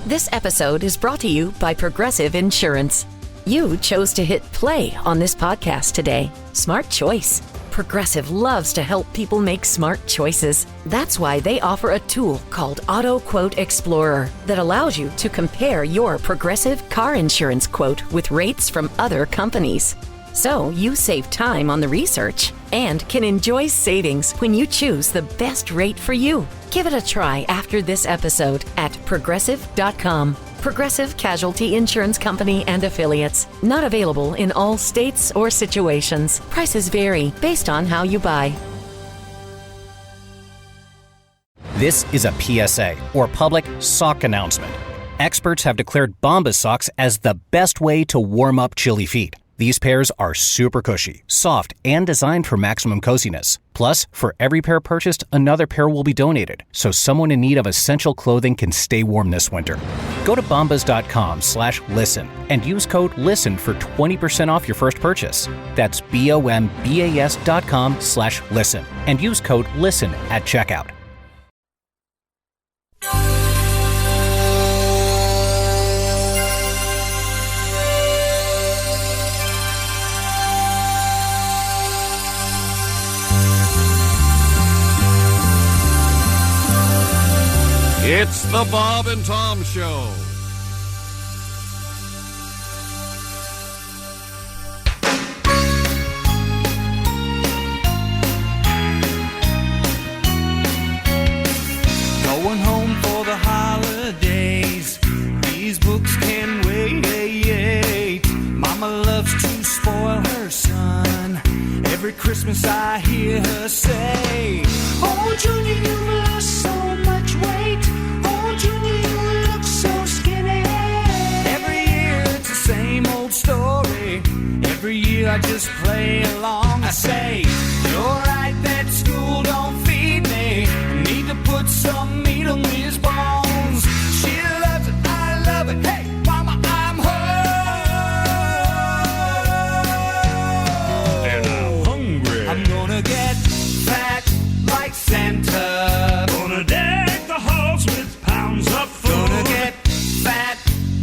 This episode is brought to you by Progressive Insurance. You chose to hit play on this podcast today. Smart choice. Progressive loves to help people make smart choices. That's why they offer a tool called Auto Quote Explorer that allows you to compare your Progressive car insurance quote with rates from other companies. So you save time on the research and can enjoy savings when you choose the best rate for you. Give it a try after this episode at Progressive.com. Progressive Casualty Insurance Company and Affiliates. Not available in all states or situations. Prices vary based on how you buy. This is a PSA, or public sock announcement. Experts have declared Bombas socks as the best way to warm up chilly feet. These pairs are super cushy, soft, and designed for maximum coziness. Plus, for every pair purchased, another pair will be donated, so someone in need of essential clothing can stay warm this winter. Go to bombas.com/listen and use code LISTEN for 20% off your first purchase. That's bombas.com/listen and use code LISTEN at checkout. It's the Bob and Tom Show. Going home for the holidays. These books can wait. Mama loves to spoil her son. Every Christmas I hear her say, "Oh, Junior, you've lost so much weight. Oh, Junior, you look so skinny." Every year it's the same old story. Every year I just play along. I say, "You're right, that school don't feed me. Need to put some meat on these bones." She loves it, I love it. Hey, Mama, I'm home. And I'm hungry. I'm gonna get fat like Santa. Gonna deck the halls with pounds of food. Gonna get fat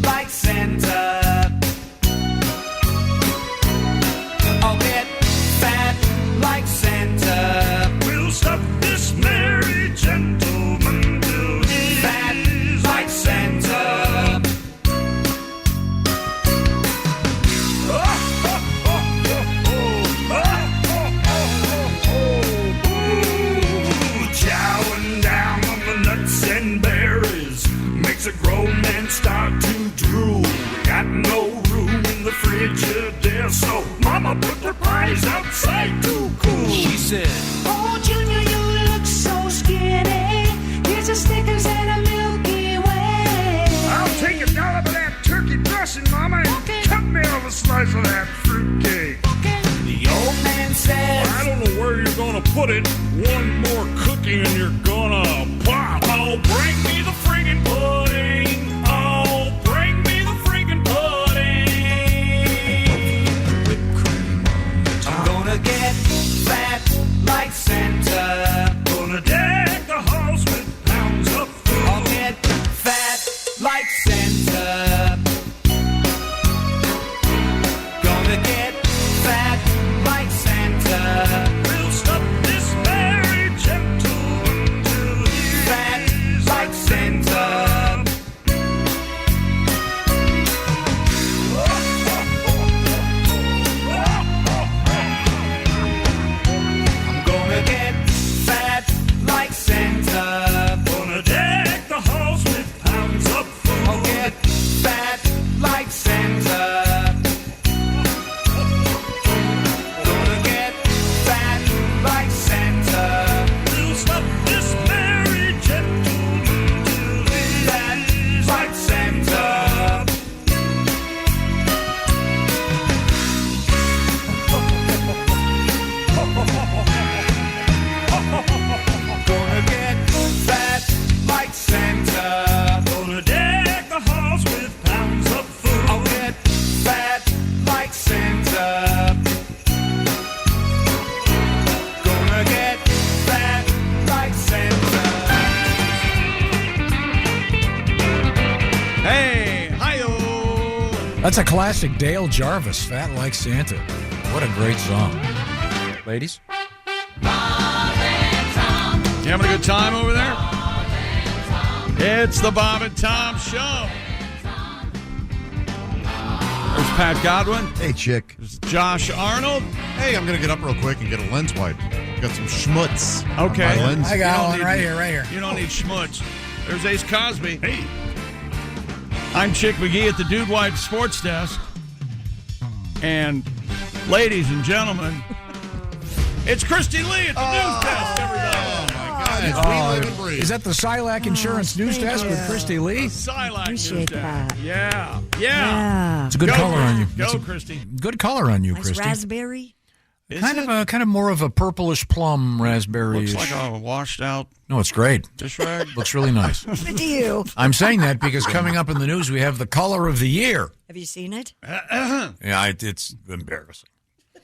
like Santa. I'll get fat like Santa. We'll stuff this merry gentleman till he's Fat like Santa. Chowing down on the nuts and berries makes a grown man start to drool. Got no room in the Frigidaire, so Mama put the pies outside to cool. She said, "Oh, Junior, you look so skinny. Here's a Snickers and a Milky Way." I'll take $1 of that turkey dressing, Mama, and Okay. cut me off a slice of that fruitcake. Okay. The old man says, I don't know where you're gonna put it. One more cookie and you're gonna pop. Oh, bring me the friggin' pudding. Oh, bring me the friggin' pudding. "Whipped cream on the top. I'm gonna get fat like Santa. Gonna deck the halls with pounds of food. I'll get fat like Santa. Gonna get fat like Santa. We'll stuff this merry gentleman till he's That's a classic Dale Jarvis, Fat Like Santa. What a great song. Ladies? You having a good time over there? It's the Bob and Tom Show. There's Pat Godwin. Hey, chick. There's Josh Arnold. Hey, I'm going to get up real quick and get a lens wipe. Got some schmutz. Okay. On my lens. I got one right here. You don't need schmutz. There's Ace Cosby. Hey. I'm Chick McGee at the Dude Wipe Sports Desk. And ladies and gentlemen, it's Christy Lee at the news desk, everybody. We live and breathe. Is that the Silac Insurance News Desk with Christy Lee? Silac news Appreciate desk. that. Yeah. It's a good color on you. Go, Christy. Good color on you, Nice Christy. raspberry. Is Kind it? of more of a purplish plum raspberry. Looks like a washed out No, it's great. dish rag. Looks really nice. Good to you. I'm saying that because coming up in the news, we have the color of the year. Have you seen it? Yeah, it's embarrassing.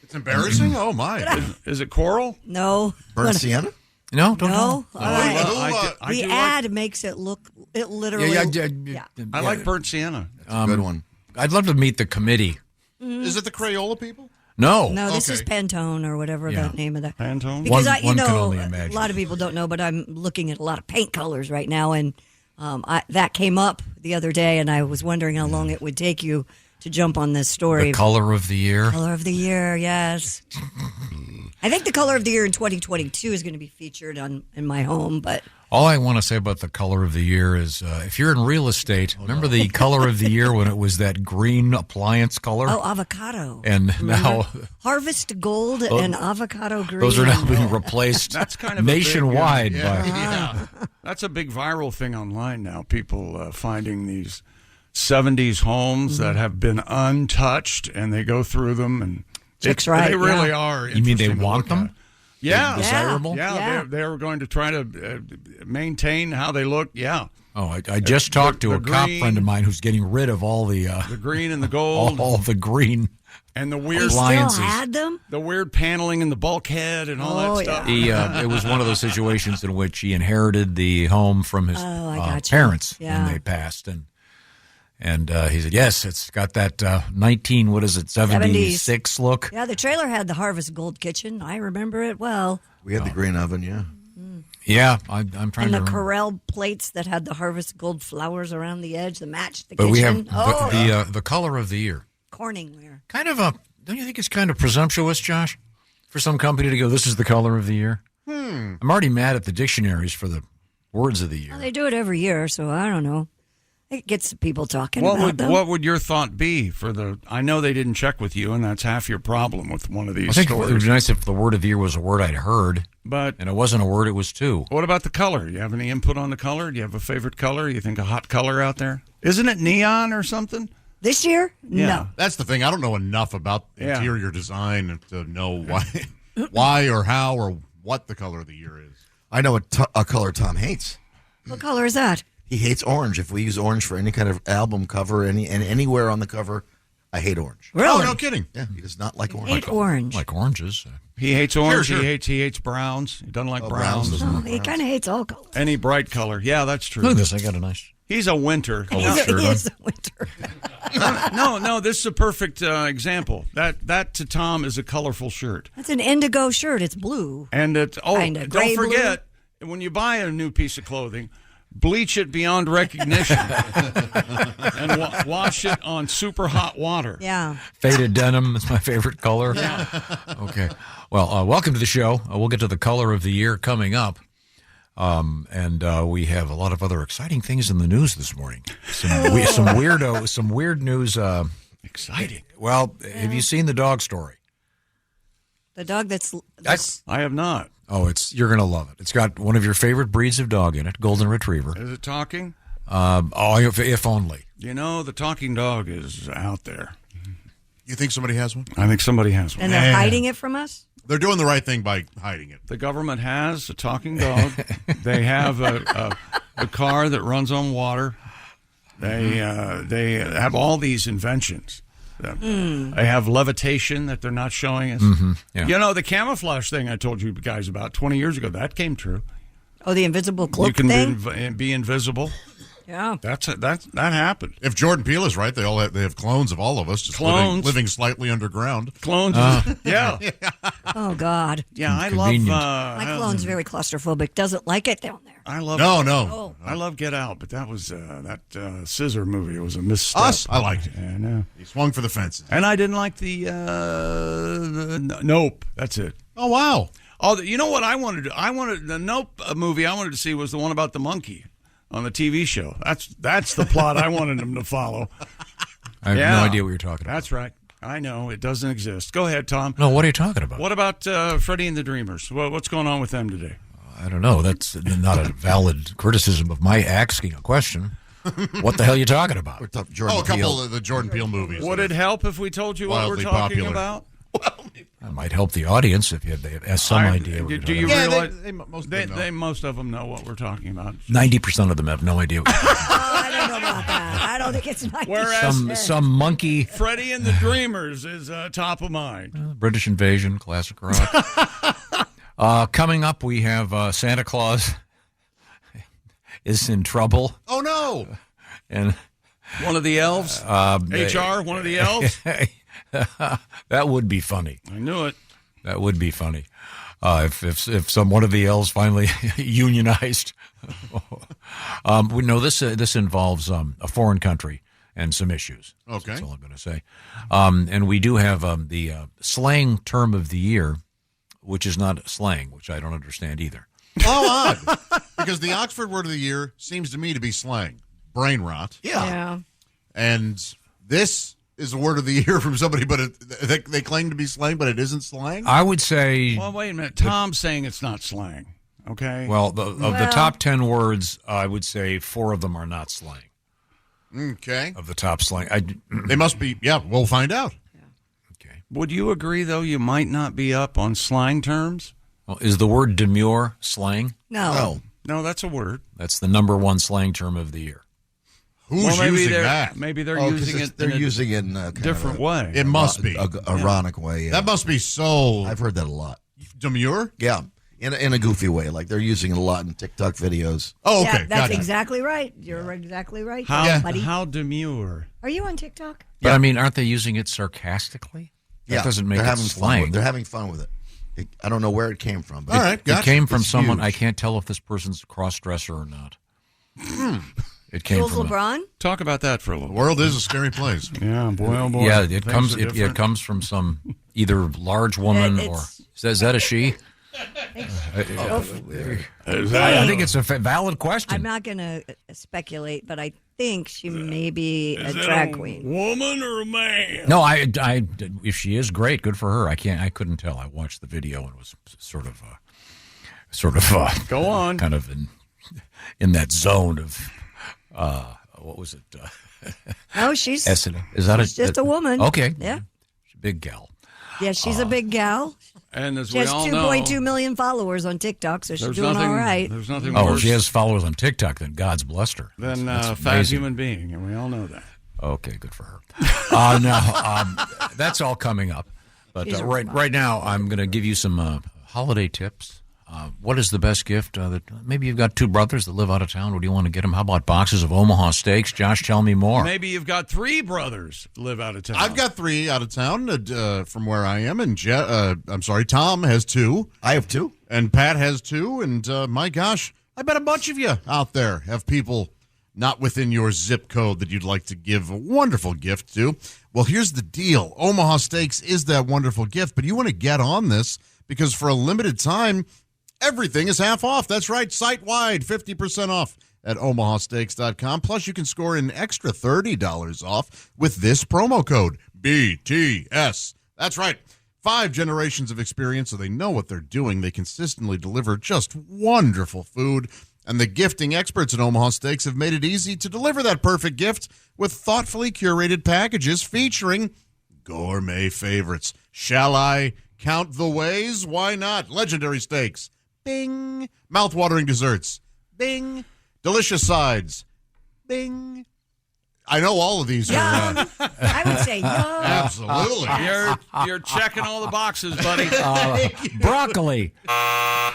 It's embarrassing? Oh, my. Is it coral? No. Burnt sienna? No, don't No. know. I The do ad makes it look. It literally. Yeah. I like burnt sienna. Good one. I'd love to meet the committee. Is it the Crayola people? No. No, this is Okay. Pantone or whatever Yeah. the name of that. Pantone? Because One can only imagine. a lot of people don't know, but I'm looking at a lot of paint colors right now, and that came up the other day, and I was wondering how long it would take you to jump on this story. The color of the year. Color of the year, yes. I think the color of the year in 2022 is going to be featured in my home, but All I want to say about the color of the year is if you're in real estate, remember the color of the year when it was that green appliance color? avocado. And now Harvest gold and avocado green. those are now being replaced That's kind of a nationwide. big, by, That's a big viral thing online now. People finding these 70s homes that have been untouched, and they go through them, and Chicks right, they really yeah. are. You mean they interesting to want look them? at. Yeah. Desirable? Yeah, they're going to try to maintain how they look. Yeah. Oh, I just talked to the a cop green- friend of mine who's getting rid of all the green and the gold all the green. and the He weird still appliances. had them? the weird paneling in the bulkhead and all that stuff. He it was one of those situations in which he inherited the home from his gotcha. parents Yeah. when they passed, and he said, yes, it's got that 76 look. Yeah, the trailer had the Harvest Gold kitchen. I remember it well. We had the green oven, yeah. Yeah, I'm trying And to the remember. Corel plates that had the Harvest Gold flowers around the edge that matched the But kitchen. we have the color of the year. Corningware. Kind of don't you think it's kind of presumptuous, Josh, for some company to go, this is the color of the year? I'm already mad at the dictionaries for the words of the year. Well, they do it every year, so I don't know. It gets people talking about them. What would your thought be for the? I know they didn't check with you, and that's half your problem with one of these I think it stories. would be nice if the word of the year was a word I'd heard, But and it wasn't a word, it was two. what about the color? You have any input on the color? Do you have a favorite color? You think a hot color out there? Isn't it neon or something? This year? Yeah. No. That's the thing. I don't know enough about Yeah. interior design to know why or how or what the color of the year is. I know a color Tom hates. What color is that? He hates orange. If we use orange for any kind of album cover, and anywhere on the cover, I hate orange. Really? Oh, no kidding. Yeah, he does not like orange. Hate orange. Like oranges. He hates orange. Sure. He hates browns. He doesn't like browns browns. doesn't Oh, he kind of hates all colors. Any bright color. Yeah, that's true. Look at this. I got a nice He's a winter. color He shirt on. is the winter. No, this is a perfect example. That to Tom is a colorful shirt. That's an indigo shirt. It's blue. And it, Kinda gray don't forget, when you buy a new piece of clothing, bleach it beyond recognition and wash it on super hot water. Yeah. Faded denim is my favorite color. Yeah. Okay. Well, welcome to the show. We'll get to the color of the year coming up. And we have a lot of other exciting things in the news this morning. Some weird news. Exciting. Well, have you seen the dog story? The dog that's I have not. Oh, you're going to love it. It's got one of your favorite breeds of dog in it, Golden Retriever. Is it talking? If only. You know, the talking dog is out there. You think somebody has one? I think somebody has one. and they're hiding it from us? They're doing the right thing by hiding it. The government has a talking dog. They have a car that runs on water. They have all these inventions. They have levitation that they're not showing us. Yeah. You know, the camouflage thing I told you guys about 20 years ago, that came true. Oh, the invisible cloak You can thing? be invisible. Yeah. That happened. If Jordan Peele is right, they have clones of all of us, just living slightly underground. Clones. Yeah. Oh God. Yeah, I Convenient. love. My clone's very claustrophobic. Doesn't like it down there. I love. No. I love Get Out, but that was that Scissor movie. It was a misstep. Us, I liked it. Yeah, I know. He swung for the fences. And I didn't like the Nope. That's it. Oh wow. Oh, you know what I wanted to? I wanted the Nope movie. I wanted to see was the one about the monkey on the TV show. That's the plot I wanted them to follow. I have no idea what you're talking about. That's right. I know it doesn't exist. Go ahead, Tom. No, what are you talking about? What about Freddie and the Dreamers? What's going on with them today? I don't know. That's not a valid criticism of my asking a question. What the hell are you talking about? A couple of the Jordan Peele movies. Would it help if we told you what we're Wildly talking popular. about? That might help the audience if they have some idea. What Do you Yeah, realize most of them know. most of them know what we're talking about? 90% of them have no idea. What I don't know about that. I don't think it's 90%. Whereas some monkey Freddie and the Dreamers is top of mind. British Invasion, classic rock. Coming up, we have Santa Claus is in trouble. Oh no! And One of the elves? HR, one of the elves? that would be funny. I knew it. That would be funny. If one of the elves finally unionized. We know this involves a foreign country and some issues. Okay. That's all I'm going to say. And we do have the slang term of the year, which is not slang, which I don't understand either. Oh, odd. Because the Oxford word of the year seems to me to be slang. Brain rot. Yeah. And this is a word of the year from somebody, but they claim to be slang, but it isn't slang? I would say... Well, wait a minute. Tom's saying it's not slang. Okay? Well, of the top 10 words, I would say 4 of them are not slang. Okay. Of the top slang. They must be. Yeah, we'll find out. Okay. Would you agree, though, you might not be up on slang terms? Well, is the word demure slang? No. No, that's a word. That's the number 1 slang term of the year. Who's using that? Maybe they're 'cause using it they're in using it in a kind different of a way. It must be. ironic way. Yeah. That must be so I've heard that a lot. demure. Yeah, in a goofy way. Like they're using it a lot in TikTok videos. Oh, okay. Yeah, that's Gotcha. exactly right. You're exactly right. How, buddy. how demure? Are you on TikTok? But I mean, aren't they using it sarcastically? That doesn't make they're it having fun. slang. They're having fun with it. I don't know where it came from. But All right, gotcha. It came from It's someone. huge. I can't tell if this person's a cross-dresser or not. It came Jules from. LeBron? Talk about that for a little The world is a scary place. Yeah, boy, oh boy. Yeah, it Things comes. are It different. comes from some either large woman or is that a she? I think it's a valid question. I'm not going to speculate, but I think she may be a Is that drag queen. Woman or a man? No, I. If she is great, good for her. I couldn't tell. I watched the video and was sort of Go on. kind of in that zone of what was it? No, she's Is that she's just a woman. Okay, Yeah. she's a big gal. Yeah, she's a big gal. And as She we has all know, 2.2 million followers on TikTok, so she's there's doing nothing, all right. There's nothing Oh, worse she has followers on TikTok. Then God's blessed her. than That's a fat amazing. human being, and we all know that. Okay, good for her. That's all coming up. But right now, I'm going to give you some holiday tips. What is the best gift? Maybe you've got 2 brothers that live out of town. What do you want to get them? How about boxes of Omaha steaks? Josh, tell me more. Maybe you've got 3 brothers live out of town. I've got 3 out of town from where I am, and Tom has 2. I have 2. And Pat has 2, and my gosh, I bet a bunch of you out there have people not within your zip code that you'd like to give a wonderful gift to. Well, here's the deal. Omaha Steaks is that wonderful gift, but you want to get on this because for a limited time, everything is half off. That's right, site-wide, 50% off at omahasteaks.com. Plus, you can score an extra $30 off with this promo code, BTS. That's right. 5 generations of experience, so they know what they're doing. They consistently deliver just wonderful food. And the gifting experts at Omaha Steaks have made it easy to deliver that perfect gift with thoughtfully curated packages featuring gourmet favorites. Shall I count the ways? Why not? Legendary steaks. Bing. Mouth-watering desserts. Bing. Delicious sides. Bing. I know all of these are... I would say no. absolutely. You're checking all the boxes, buddy. Broccoli.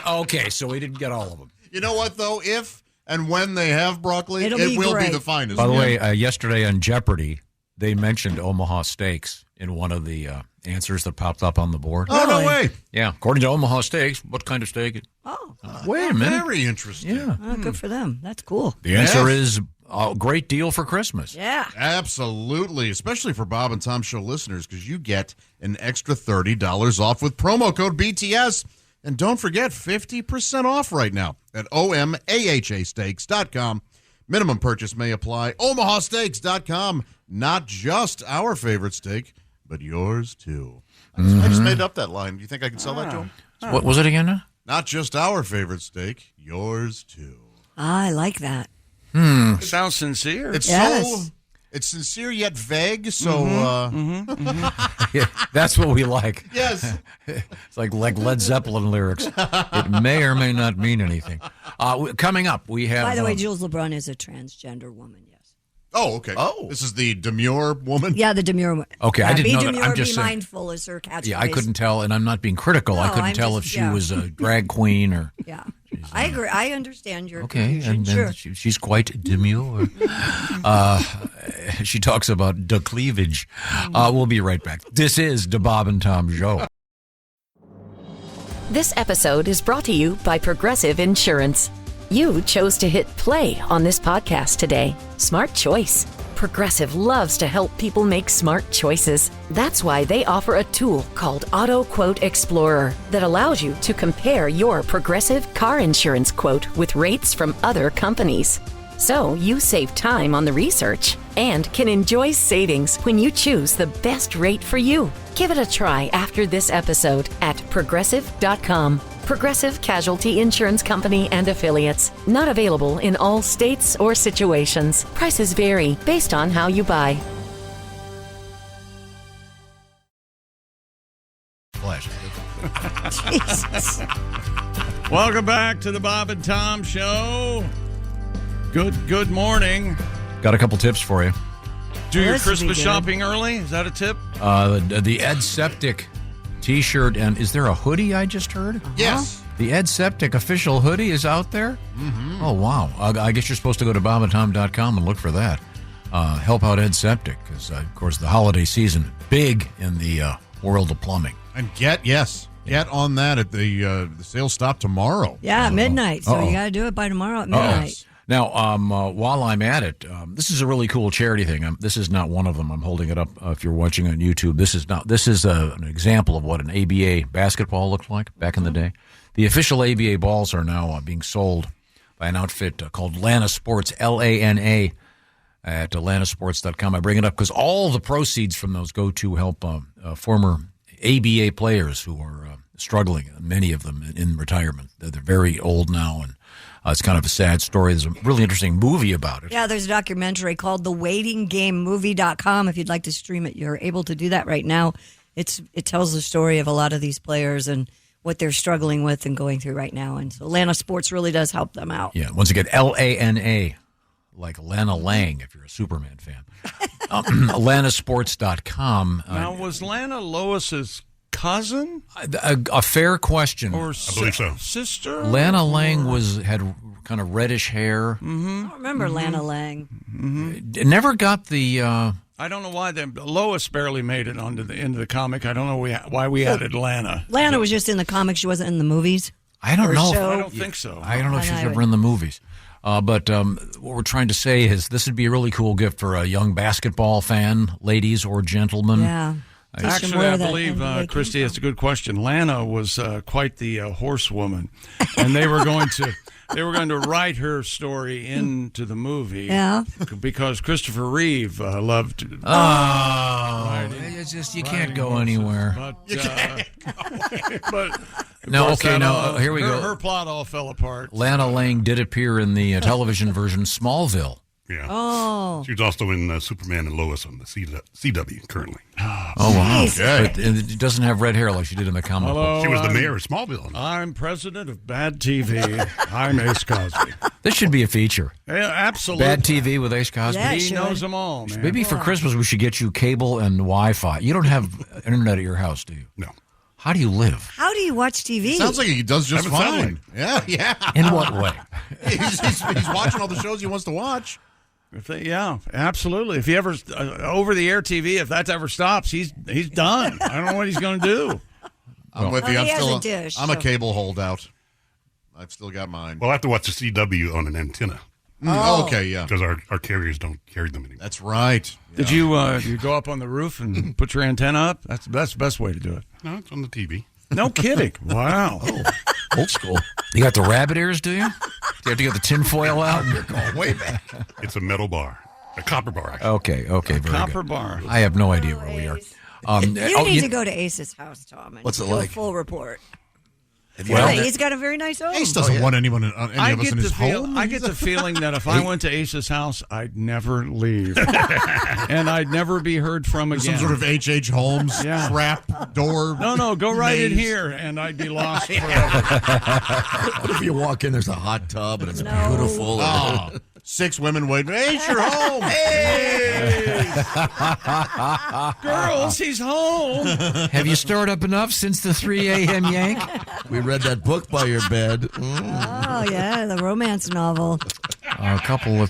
Okay, so we didn't get all of them. You know what, though? If And when they have broccoli, It'll it be will great. be the finest. By the way, yesterday on Jeopardy, they mentioned Omaha Steaks in one of the answers that popped up on the board. Oh, no Really? way. Yeah, according to Omaha Steaks, what kind of steak? Oh, Wait a minute. Very interesting. Yeah. good for them. That's cool. The answer Yes. is a great deal for Christmas. Yeah. Absolutely, especially for Bob and Tom Show listeners, because you get an extra $30 off with promo code BTS. And don't forget, 50% off right now at OMAHAsteaks.com. Minimum purchase may apply. OmahaSteaks.com. Not just our favorite steak, but yours too. I just made up that line. Do you think I can sell that to him? What was it again now? Not just our favorite steak, yours too. I like that. Sounds sincere. It's Yes. it's sincere yet vague, so Yeah, that's what we like. yes. It's like Led Zeppelin lyrics. It may or may not mean anything. Coming up, we have... By the way, Jules LeBrun is a transgender woman, yes. Oh, okay. Oh. This is the demure woman? Yeah, the demure woman. Okay, I didn't be know that. demure, I'm just be saying- mindful is her catchphrase. Yeah, I couldn't tell, and I'm not being critical. I No, couldn't I'm tell just- if she yeah. was a drag queen or... Yeah. I agree. I understand your Okay, confusion. and then Sure. she's quite demure. She talks about the cleavage. We'll be right back. This is the Bob and Tom Show. This episode is brought to you by Progressive Insurance. You chose to hit play on this podcast today. Smart choice. Progressive loves to help people make smart choices. That's why they offer a tool called Auto Quote Explorer that allows you to compare your Progressive car insurance quote with rates from other companies. So you save time on the research and can enjoy savings when you choose the best rate for you. Give it a try after this episode at Progressive.com. Progressive Casualty Insurance Company and Affiliates. Not available in all states or situations. Prices vary based on how you buy. Flash. Jesus. Welcome back to the Bob and Tom Show. Good morning. Got a couple tips for you. Do your This would be Christmas good. shopping early. Is that a tip? The Ed Septic T-shirt, and is there a hoodie I just heard? Yes. The Ed Septic official hoodie is out there? Mm-hmm. Oh, wow. I guess you're supposed to go to bobandtom.com and look for that. Help out Ed Septic, because, of course, the holiday season, big in the world of plumbing. And get on that at the sale stop tomorrow. Yeah, at midnight. So Uh-oh. you got to do it by tomorrow at midnight. Now, while I'm at it, this is a really cool charity thing. This is not one of them. I'm holding it up. If you're watching on YouTube, this is an example of what an ABA basketball looked like back in the day. The official ABA balls are now being sold by an outfit called Lana Sports, Lana, at lanasports.com. I bring it up because all the proceeds from those go to help former ABA players who are struggling, many of them in retirement. They're very old now, and it's kind of a sad story. There's a really interesting movie about it. Yeah, there's a documentary called thewaitinggamemovie.com. If you'd like to stream it, you're able to do that right now. It tells the story of a lot of these players and what they're struggling with and going through right now. And so Atlanta Sports really does help them out. Yeah, once again, Lana, like Lana Lang, if you're a Superman fan. Lanasports.com. Now, was Lana Lois's cousin A fair question. or I believe so. sister? Lana Lang had kind of reddish hair. I don't remember Lana Lang. Never got the... I don't know why Lois barely made it onto the end of the comic. I don't know why we added Lana. Lana was just in the comics. She wasn't in the movies. I don't Or know. show. I don't think so. I don't know if she's I ever would- in the movies. But what we're trying to say is this would be a really cool gift for a young basketball fan, ladies or gentlemen. Yeah. Teach them Actually, where I that believe, NBA came Christy, from. that's a good question. Lana was quite the horsewoman, and they were going to write her story into the movie. Yeah. Because Christopher Reeve loved. It's just you can't go anywhere. But No, course, okay, that now all- here we her, go. Her plot all fell apart. Lana Lang did appear in the television version Smallville. Yeah. Oh. She was also in Superman and Lois on the CW currently. Oh, wow. Jeez. But it doesn't have red hair like she did in the comic book. Hello, She was the mayor of Smallville. I'm president of Bad TV. I'm Ace Cosby. This should be a feature. Yeah, absolutely. Bad TV with Ace Cosby. Yeah, He should. knows them all, man. Maybe for Christmas we should get you cable and Wi-Fi. You don't have internet at your house, do you? No. How do you live? How do you watch TV? Sounds like he does just fine. Yeah. In what way? he's watching all the shows he wants to watch. Yeah, absolutely. If he ever over-the-air TV, if that ever stops, he's done. I don't know what he's going to do. I'm with you. he has a dish, I'm a cable holdout. I've still got mine. Well, I have to watch the CW on an antenna. Okay, yeah. Because our carriers don't carry them anymore. That's right. Did you go up on the roof and put your antenna up? That's the best way to do it. No, it's on the TV. No kidding. Wow. Old school. You got the rabbit ears, do you? Do you have to get the tinfoil out? You're going way back. It's a metal bar. A copper bar, actually. Okay, very Copper good. bar. I have no idea where we are. You need to go to Ace's house, Tom, and What's it do like? a full report. Well, He's got a very nice home. Ace doesn't want any of us in his home. I get the feeling that if I went to Ace's house, I'd never leave. And I'd never be heard from again. Some sort of H.H. Holmes trap door. No, go right in here, and I'd be lost forever. What if you walk in, there's a hot tub, and it's beautiful. Oh, 6 women waiting. Ace, you're home. Hey! Girls, he's home. Have you stored up enough since the 3 a.m. yank? We read that book by your bed. Oh, yeah, the romance novel. A couple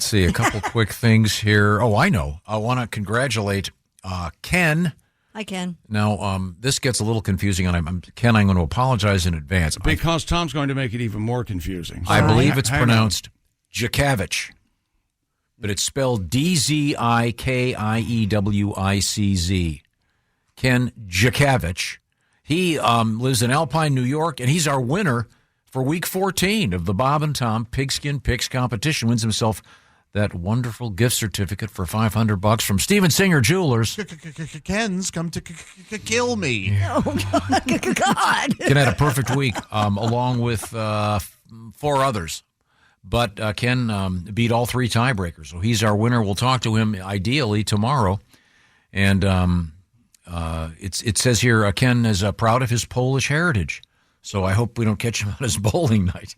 quick things here. Oh, I know. I want to congratulate Ken. Hi, Ken. Now, this gets a little confusing, and Ken, I'm going to apologize in advance. Because Tom's going to make it even more confusing. I believe it's pronounced Djikavich, but it's spelled Dzikiewicz. Ken Djikavich. He lives in Alpine, New York, and he's our winner for Week 14 of the Bob and Tom Pigskin Picks competition. Wins himself that wonderful gift certificate for $500 from Steven Singer Jewelers. Ken's come to kill me. Oh, God. Ken had a perfect week, along with 4 others. But Ken beat all 3 tiebreakers, so he's our winner. We'll talk to him ideally tomorrow. And it says here Ken is proud of his Polish heritage, so I hope we don't catch him on his bowling night.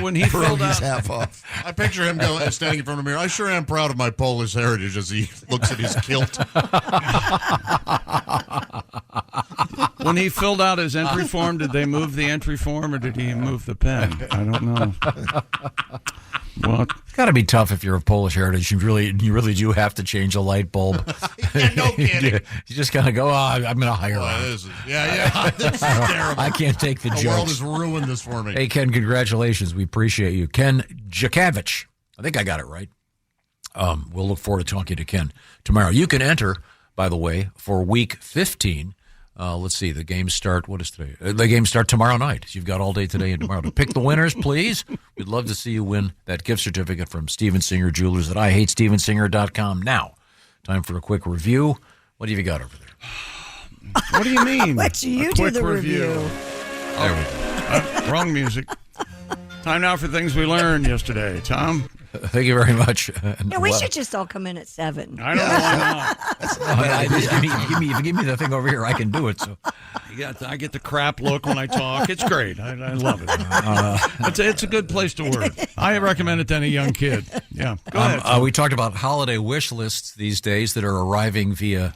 When he filled out, half off. I picture him standing in front of the mirror. I sure am proud of my Polish heritage as he looks at his kilt. when he filled out his entry form, did they move the entry form or did he move the pen? I don't know. What? It's got to be tough if you're of Polish heritage. You really do have to change a light bulb. No kidding. You just kind of go, I'm going to hire him. This is terrible. I can't take the The jokes. world has ruined this for me. Hey, Ken, congratulations. We appreciate you. Ken Djikavich. I think I got it right. We'll look forward to talking to Ken tomorrow. You can enter, by the way, for Week 15. Let's see. The games start, what is today? The games start tomorrow night. So you've got all day today and tomorrow to pick the winners, please. We'd love to see you win that gift certificate from Steven Singer Jewelers at IHateStevenSinger.com. Now, time for a quick review. What have you got over there? What do you mean? Let you do the review. There we go. Wrong music. Time now for things we learned yesterday. Tom? Thank you very much. Yeah, we should just all come in at 7. I don't know why not. If you give me the thing over here, I can do it. So I get the crap look when I talk. It's great. I love it. It's a good place to work. I recommend it to any young kid. Yeah. Go ahead. We talked about holiday wish lists these days that are arriving via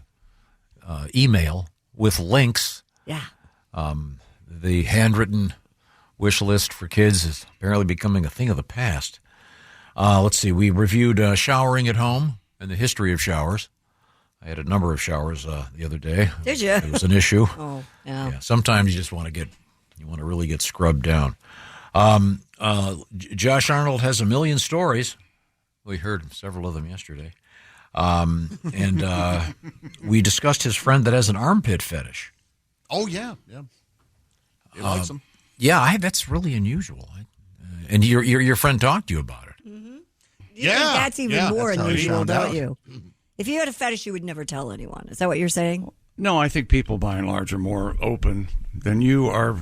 email with links. Yeah. The handwritten wish list for kids is apparently becoming a thing of the past. Let's see. We reviewed showering at home and the history of showers. I had a number of showers the other day. Did you? It was an issue. Oh, yeah. Yeah. Sometimes you just want to really get scrubbed down. Josh Arnold has a million stories. We heard several of them yesterday. And we discussed his friend that has an armpit fetish. Oh, yeah. He likes them. Yeah, that's really unusual. And your friend talked to you about it. You think that's even more that's how he unusual, found don't out. you? If you had a fetish, you would never tell anyone. Is that what you're saying? No, I think people by and large are more open than you are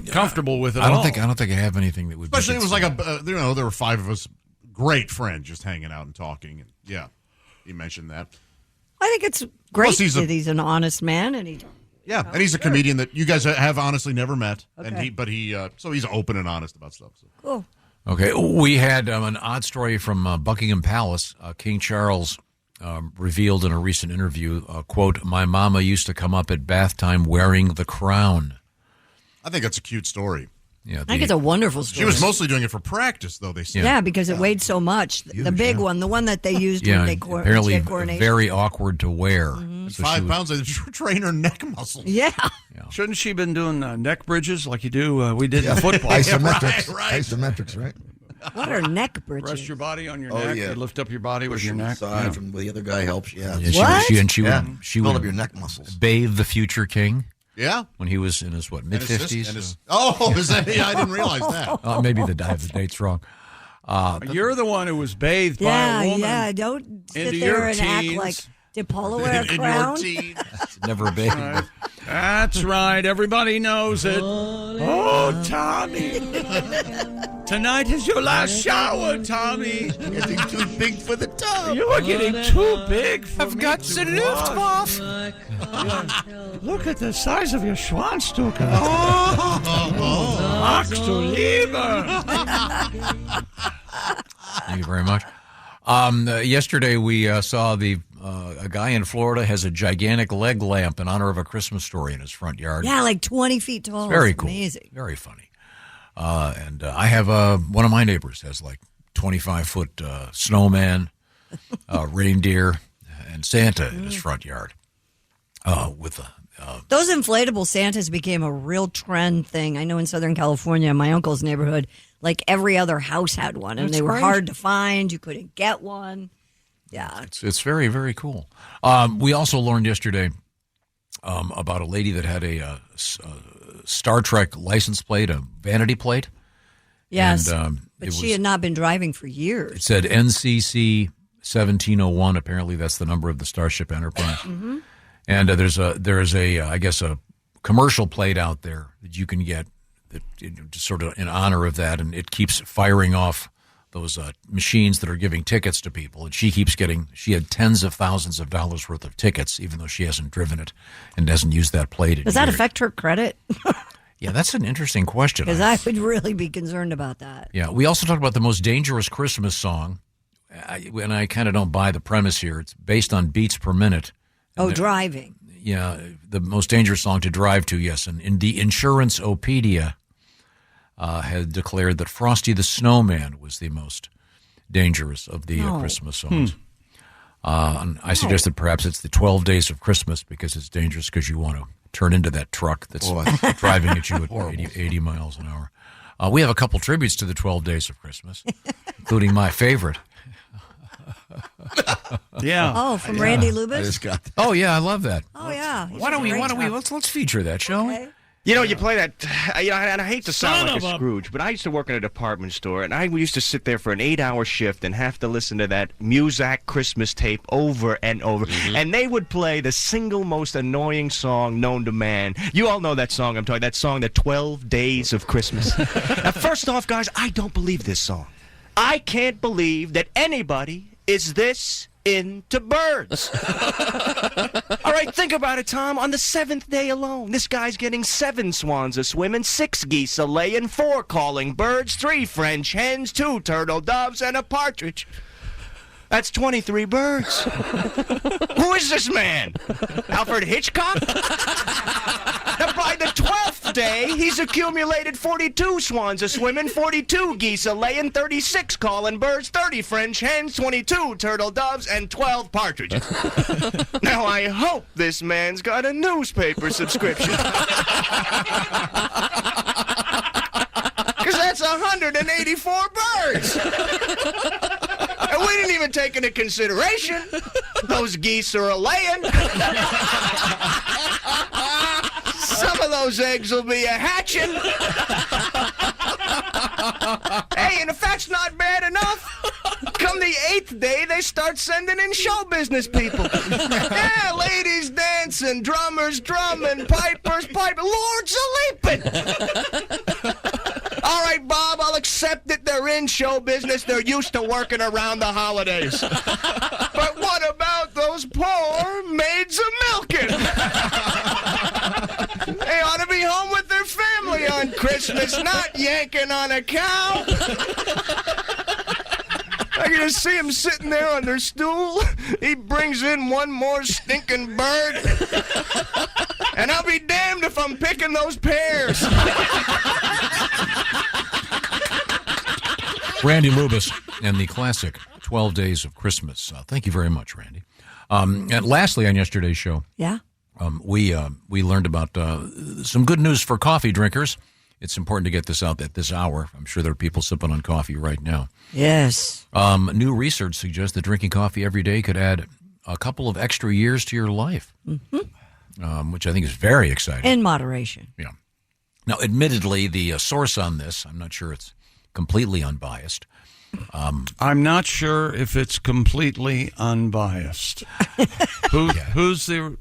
comfortable with it I don't all. think I have anything that would Especially be it was like there were 5 of us, great friends, just hanging out and talking. And yeah, he mentioned that. I think it's great Plus, that he's an honest man, and he. Yeah, and he's a comedian that you guys have honestly never met. Okay. And so he's open and honest about stuff. So. Cool. Okay, we had an odd story from Buckingham Palace. King Charles revealed in a recent interview, quote, "My mama used to come up at bath time wearing the crown." I think that's a cute story. Yeah, I think it's a wonderful story. She was mostly doing it for practice, though, they said. Yeah, because it weighed so much. The big one, the one that they used when they apparently had coronation. very awkward to wear. So 5 pounds, they train her neck muscles. Yeah. Shouldn't she been doing neck bridges like you do? We did in football. Isometrics. Right. Isometrics, right? What are neck bridges? Rest your body on your Oh, neck. yeah. You lift up your body with your neck. Side from the other guy helps. Yeah. What? She Build would up your neck muscles. bathe the future king Yeah. when he was in his, mid-50s? Oh, is that? Yeah, I didn't realize that. Maybe I have the dates wrong. You're the one who was bathed by Yeah, a woman. yeah. Don't sit into there your and act teens. like. Did Paula wear a In crown? your teens. Never bathed. That's right. Everybody knows it. Oh, Tommy. Tonight is your last shower, Tommy. Getting too big for the tub. You are getting too big for I've me got to the wash. Luftwaffe. Look at the size of your Schwanzstücke. Magst du lieber? Thank you very much. Yesterday we saw a guy in Florida has a gigantic leg lamp in honor of a Christmas story in his front yard. Yeah, like 20 feet tall. Very It's cool. Amazing. Very funny. And I have one of my neighbors has like 25-foot snowman, reindeer, and Santa in his front yard. Those inflatable Santas became a real trend thing. I know in Southern California, my uncle's neighborhood, like every other house had one, and That's they were great. hard to find. You couldn't get one. Yeah. It's very, very cool. We also learned yesterday about a lady that had a Star Trek license plate, a vanity plate. Yes. And, but she had not been driving for years. It said NCC 1701. Apparently, that's the number of the Starship Enterprise. Mm-hmm. And there is I guess a commercial plate out there that you can get that just sort of in honor of that, and it keeps firing off those machines that are giving tickets to people. And she had tens of thousands of dollars worth of tickets, even though she hasn't driven it and hasn't used that plate in Does that years. affect her credit? Yeah, that's an interesting question. Because I would really be concerned about that. Yeah, we also talked about the most dangerous Christmas song, and I kind of don't buy the premise here. It's based on beats per minute. Oh, driving. Yeah, the most dangerous song to drive to, yes. And in the Insurance-opedia had declared that Frosty the Snowman was the most dangerous of the Christmas songs. And I suggested perhaps it's the 12 Days of Christmas because it's dangerous because you want to turn into that truck that's driving at you at 80 miles an hour. We have a couple tributes to the 12 Days of Christmas, including my favorite. Yeah. Oh, from Randy Lubitsch? I just got that. Oh, yeah, I love that. Oh, yeah. Why don't we let's feature that, shall we? You know, you play that, and I hate to sound Son like of a a- Scrooge, but I used to work in a department store, and I used to sit there for an 8-hour shift and have to listen to that Muzak Christmas tape over and over. And they would play the single most annoying song known to man. You all know that song I'm talking, that song, The 12 Days of Christmas. Now, first off, guys, I don't believe this song. I can't believe that anybody is this into birds. All right, think about it, Tom. On the 7th day alone, this guy's getting 7 swans a-swimming, 6 geese a-laying, 4 calling birds, 3 French hens, 2 turtle doves, and a partridge. That's 23 birds. Who is this man? Alfred Hitchcock? Now, by the 12th day, he's accumulated 42 swans a-swimming, 42 geese a-laying, 36 calling birds, 30 French hens, 22 turtle doves, and 12 partridges. Now, I hope this man's got a newspaper subscription. Because that's 184 birds. And we didn't even take into consideration those geese are a-laying. Some of those eggs will be a-hatching. Hey, and if that's not bad enough, come the 8th day, they start sending in show business people. Yeah, ladies dancing, drummers drumming, pipers piping, lords a-leaping. All right, Bob, I'll accept that they're in show business. They're used to working around the holidays. But what about those poor maids a-milking? They ought to be home with their family on Christmas, not yanking on a cow. I can just see him sitting there on their stool. He brings in one more stinking bird. And I'll be damned if I'm picking those pears. Randy Lubis and the classic 12 Days of Christmas. Thank you very much, Randy. And lastly, on yesterday's show, we learned about some good news for coffee drinkers. It's important to get this out at this hour. I'm sure there are people sipping on coffee right now. Yes. New research suggests that drinking coffee every day could add a couple of extra years to your life, which I think is very exciting. In moderation. Yeah. Now, admittedly, the source on this, I'm not sure it's completely unbiased. I'm not sure if it's completely unbiased. Who's it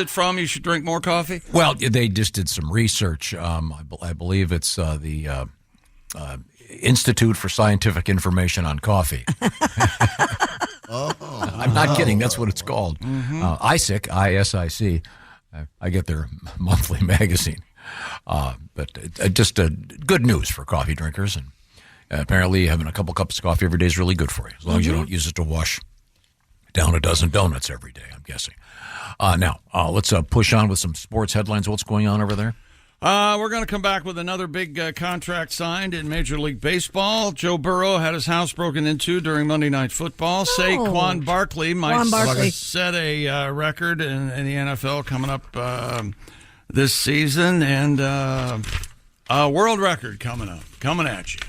from? You should drink more coffee? Well, they just did some research. I believe it's the Institute for Scientific Information on Coffee. I'm not kidding. That's what it's called. ISIC, ISIC. I get their monthly magazine. But just good news for coffee drinkers. And apparently having a couple cups of coffee every day is really good for you, as long as you don't use it to wash down a dozen donuts every day, I'm guessing. Now, let's push on with some sports headlines. What's going on over there? We're going to come back with another big contract signed in Major League Baseball. Joe Burrow had his house broken into during Monday Night Football. Saquon Barkley might set a record in the NFL coming up this season, and a world record coming at you.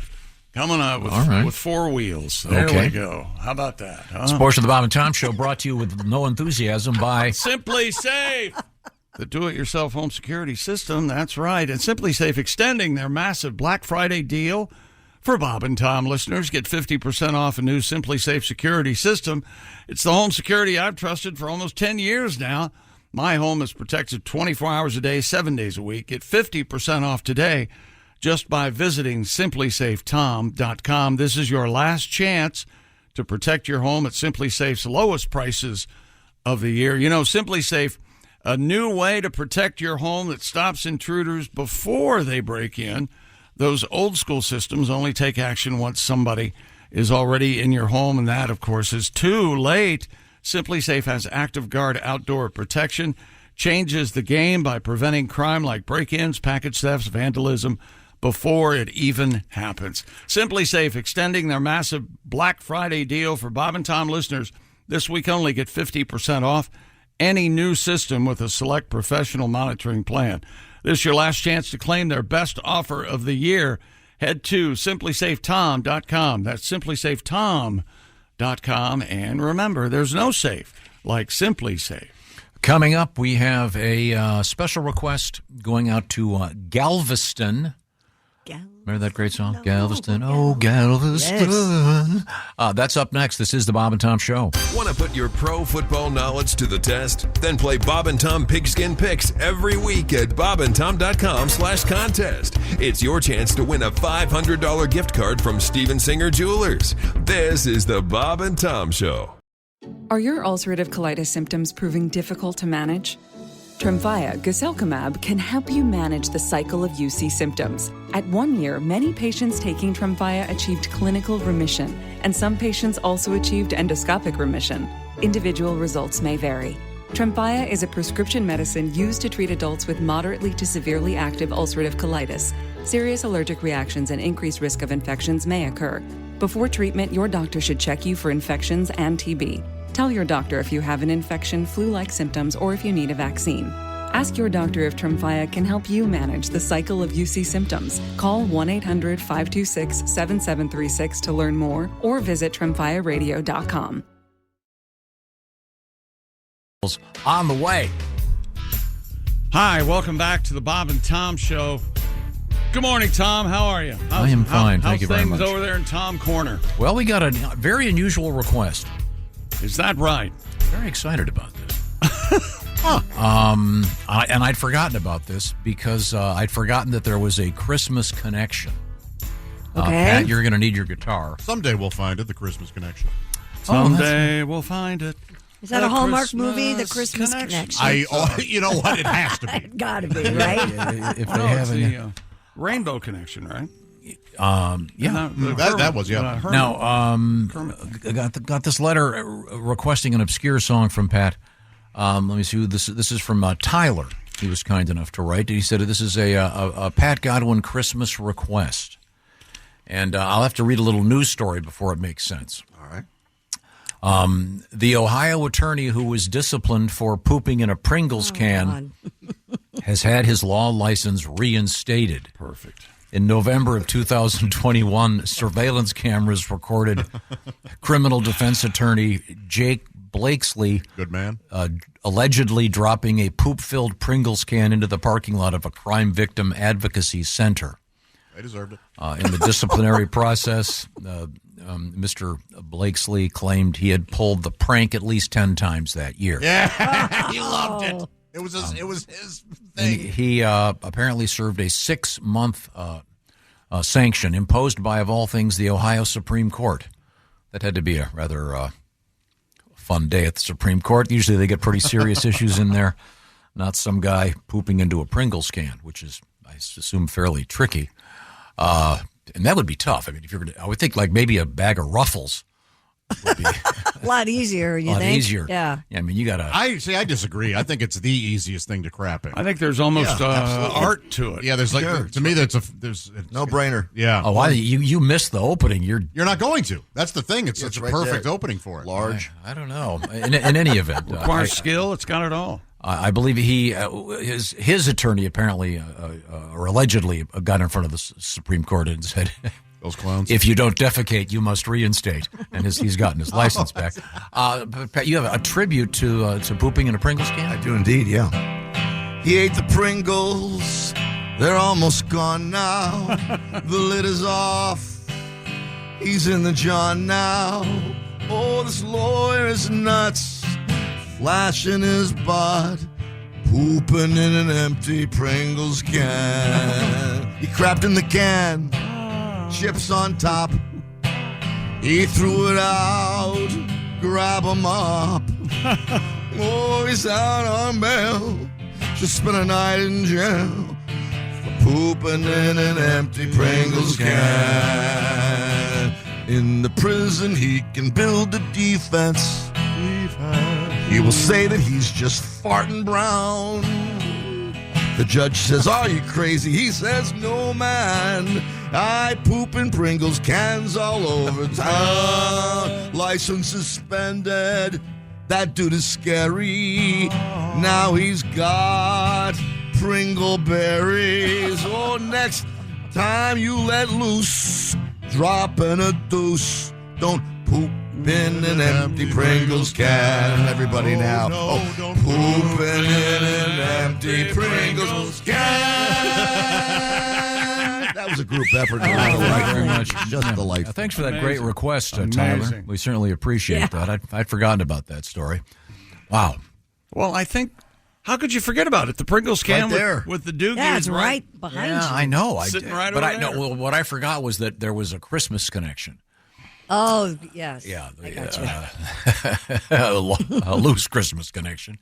Coming up with 4 wheels. There we go. How about that? Huh? Sports of the Bob and Tom Show brought to you with no enthusiasm by Simply Safe, the do-it-yourself home security system. That's right. And Simply Safe extending their massive Black Friday deal for Bob and Tom listeners. Get 50% off a new Simply Safe security system. It's the home security I've trusted for almost 10 years now. My home is protected 24 hours a day, 7 days a week. Get 50% off today just by visiting simplysafetom.com. This is your last chance to protect your home at Simply Safe's lowest prices of the year. You know, Simply Safe, a new way to protect your home that stops intruders before they break in. Those old school systems only take action once somebody is already in your home, and that, of course, is too late. Simply Safe has Active Guard outdoor protection, changes the game by preventing crime like break-ins, package thefts, vandalism, before it even happens. Simply Safe extending their massive Black Friday deal for Bob and Tom listeners. This week only get 50% off any new system with a select professional monitoring plan. This is your last chance to claim their best offer of the year. Head to simplysafetom.com. That's simplysafetom.com. And remember, there's no safe like Simply Safe. Coming up, we have a special request going out to Galveston. Remember that great song? Galveston, oh, Galveston. Yes. That's up next. This is the Bob and Tom Show. Want to put your pro football knowledge to the test? Then play Bob and Tom Pigskin Picks every week at bobandtom.com/contest. It's your chance to win a $500 gift card from Steven Singer Jewelers. This is the Bob and Tom Show. Are your ulcerative colitis symptoms proving difficult to manage? Tremfya guselkumab can help you manage the cycle of UC symptoms. At 1 year, many patients taking Tremfya achieved clinical remission, and some patients also achieved endoscopic remission. Individual results may vary. Tremfya is a prescription medicine used to treat adults with moderately to severely active ulcerative colitis. Serious allergic reactions and increased risk of infections may occur. Before treatment, your doctor should check you for infections and TB. Tell your doctor if you have an infection, flu-like symptoms, or if you need a vaccine. Ask your doctor if Tremfya can help you manage the cycle of UC symptoms. Call 1-800-526-7736 to learn more, or visit tremfyaradio.com. On the way. Hi, welcome back to the Bob and Tom Show. Good morning, Tom. How are you? I am fine. Thank you very much. How's things over there in Tom Corner? Well, we got a very unusual request. Is that right? Very excited about this. And I'd forgotten about this because I'd forgotten that there was a Christmas connection. Okay. Pat, you're going to need your guitar. Someday we'll find it, the Christmas connection. Someday we'll find it. Is that a Hallmark movie, The Christmas Connection? You know what? It has to be. Gotta be, right? If they It's haven't. the Rainbow Connection, right? Yeah. That was, yeah. Now, I got this letter requesting an obscure song from Pat. Let me see who this is from Tyler. He was kind enough to write. He said this is a Pat Godwin Christmas request. And I'll have to read a little news story before it makes sense. All right. The Ohio attorney who was disciplined for pooping in a Pringles can has had his law license reinstated. Perfect. In November of 2021, surveillance cameras recorded criminal defense attorney Jake Blakesley, good man, allegedly dropping a poop-filled Pringles can into the parking lot of a crime victim advocacy center. They deserved it. In the disciplinary process, Mr. Blakesley claimed he had pulled the prank at least 10 times that year. Yeah, he loved it. It was his thing. And he apparently served a 6-month sanction imposed by, of all things, the Ohio Supreme Court. That had to be a rather fun day at the Supreme Court. Usually they get pretty serious issues in there, not some guy pooping into a Pringles can, which is, I assume, fairly tricky. And that would be tough. I mean, I would think like maybe a bag of Ruffles would be a lot easier. You think? Easier. Yeah. I mean, you got to. I disagree. I think it's the easiest thing to crap in. I think there's almost art to it. Yeah, there's to me there's no brainer. Yeah. Oh, you missed the opening. You're not going to. That's the thing. It's such a right perfect there. opening for it. Large. I don't know. In any event, Requires skill. It's got it all. I believe his attorney apparently or allegedly got in front of the Supreme Court and said, "Those clowns! If you don't defecate, you must reinstate." And he's gotten his license back. Pat, you have a tribute to pooping in a Pringles can? I do indeed. Yeah. He ate the Pringles. They're almost gone now. The lid is off. He's in the John now. Oh, this lawyer is nuts. Flashing his butt, pooping in an empty Pringles can. He crapped in the can, chips on top. He threw it out, grab him up. Oh, he's out on bail. Should spend a night in jail for pooping in an empty Pringles can. In the prison, he can build a defense. He will say that he's just farting brown. The judge says, "Are you crazy?" He says, "No, man. I poop in Pringles cans all over town. License suspended. That dude is scary. Now he's got Pringle berries. Oh, next time you let loose, dropping a deuce. Don't poop in an empty Pringles can." Everybody now. Don't pooping in an empty Pringles can. That was a group effort. Thank you very much. Just delightful. Thanks for that great request, Tyler. Amazing. We certainly appreciate that. I'd forgotten about that story. Wow. Well, I think, how could you forget about it? The Pringles can Right there. with the doogie. Yeah, it's right behind you. I know. Sitting right but over I know. there. Well, what I forgot was that there was a Christmas connection. Oh, yes. Yeah, I got you. A loose Christmas connection,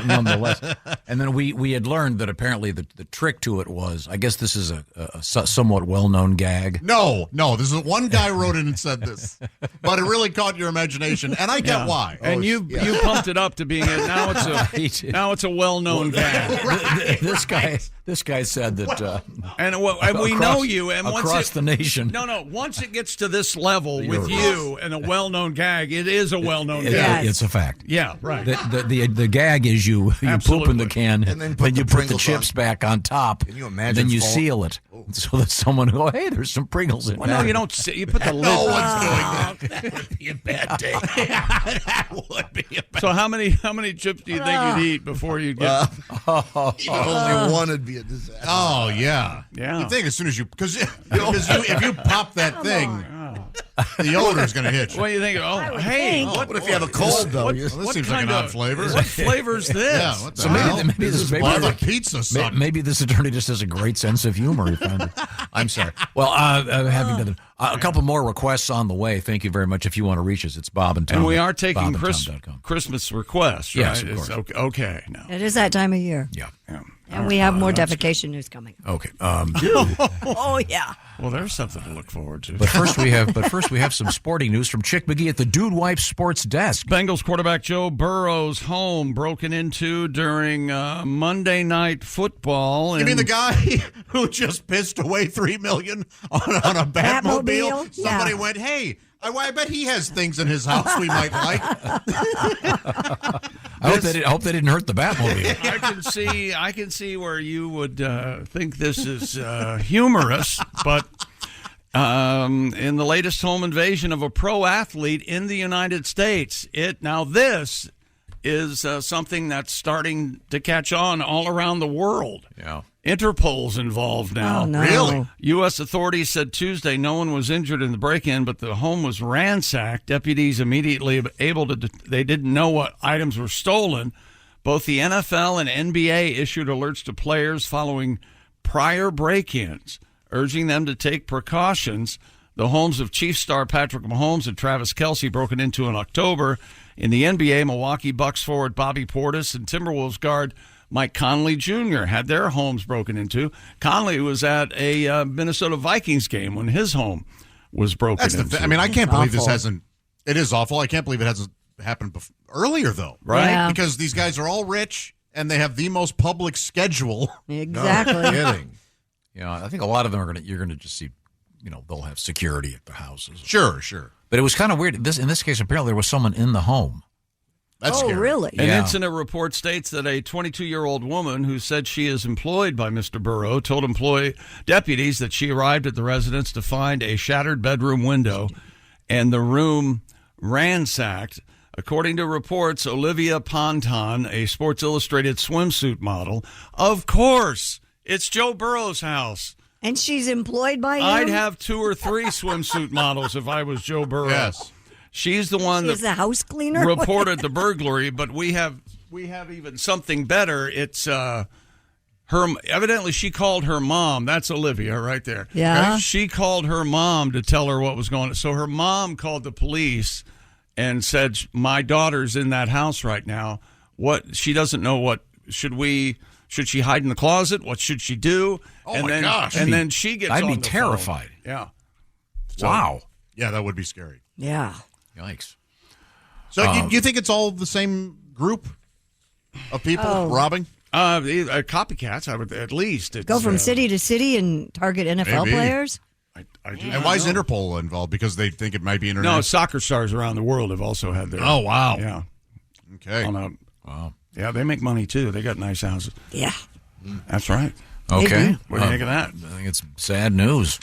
nonetheless. And then we had learned that apparently the trick to it was, I guess this is a somewhat well-known gag. No. This is one guy wrote it and said this, but it really caught your imagination, and I get why. And you pumped it up to being now it's a well-known gag. This guy said that, and we know you, and across the nation. No. Once it gets to this level with you and a well-known gag, it is a well-known gag. It's a fact. Yeah, right. The gag is you poop in the can, and then you put the chips back on top. Can you imagine? And then you seal it so that someone will go, "Hey, there's some Pringles in there." Well, no, you don't. You put the lid. No one's doing that. That would be a bad day. That would be a bad. So how many chips do you think you'd eat before you get? Even only one would be a disaster. Oh yeah. You think as soon as because if you pop that thing, the odor is going to hit you. What do you think? Oh, hey, what if you have a cold though? This seems like an odd flavor. What flavor's this? Yeah, what the So hell? maybe this pizza. Maybe this attorney just has a great sense of humor. He found it. I'm sorry. Well, having done a couple more requests on the way. Thank you very much. If you want to reach us, it's Bob and Tom. And we are taking BobandTom.com. Christmas requests, right? Yes, of course. Okay, now. It is that time of year. Yeah. And we have more defecation news coming. Okay. Oh, yeah. Well, there's something to look forward to. But first we have some sporting news from Chick McGee at the Dude Wipe Sports Desk. Bengals quarterback Joe Burrow's home broken into during Monday Night Football. You mean the guy who just pissed away $3 million on a Batmobile? Somebody went, "Hey, I bet he has things in his house we might like." I hope they didn't hurt the Batmobile. I can see where you would think this is humorous, but in the latest home invasion of a pro athlete in the United States, this is something that's starting to catch on all around the world. Yeah. Interpol's involved now. Oh, no. Really? U.S. authorities said Tuesday no one was injured in the break-in, but the home was ransacked. Deputies immediately they didn't know what items were stolen. Both the NFL and NBA issued alerts to players following prior break-ins, urging them to take precautions. The homes of Chiefs star Patrick Mahomes and Travis Kelce broken into in October. In the NBA, Milwaukee Bucks forward Bobby Portis and Timberwolves guard Mike Conley Jr. had their homes broken into. Conley was at a Minnesota Vikings game when his home was broken into. I can't believe this hasn't. It is awful. I can't believe it hasn't happened earlier, though. Right? Yeah. Because these guys are all rich and they have the most public schedule. Exactly. No kidding. I think a lot of them you're going to just see, they'll have security at the houses. Sure. But it was kind of weird. In this case, apparently there was someone in the home. That's oh, scary. really? An Yeah. incident report states that a 22-year-old woman who said she is employed by Mr. Burrow told deputies that she arrived at the residence to find a shattered bedroom window and the room ransacked. According to reports, Olivia Ponton, a Sports Illustrated swimsuit model, of course, it's Joe Burrow's house. And she's employed by him? I'd have 2 or 3 swimsuit models if I was Joe Burrow. Yes. She's the one She's the house cleaner? reported the burglary, but we have even something better. It's her. Evidently, she called her mom. That's Olivia right there. Yeah. She called her mom to tell her what was going on. So her mom called the police and said, "My daughter's in that house right now. What? She doesn't know what. Should she hide in the closet? What should she do?" Oh, my gosh. And then she gets I'd on be the terrified. phone. Yeah. Wow. Yeah, that would be scary. Yeah. Yikes. So you think it's all the same group of people robbing? Copycats, I would at least. Go from city to city and target NFL Maybe. players? I do And not why is know. Interpol involved? Because they think it might be international? No, soccer stars around the world have also had their. Oh, wow. Yeah. Okay. Wow. Yeah, they make money too. They got nice houses. Yeah. That's right. Okay. What do you think of that? I think it's sad news.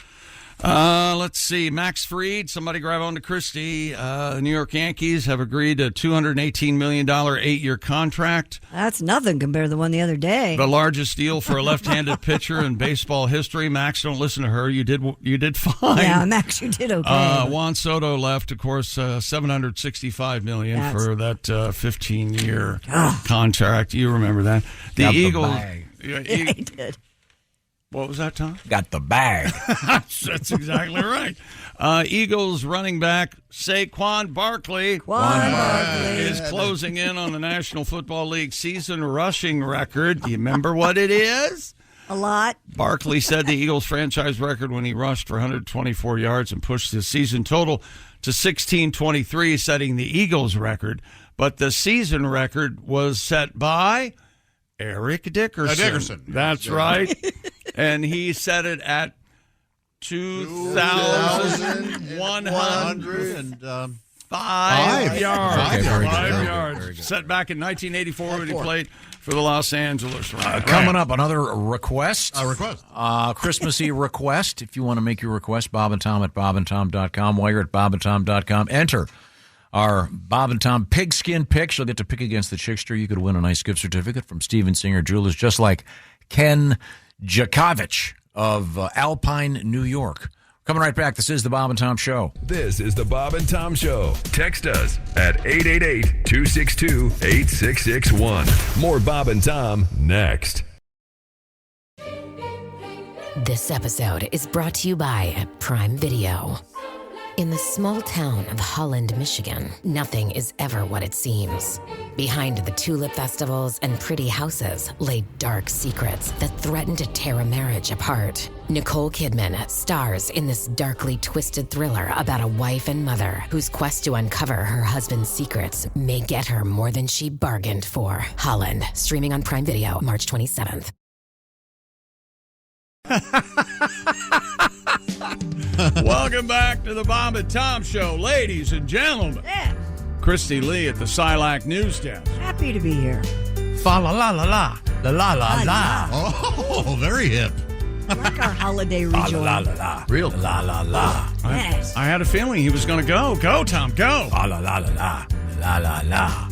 Let's see. Max Fried, somebody grab on to Christie. The New York Yankees have agreed to a $218 million 8-year contract. That's nothing compared to the one the other day. The largest deal for a left-handed pitcher in baseball history. Max, don't listen to her. You did fine. Yeah, Max, you did okay. Juan Soto left, of course, $765 million for that 15-year contract. You remember that. The Got Eagles. the bag. Yeah, he did. What was that, Tom? Got the bag. That's exactly right. Eagles running back Saquon Barkley is closing in on the National Football League season rushing record. Do you remember what it is? A lot. Barkley said the Eagles franchise record when he rushed for 124 yards and pushed his season total to 1623, setting the Eagles record. But the season record was set by Eric Dickerson. Dickerson. That's right. And he set it at 2,105 yards. Okay, very good, 5 very good, yards. very good. Set back in 1984 when he played for the Los Angeles Rams. Coming up, another request. Request. Christmassy request. If you want to make your request, Bob and Tom at bobandtom.com. While you're at bobandtom.com, enter our Bob and Tom pigskin picks. You'll get to pick against the Chickster. You could win a nice gift certificate from Steven Singer Jewelers, just like Ken Jakovich of Alpine, New York. Coming right back. This is the Bob and Tom Show. This is the Bob and Tom Show. Text us at 888-262-8661. More Bob and Tom next. This episode is brought to you by Prime Video. In the small town of Holland, Michigan, nothing is ever what it seems. Behind the tulip festivals and pretty houses lay dark secrets that threaten to tear a marriage apart. Nicole Kidman stars in this darkly twisted thriller about a wife and mother whose quest to uncover her husband's secrets may get her more than she bargained for. Holland, streaming on Prime Video March 27th. Welcome back to the Bob and Tom Show, ladies and gentlemen. Yeah. Christy Lee at the Silac News Desk. Happy to be here. Fa la la la la la la la la. Oh, very hip. I like our holiday rejoin. La la la. Real La la la. Yes. I had a feeling he was going to go. Go, Tom, go. La la la la la. La la la.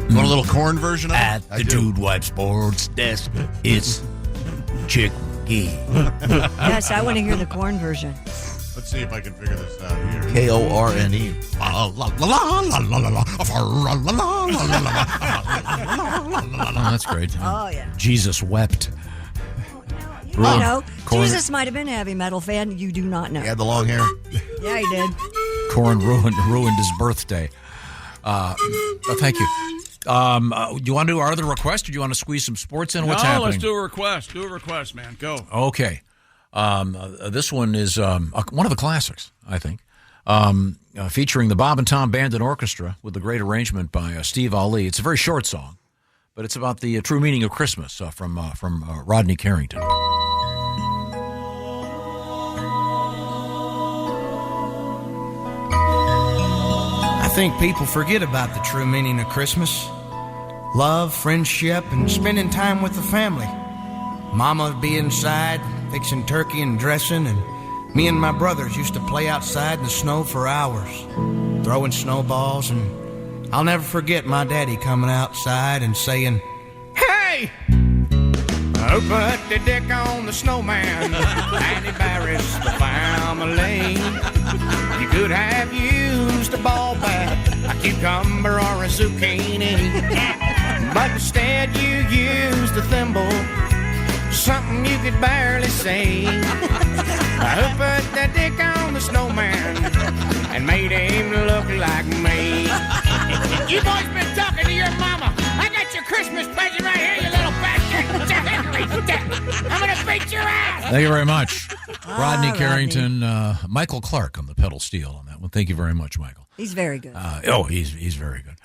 You want a little corn version of it? At the Dude Wipe Sports Desk, it's Chick McGee. Yes, I want to hear the corn version. Let's see if I can figure this out here. Korne. Oh, that's great. Oh, yeah. Jesus wept. You know, Jesus might have been a heavy metal fan. You do not know. He had the long hair. Yeah, he did. Corn ruined his birthday. Thank you. Do you want to do our other request, or do you want to squeeze some sports in? What's happening? Let's do a request. Do a request, man. Go. Okay. This one is one of the classics, I think, featuring the Bob and Tom Band and Orchestra with the great arrangement by Steve Alli. It's a very short song, but it's about the true meaning of Christmas from Rodney Carrington. I think people forget about the true meaning of Christmas. Love, friendship, and spending time with the family. Mama would be inside fixing turkey and dressing, and me and my brothers used to play outside in the snow for hours, throwing snowballs, and I'll never forget my daddy coming outside and saying, "Hey! Who put the dick on the snowman and embarrassed the family? You could have used a ball bat, a cucumber, or a zucchini, but instead you used a thimble, something you could barely say. Who put the dick on the snowman and made him look like me?" You boys been talking to your mama. I got your Christmas present right here, you little bastard. I'm gonna beat your ass. Thank you very much. Rodney Carrington, Michael Clark on the pedal steel on that one. Thank you very much, Michael. He's very good. He's very good.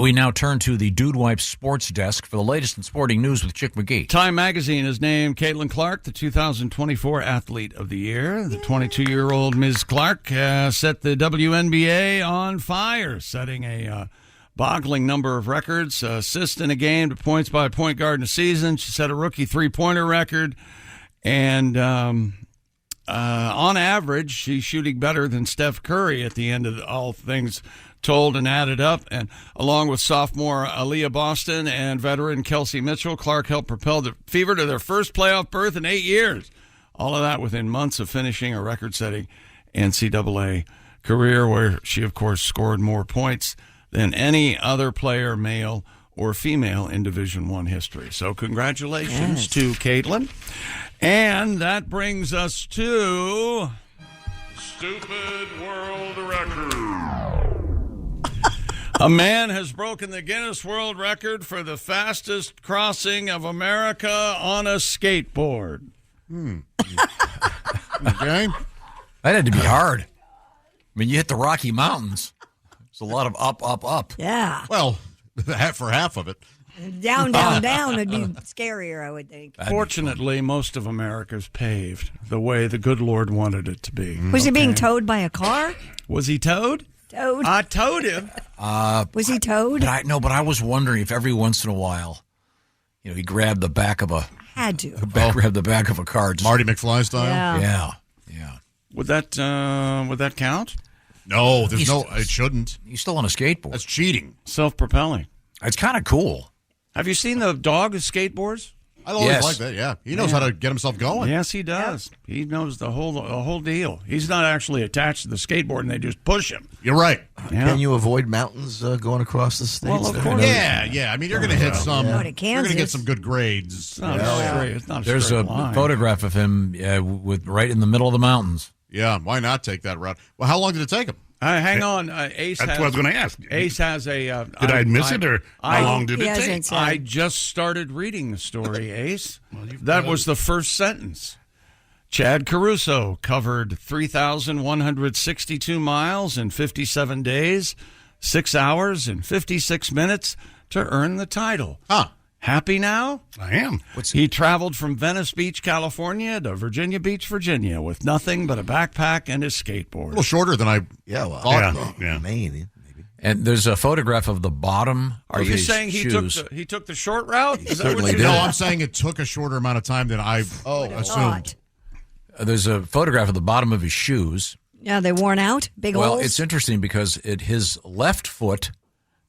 We now turn to the Dude Wipe Sports Desk for the latest in sporting news with Chick McGee. Time Magazine has named Caitlin Clark the 2024 Athlete of the Year. The 22-year-old Ms. Clark set the WNBA on fire, setting a boggling number of records. Assists in a game to points by a point guard in a season. She set a rookie three-pointer record. And on average, she's shooting better than Steph Curry at the end of all things told and added up. And along with sophomore Aaliyah Boston and veteran Kelsey Mitchell, Clark helped propel the Fever to their first playoff berth in 8 years. All of that within months of finishing a record-setting NCAA career, where she, of course, scored more points than any other player, male or female, in Division I history. So congratulations to Caitlin. And that brings us to Stupid World Record. a man has broken the Guinness World Record for the fastest crossing of America on a skateboard. Okay. That had to be hard. I mean, you hit the Rocky Mountains. It's a lot of up. Yeah. Well, for half of it. Down would be scarier, I would think. Fortunately, most of America's paved the way the good Lord wanted it to be. Was he being towed by a car? Was he towed? Towed. I towed him. Was he towed? But I was wondering if every once in a while, he grabbed the back of a grabbed the back of a car, Marty McFly style. Yeah. Would that count? No, it shouldn't. He's still on a skateboard. That's cheating. Self-propelling. It's kind of cool. Have you seen the dog who skateboards? I always like that. Yeah, he knows how to get himself going. Yes, he does. Yep. He knows the whole deal. He's not actually attached to the skateboard, and they just push him. You're right. Yeah. Can you avoid mountains going across the states? Well, of course. Yeah. I mean, you're going to hit some. Go to You're Kansas. going to get some good grades. It's not a straight There's a line. photograph of him right in the middle of the mountains. Yeah, why not take that route? Well, how long did it take him? Hang on. Ace That's has, what I was going to ask. Ace has a... Did I miss it, or how long did it take? I just started reading the story, Ace. That was the first sentence. Chad Caruso covered 3,162 miles in 57 days, 6 hours and 56 minutes to earn the title. Huh. Happy now? I am. He traveled from Venice Beach, California to Virginia Beach, Virginia with nothing but a backpack and his skateboard. A little shorter than I thought. Yeah. Maine. And there's a photograph of the bottom Are of you his saying shoes. he took the short route? Is that what certainly you did. No, said? I'm saying it took a shorter amount of time than I assumed. There's a photograph of the bottom of his shoes. Yeah, they worn out? Big Well, holes? it's interesting because his left foot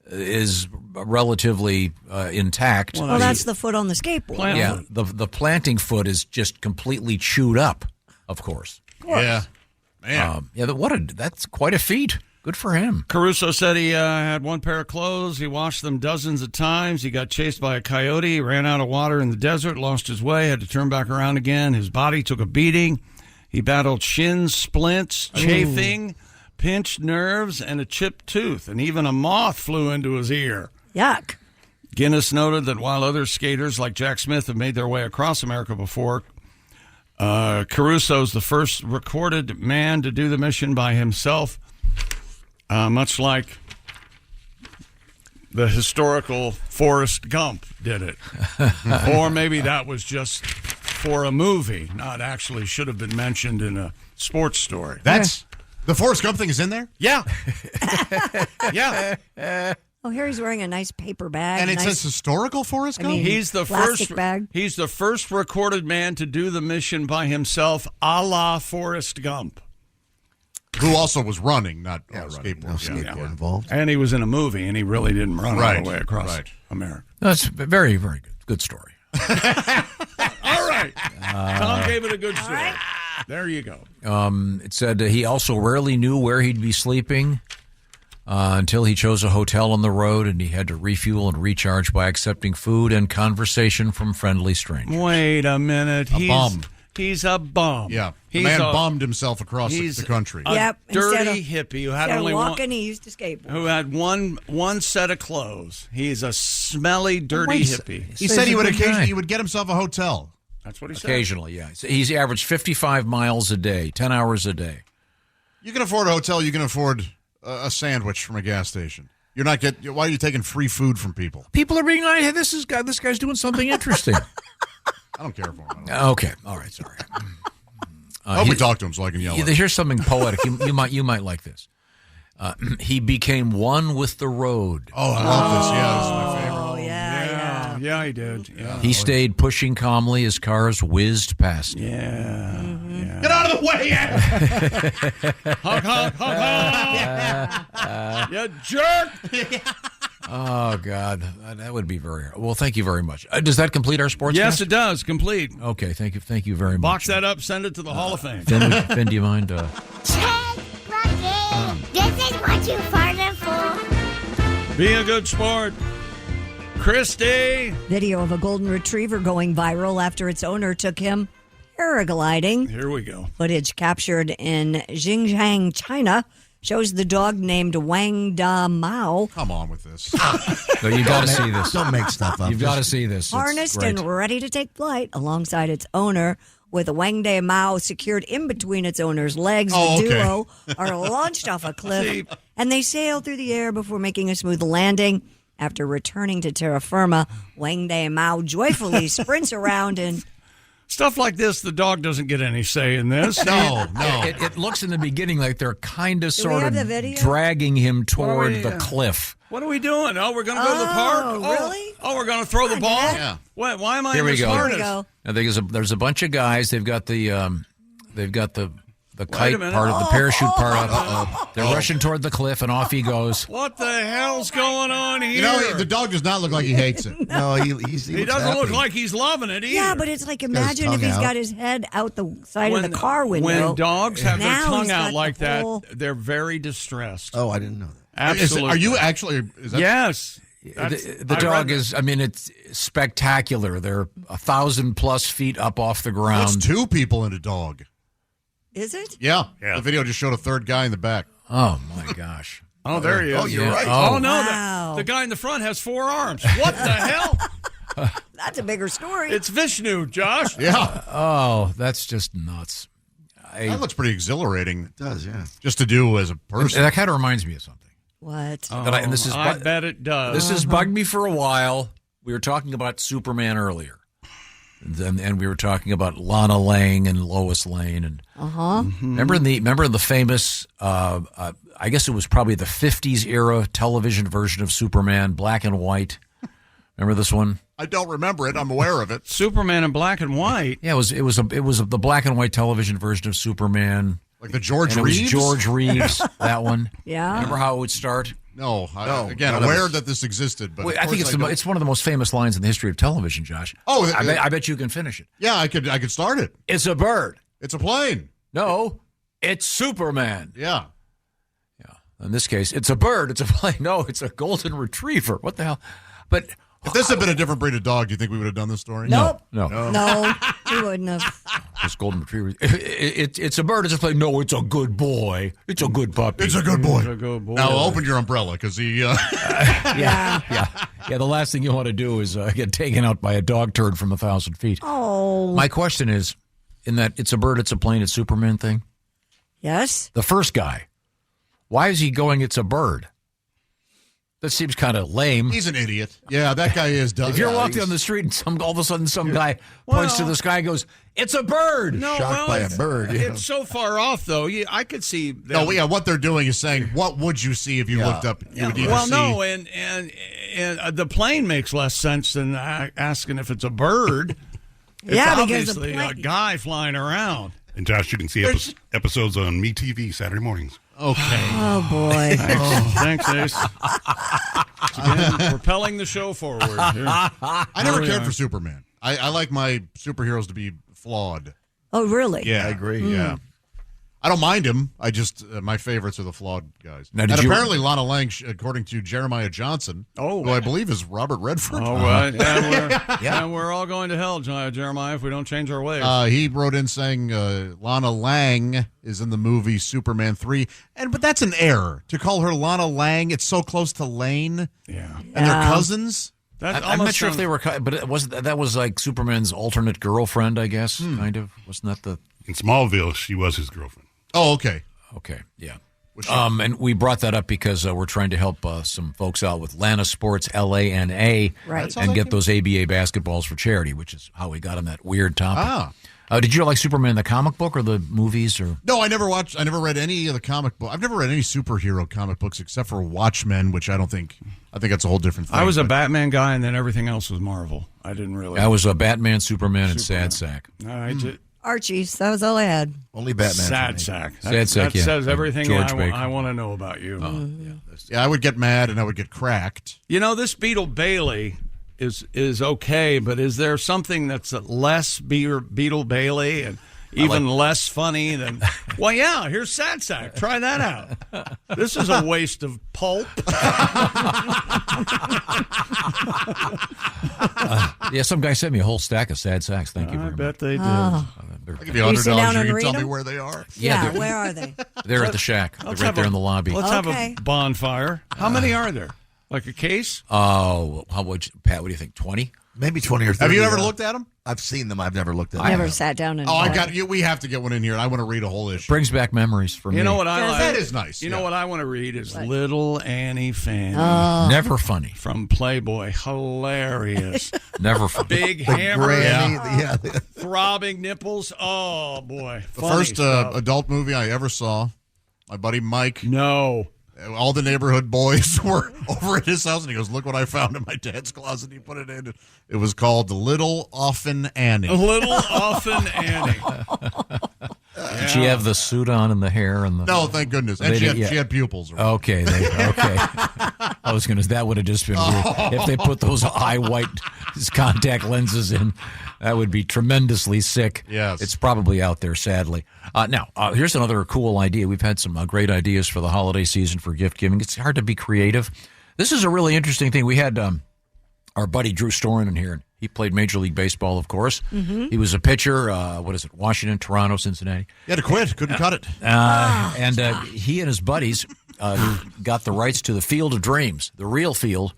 is relatively intact. Well, that's the foot on the skateboard. Yeah, the planting foot is just completely chewed up, of course. Yeah. Man. That's quite a feat. Good for him. Caruso said he had one pair of clothes. He washed them dozens of times. He got chased by a coyote. He ran out of water in the desert, lost his way, had to turn back around again. His body took a beating. He battled shin splints, chafing, pinched nerves, and a chipped tooth. And even a moth flew into his ear. Yuck. Guinness noted that while other skaters like Jack Smith have made their way across America before, Caruso's the first recorded man to do the mission by himself. Much like the historical Forrest Gump did it. Or maybe that was just for a movie, not actually should have been mentioned in a sports story. That's the Forrest Gump thing is in there? Yeah. Yeah. Oh, here he's wearing a nice paper bag. And it says historical Forrest Gump? He's the plastic first bag. He's the first recorded man to do the mission by himself, a la Forrest Gump. Who also was running, not on a skateboard. No skateboard involved. And he was in a movie, and he really didn't run all the way across America. That's very, very good. Good story. All right. Tom gave it a good story. Right. There you go. It said he also rarely knew where he'd be sleeping until he chose a hotel on the road, and he had to refuel and recharge by accepting food and conversation from friendly strangers. Wait a minute. Bum. He's a bum. Yeah. The He's man bummed himself across the country. Yep. Dirty hippie who had only walking, he used to skateboard. Who had one set of clothes. He's a smelly, dirty hippie. He said he would occasionally get himself a hotel. That's what he said. Occasionally, yeah. He's averaged 55 miles a day, 10 hours a day. You can afford a hotel. You can afford a sandwich from a gas station. You're not why are you taking free food from people? People are being like, hey, this guy's doing something interesting. I don't care for him. Okay, all right, sorry. I hope we talk to him so I can yell at him. Here's something poetic. You might like this. He became one with the road. Oh, I love this. Yeah, this is my favorite. Oh, yeah. Yeah, he did. Yeah. He stayed pushing calmly as cars whizzed past him. Yeah. Mm-hmm. Yeah. Get out of the way, yeah. Honk, honk, honk, honk. You jerk. Oh, God. That would be very hard. Well, thank you very much. Does that complete our sports Yes, cast? it does. Complete. Okay, thank you very much. Box that up, send it to the Hall of Fame. Finn, do you mind? Check, Rocky. This is what you farted for. Be a good sport. Christy. Video of a golden retriever going viral after its owner took him paragliding. Here we go. Footage captured in Xinjiang, China, shows the dog named Wang Da Mao. Come on with this. No, you got to see this. Don't make stuff up. You've got to see this. Harnessed and ready to take flight alongside its owner, with Wang Da Mao secured in between its owner's legs. The duo are launched off a cliff, and they sail through the air before making a smooth landing. After returning to terra firma, Wang Da Mao joyfully sprints around and... Stuff like this, the dog doesn't get any say in this. No. It looks in the beginning like they're kind of sort have of the video? dragging him toward the cliff. What are we doing? Oh, we're going to go to the park? Really? Oh, we're going to throw the ball? Yeah. Why am I Here in we this go. harness? Here we go. I think there's a bunch of guys. They've got the kite minute. part of the parachute part up. They're rushing toward the cliff, and off he goes. What the hell's going on here? You know, the dog does not look like he hates it. No, he doesn't look like he's loving it either. Yeah, but it's like, imagine if tongue he's out. got his head out the side of the car window. When dogs have their Now tongue he's out got like the that, whole- they're very distressed. Oh, I didn't know that. Absolutely. Are you actually? Is that, Yes. The dog is, I mean, it's spectacular. They're 1,000+ feet up off the ground. That's two people and a dog. Is it? Yeah. The video just showed a third guy in the back. Oh, my gosh. Oh, there he is. Oh, you're right. Oh, no. Wow. The guy in the front has 4 arms. What the hell? That's a bigger story. It's Vishnu, Josh. Yeah. Oh, that's just nuts. That looks pretty exhilarating. It does, yeah. Just to do as a person. That kind of reminds me of something. What? I bet it does. This has bugged me for a while. We were talking about Superman earlier. And we were talking about Lana Lang and Lois Lane. And remember in the famous, I guess it was probably the 50s era television version of Superman, black and white. Remember this one? I don't remember it. I'm aware of it. Superman in black and white. Yeah, it was the black and white television version of Superman. Like the George and Reeves? It was George Reeves, that one. Yeah. Remember how it would start? No. Again, aware that this existed. But I think it's one of the most famous lines in the history of television, Josh. Oh, I bet you can finish it. Yeah, I could start it. It's a bird. It's a plane. No, it's Superman. Yeah. In this case, it's a bird. It's a plane. No, it's a golden retriever. What the hell? But if this had been a different breed of dog, do you think we would have done this story? Nope. No, we wouldn't have. This golden retriever. It's a bird. It's a plane. No, it's a good boy. It's a good puppy. It's a good boy. It's a good boy. Now open your umbrella because he. Yeah. The last thing you want to do is get taken out by a dog turd from 1,000 feet. Oh. My question is, in that it's a bird, it's a plane, it's Superman thing. Yes. The first guy, why is he going? It's a bird. That seems kind of lame. He's an idiot. Yeah, that guy is dumb. If you're walking on the street and all of a sudden some guy points to the sky and goes, "It's a bird!" Shocked by a bird. Yeah. It's so far off, though. I could see. What they're doing is saying, "What would you see if you looked up?" You would either see. No, and the plane makes less sense than asking if it's a bird. It's obviously a guy flying around. And Josh, you can see episodes on MeTV Saturday mornings. Okay. Oh, boy. Thanks, Ace. Again, propelling the show forward. Here. I never cared for Superman. I like my superheroes to be flawed. Oh, really? Yeah, I agree. Yeah. I don't mind him. I just my favorites are the flawed guys. Now, apparently Lana Lang, according to Jeremiah Johnson, who I believe is Robert Redford. All right. And we're all going to hell, Jeremiah, if we don't change our ways. He wrote in saying Lana Lang is in the movie Superman 3. But that's an error. To call her Lana Lang, it's so close to Lane. Yeah. And they're cousins. I'm not sure if they were, but it wasn't. That was like Superman's alternate girlfriend, I guess. Kind of. Wasn't that the... In Smallville, she was his girlfriend. Oh, okay. Okay, yeah. And we brought that up because we're trying to help some folks out with Lana Sports, LANA, right, and get those ABA basketballs for charity, which is how we got on that weird topic. Did you like Superman the comic book or the movies? Or no, I never read any of the comic book. I've never read any superhero comic books except for Watchmen, which I think that's a whole different thing. I was a Batman guy, and then everything else was Marvel. I didn't really. I was a Batman, Superman, and Sad Sack. All right. Archie's. That was all I had. Only Batman. Sad Sack. Sad Sack, that says everything Baker. I want to know about you. Yeah, I would get mad and I would get cracked. This Beetle Bailey is okay, but is there something that's less Beetle Bailey and even less funny than? Well, yeah. Here's Sad Sack. Try that out. This is a waste of pulp. Some guy sent me a whole stack of Sad Sacks. Thank you very much. I bet they did. I'll give you $100. You can tell me where they are. Yeah, where are they? They're at the shack. They're right there in the lobby. Let's have a bonfire. How many are there? Like a case? Oh, Pat, what do you think? 20? Maybe 20 or 30. Have you ever looked at them? I've seen them. I've never looked at them. Never sat down and. Oh, I got you. We have to get one in here. I want to read a whole issue. Brings back memories for me. You know what I like? That is nice. You know what I want to read is Little Annie Fanny. Never funny. From Playboy. Hilarious. Never funny. Big hammer. Yeah. Throbbing nipples. Oh, boy. The first adult movie I ever saw, my buddy Mike. No. All the neighborhood boys were over at his house, and he goes, "Look what I found in my dad's closet." He put it in. It was called Little Offen Annie. Little Offen Annie. Did she have the suit on and the hair and the? No, thank goodness. And she had pupils. Okay, okay. I was going to. That would have just been weird if they put those eye white contact lenses in. That would be tremendously sick. Yes. It's probably out there, sadly. Now, here's another cool idea. We've had some great ideas for the holiday season for gift giving. It's hard to be creative. This is a really interesting thing. We had our buddy Drew Storen in here. He played Major League Baseball, of course. Mm-hmm. He was a pitcher. Washington, Toronto, Cincinnati. He had to quit. Couldn't cut it. He and his buddies who got the rights to the Field of Dreams, the real field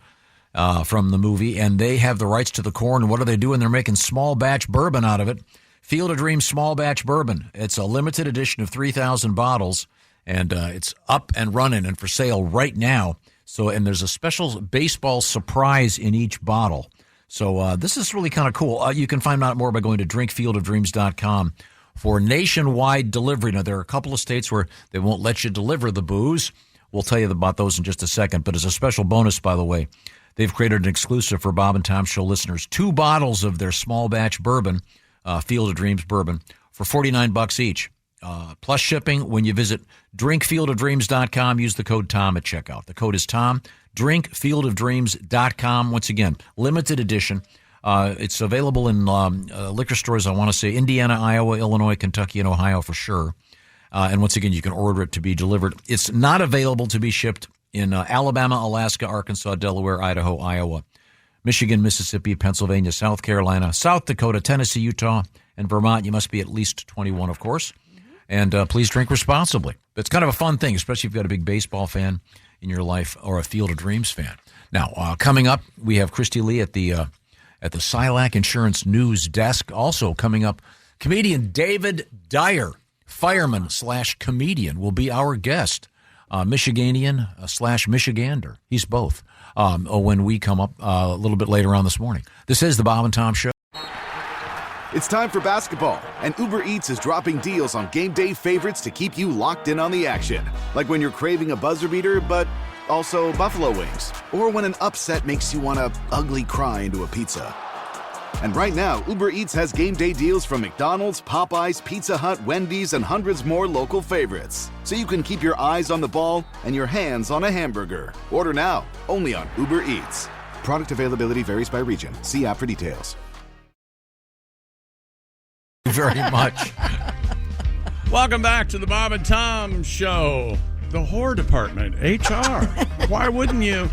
from the movie, and they have the rights to the corn. And what are they doing? They're making small batch bourbon out of it. Field of Dreams small batch bourbon. It's a limited edition of 3,000 bottles, and it's up and running and for sale right now. And there's a special baseball surprise in each bottle. So this is really kind of cool. You can find out more by going to drinkfieldofdreams.com for nationwide delivery. Now, there are a couple of states where they won't let you deliver the booze. We'll tell you about those in just a second. But as a special bonus, by the way, they've created an exclusive for Bob and Tom Show listeners. 2 bottles of their small batch bourbon, Field of Dreams bourbon, for $49 each. Plus shipping when you visit drinkfieldofdreams.com. Use the code TOM at checkout. The code is TOM. drinkfieldofdreams.com. Once again, limited edition. It's available in liquor stores, I want to say, Indiana, Iowa, Illinois, Kentucky, and Ohio for sure. And once again, you can order it to be delivered. It's not available to be shipped in Alabama, Alaska, Arkansas, Delaware, Idaho, Iowa, Michigan, Mississippi, Pennsylvania, South Carolina, South Dakota, Tennessee, Utah, and Vermont. You must be at least 21, of course. And please drink responsibly. It's kind of a fun thing, especially if you've got a big baseball fan in your life or a Field of Dreams fan. Now, coming up, we have Christy Lee at the Silac Insurance News Desk. Also coming up, comedian David Dyer, fireman/comedian, will be our guest. Michiganian/Michigander. He's both. When we come up a little bit later on this morning. This is the Bob and Tom Show. It's time for basketball, and Uber Eats is dropping deals on game day favorites to keep you locked in on the action. Like when you're craving a buzzer beater, but also buffalo wings. Or when an upset makes you want to ugly cry into a pizza. And right now, Uber Eats has game day deals from McDonald's, Popeyes, Pizza Hut, Wendy's, and hundreds more local favorites. So you can keep your eyes on the ball and your hands on a hamburger. Order now, only on Uber Eats. Product availability varies by region. See app for details. Very much. Welcome back to the Bob and Tom Show. The whore department, HR. Why wouldn't you?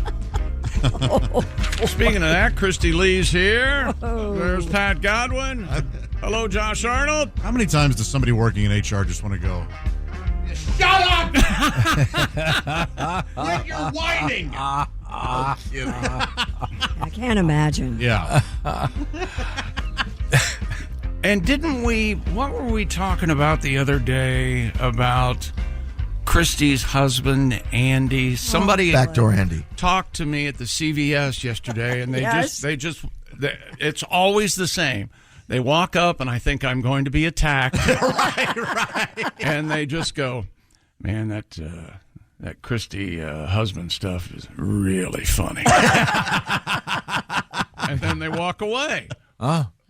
Speaking of that, Christy Lee's here. There's Pat Godwin. Hello, Josh Arnold. How many times does somebody working in HR just want to go, Shut up! You're whining. I can't imagine. Yeah. And what were we talking about the other day about Christy's husband, Andy? Somebody Backdoor Andy talked to me at the CVS yesterday, and Yes. it's always the same. They walk up, and I think I'm going to be attacked. right. And they just go, man, that Christy husband stuff is really funny. And then they walk away.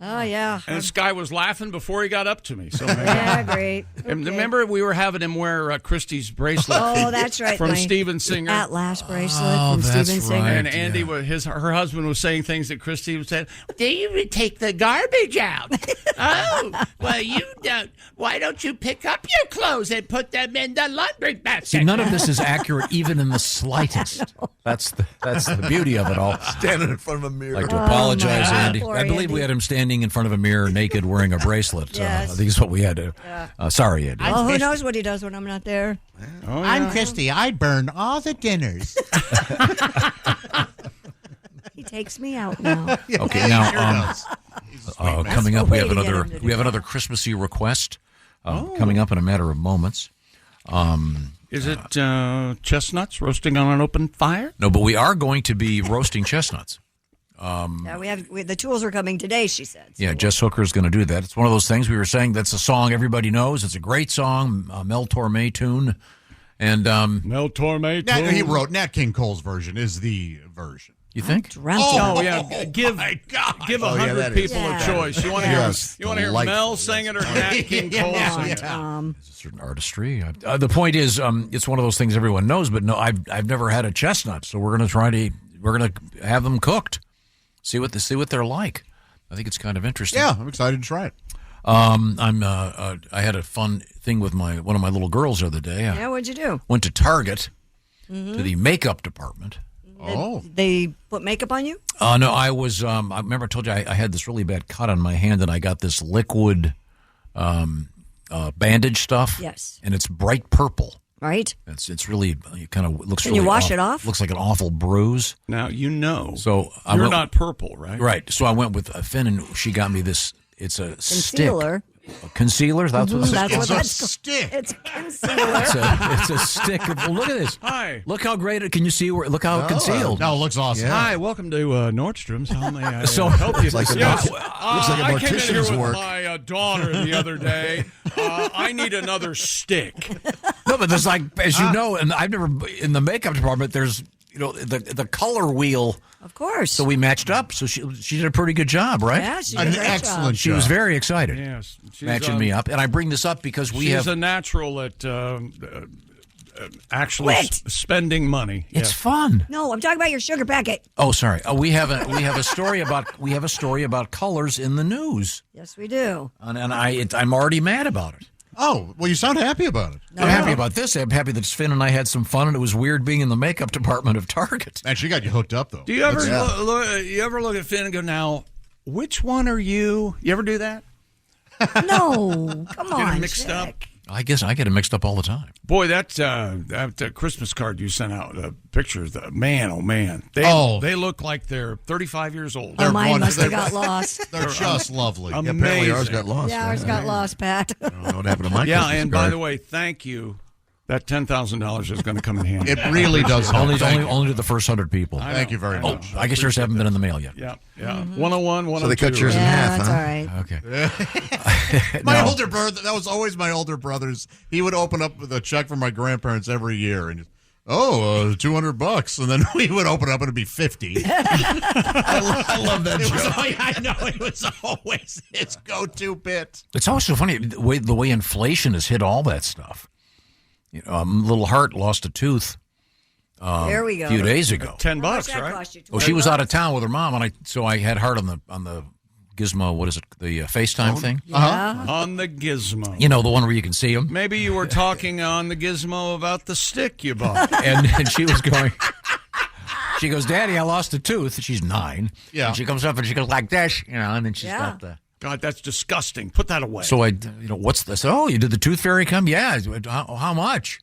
Oh, yeah. And this guy was laughing before he got up to me. So Yeah, great. And Okay. remember, we were having him wear Christy's bracelet. Oh, that's right. From my Steven Singer. At last bracelet from Steven Singer. And Andy, her husband was saying things that Christy was saying. They even take the garbage out. Oh, well, you don't. Why don't you pick up your clothes and put them in the laundry basket? See, none of this is accurate, even in the slightest. That's the beauty of it all. standing in front of a mirror. I'd like to apologize, God. Andy. Poor I believe Andy. we had him standing in front of a mirror, naked, wearing a bracelet. Yes. I think is what we had to. Sorry, Andy. Oh, who knows what he does when I'm not there? Oh, I'm yeah. Christy. I burn all the dinners. He takes me out now. Okay, now coming up, we have Way to get him to do another Christmassy request coming up in a matter of moments. Is it chestnuts roasting on an open fire? No, but we are going to be roasting chestnuts. Yeah, the tools are coming today, she said. So Yeah, Jess Hooker is going to do that. It's one of those things we were saying. That's a song everybody knows. It's a great song, Mel Torme tune, and Mel Torme. He wrote Nat King Cole's version is the version. You think? Oh yeah, give 100 people a choice. You want to hear Mel sing it or Nat King Cole sing it? There's a certain artistry. The point is, it's one of those things everyone knows, but no, I've never had a chestnut, so we're going to have them cooked. See what they're like. I think it's kind of interesting. Yeah, I'm excited to try it. I had a fun thing with one of my little girls the other day. Yeah, what'd you do? Went to Target to the makeup department. Oh. They put makeup on you? No, I was. I remember I told you I had this really bad cut on my hand, and I got this liquid bandage stuff. Yes. And it's bright purple. Right. It's really it kind of looks. Can really you wash awful. it off? Looks like an awful bruise. Now you know. So you're not purple, right? Right. So I went with Finn, and she got me this. It's a Concealer. stick. Concealer? That's what That's it's what a that's stick. It's concealer. It's a stick. Well, look at this. Hi. Look how great. Can you see where? Look how concealed. No, it looks awesome. Yeah. Hi, welcome to Nordstrom's. How may I So- help you? Looks like a Yes, looks like a I came in here mortician's with work. my daughter the other day. I need another stick. No, but there's like, as you know, and I've never in the makeup department. There's the color wheel. Of course. So we matched up. So she did a pretty good job, right? Yeah, she did a great job. She was very excited. Yes, matching me up, and I bring this up because we she's have a natural at actually spending money. It's fun. No, I'm talking about your sugar packet. Oh, sorry. We have a story about colors in the news, Yes, we do. and I'm already mad about it. Oh, well, you sound happy about it. I'm happy about this. I'm happy that Finn and I had some fun, and it was weird being in the makeup department of Target. And she got you hooked up, though. Do you ever look at Finn and go, now, which one are you? You ever do that? No, come Get on. it mixed up. I guess I get it mixed up all the time. Boy, that Christmas card you sent out, the pictures, man, oh man, they look like they're 35 years old. Oh, mine must have got lost. They're just lovely. Amazing. Apparently ours got lost. Yeah, ours got lost, Pat. I don't know what happened to my Yeah, Christmas and card. by the way, thank you. That $10,000 is going to come in handy. It really does help. Only to the first 100 people. Thank you very much. I guess yours haven't been in the mail yet. Yeah. 101, 102. So they cut yours in half, That's huh? all right. Okay. My older brother, that was always my older brother's. He would open up with a check from my grandparents every year, and $200, and then we would open up and it'd be 50. I love that joke. I know it was always his go-to bit. It's always so funny the way inflation has hit all that stuff. Little Hart lost a tooth. There we go. A few days ago. $10, How much that right? cost you? Well, she was out of town with her mom, and so I had Hart on the Gizmo. What is it? The FaceTime thing. Yeah. On the gizmo. You know, the one where you can see him. Maybe you were talking on the gizmo about the stick you bought. And she was going. She goes, "Daddy, I lost a tooth." She's 9. Yeah. And she comes up and she goes like this, and then she's got the. God, that's disgusting. Put that away. So what's this? Oh, you did the tooth fairy come? Yeah. How much?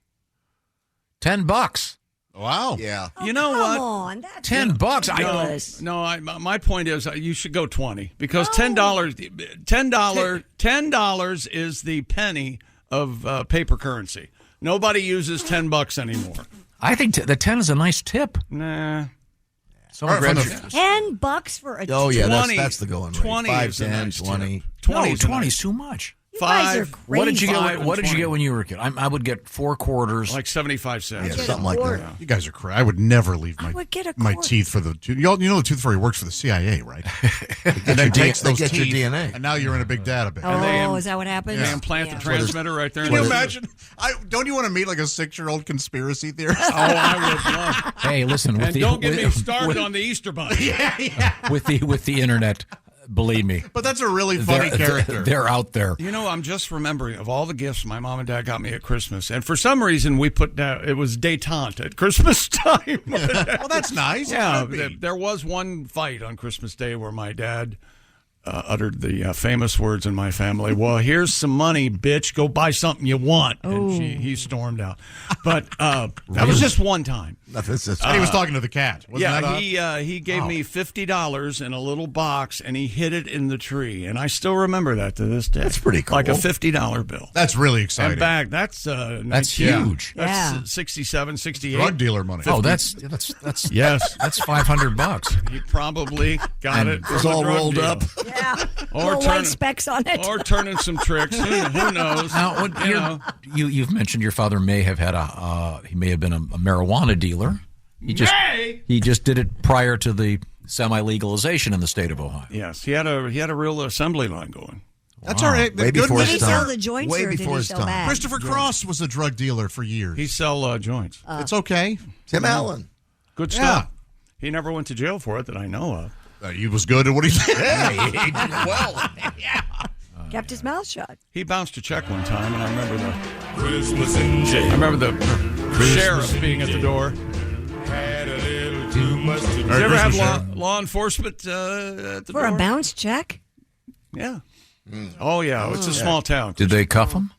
$10. Wow. Yeah. You know Come what? on, that's $10. ridiculous. My point is you should go 20 because $10 is the penny of paper currency. Nobody uses $10 anymore. I think the 10 is a nice tip. Nah. Someone grabs your- $10 for a Oh, yeah, 20 that's the going rate. 20 5, is a 10, nice 20. tip. 20 No, is a 20 nice- is too much. You guys are Five. crazy. What did you get? 5 and What did you 20. get when you were a kid? I would get 4 quarters. Like 75 cents. Yeah, get something a like quart. that. You guys are crazy. I would never leave I would get a my quart. teeth for the tooth. You know the tooth fairy works for the CIA, right? And then takes They those get your teeth, DNA. and now you're in a big database. Oh, is that what happens? They implant the transmitter right there. Can you imagine? Don't you want to meet like a 6-year-old conspiracy theorist? Oh, I would love. Hey, listen. And don't get me started on the Easter Bunny. yeah. with the internet. Believe me, But that's a really funny character. They're out there. You know, I'm just remembering of all the gifts my mom and dad got me at Christmas, and for some reason we put down it was détente at Christmas time. Well, that's nice. Yeah, It should be. there was one fight on Christmas Day where my dad uttered the famous words in my family. Well, here's some money, bitch. Go buy something you want. And he stormed out. But that was just one time. And he was talking to the cat. Wasn't that he gave me $50 in a little box, and he hid it in the tree. And I still remember that to this day. That's pretty cool. Like a $50 bill. That's really exciting. And back, that's huge. That's 67, 68. Drug dealer money. 50. Oh, that's yes. That's $500. He probably got it. It was all rolled up. Yeah. Or Little white specks on it. Or turning some tricks. Who knows? Now, you've mentioned your father may have had he may have been a marijuana dealer. He just did it prior to the semi-legalization in the state of Ohio. Yes, he had a real assembly line going. That's all right. Way before Did he his sell time. the joints Way or did before he his sell time. bags? Christopher Cross was a drug dealer for years. He sell joints. It's okay. Tim Allen. Good stuff. He never went to jail for it that I know of. He was good at what he did. He did well. Kept his mouth shut. He bounced a check one time, and I remember Christmas in jail. the sheriff being at the door. Had a little too you ever have law enforcement at the For door? a bounce check? Yeah. Oh, yeah. It's a small town. Did they cuff him?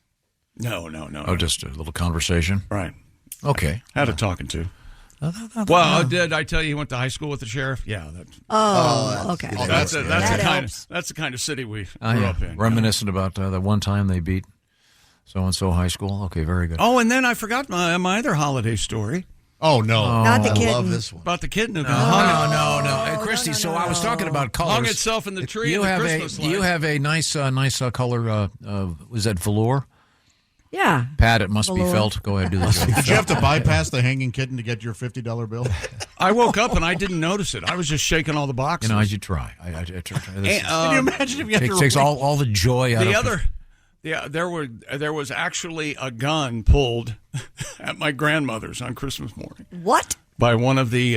No. Oh, just a little conversation? Right. Okay. Had a talking to. Well, did I tell you he went to high school with the sheriff? Yeah. Okay. That's the kind of city we grew up in. Reminiscent about the one time they beat so-and-so high school. Okay, very good. Oh, and then I forgot my other holiday story. Oh, no. Not the kitten. I love this one. About the kitten who No. Hey, Christy, so I was talking about colors. Hung itself in the tree. You have a nice color. Was that velour? Yeah. Pat, it must be Velour. felt. Go ahead, do the joke. Did you have to bypass the hanging kitten to get your $50 bill? I woke up and I didn't notice it. I was just shaking all the boxes. As you try. I try. Can you imagine if you had It to takes all the joy out of it. Yeah, there was actually a gun pulled at my grandmother's on Christmas morning. What? By one of the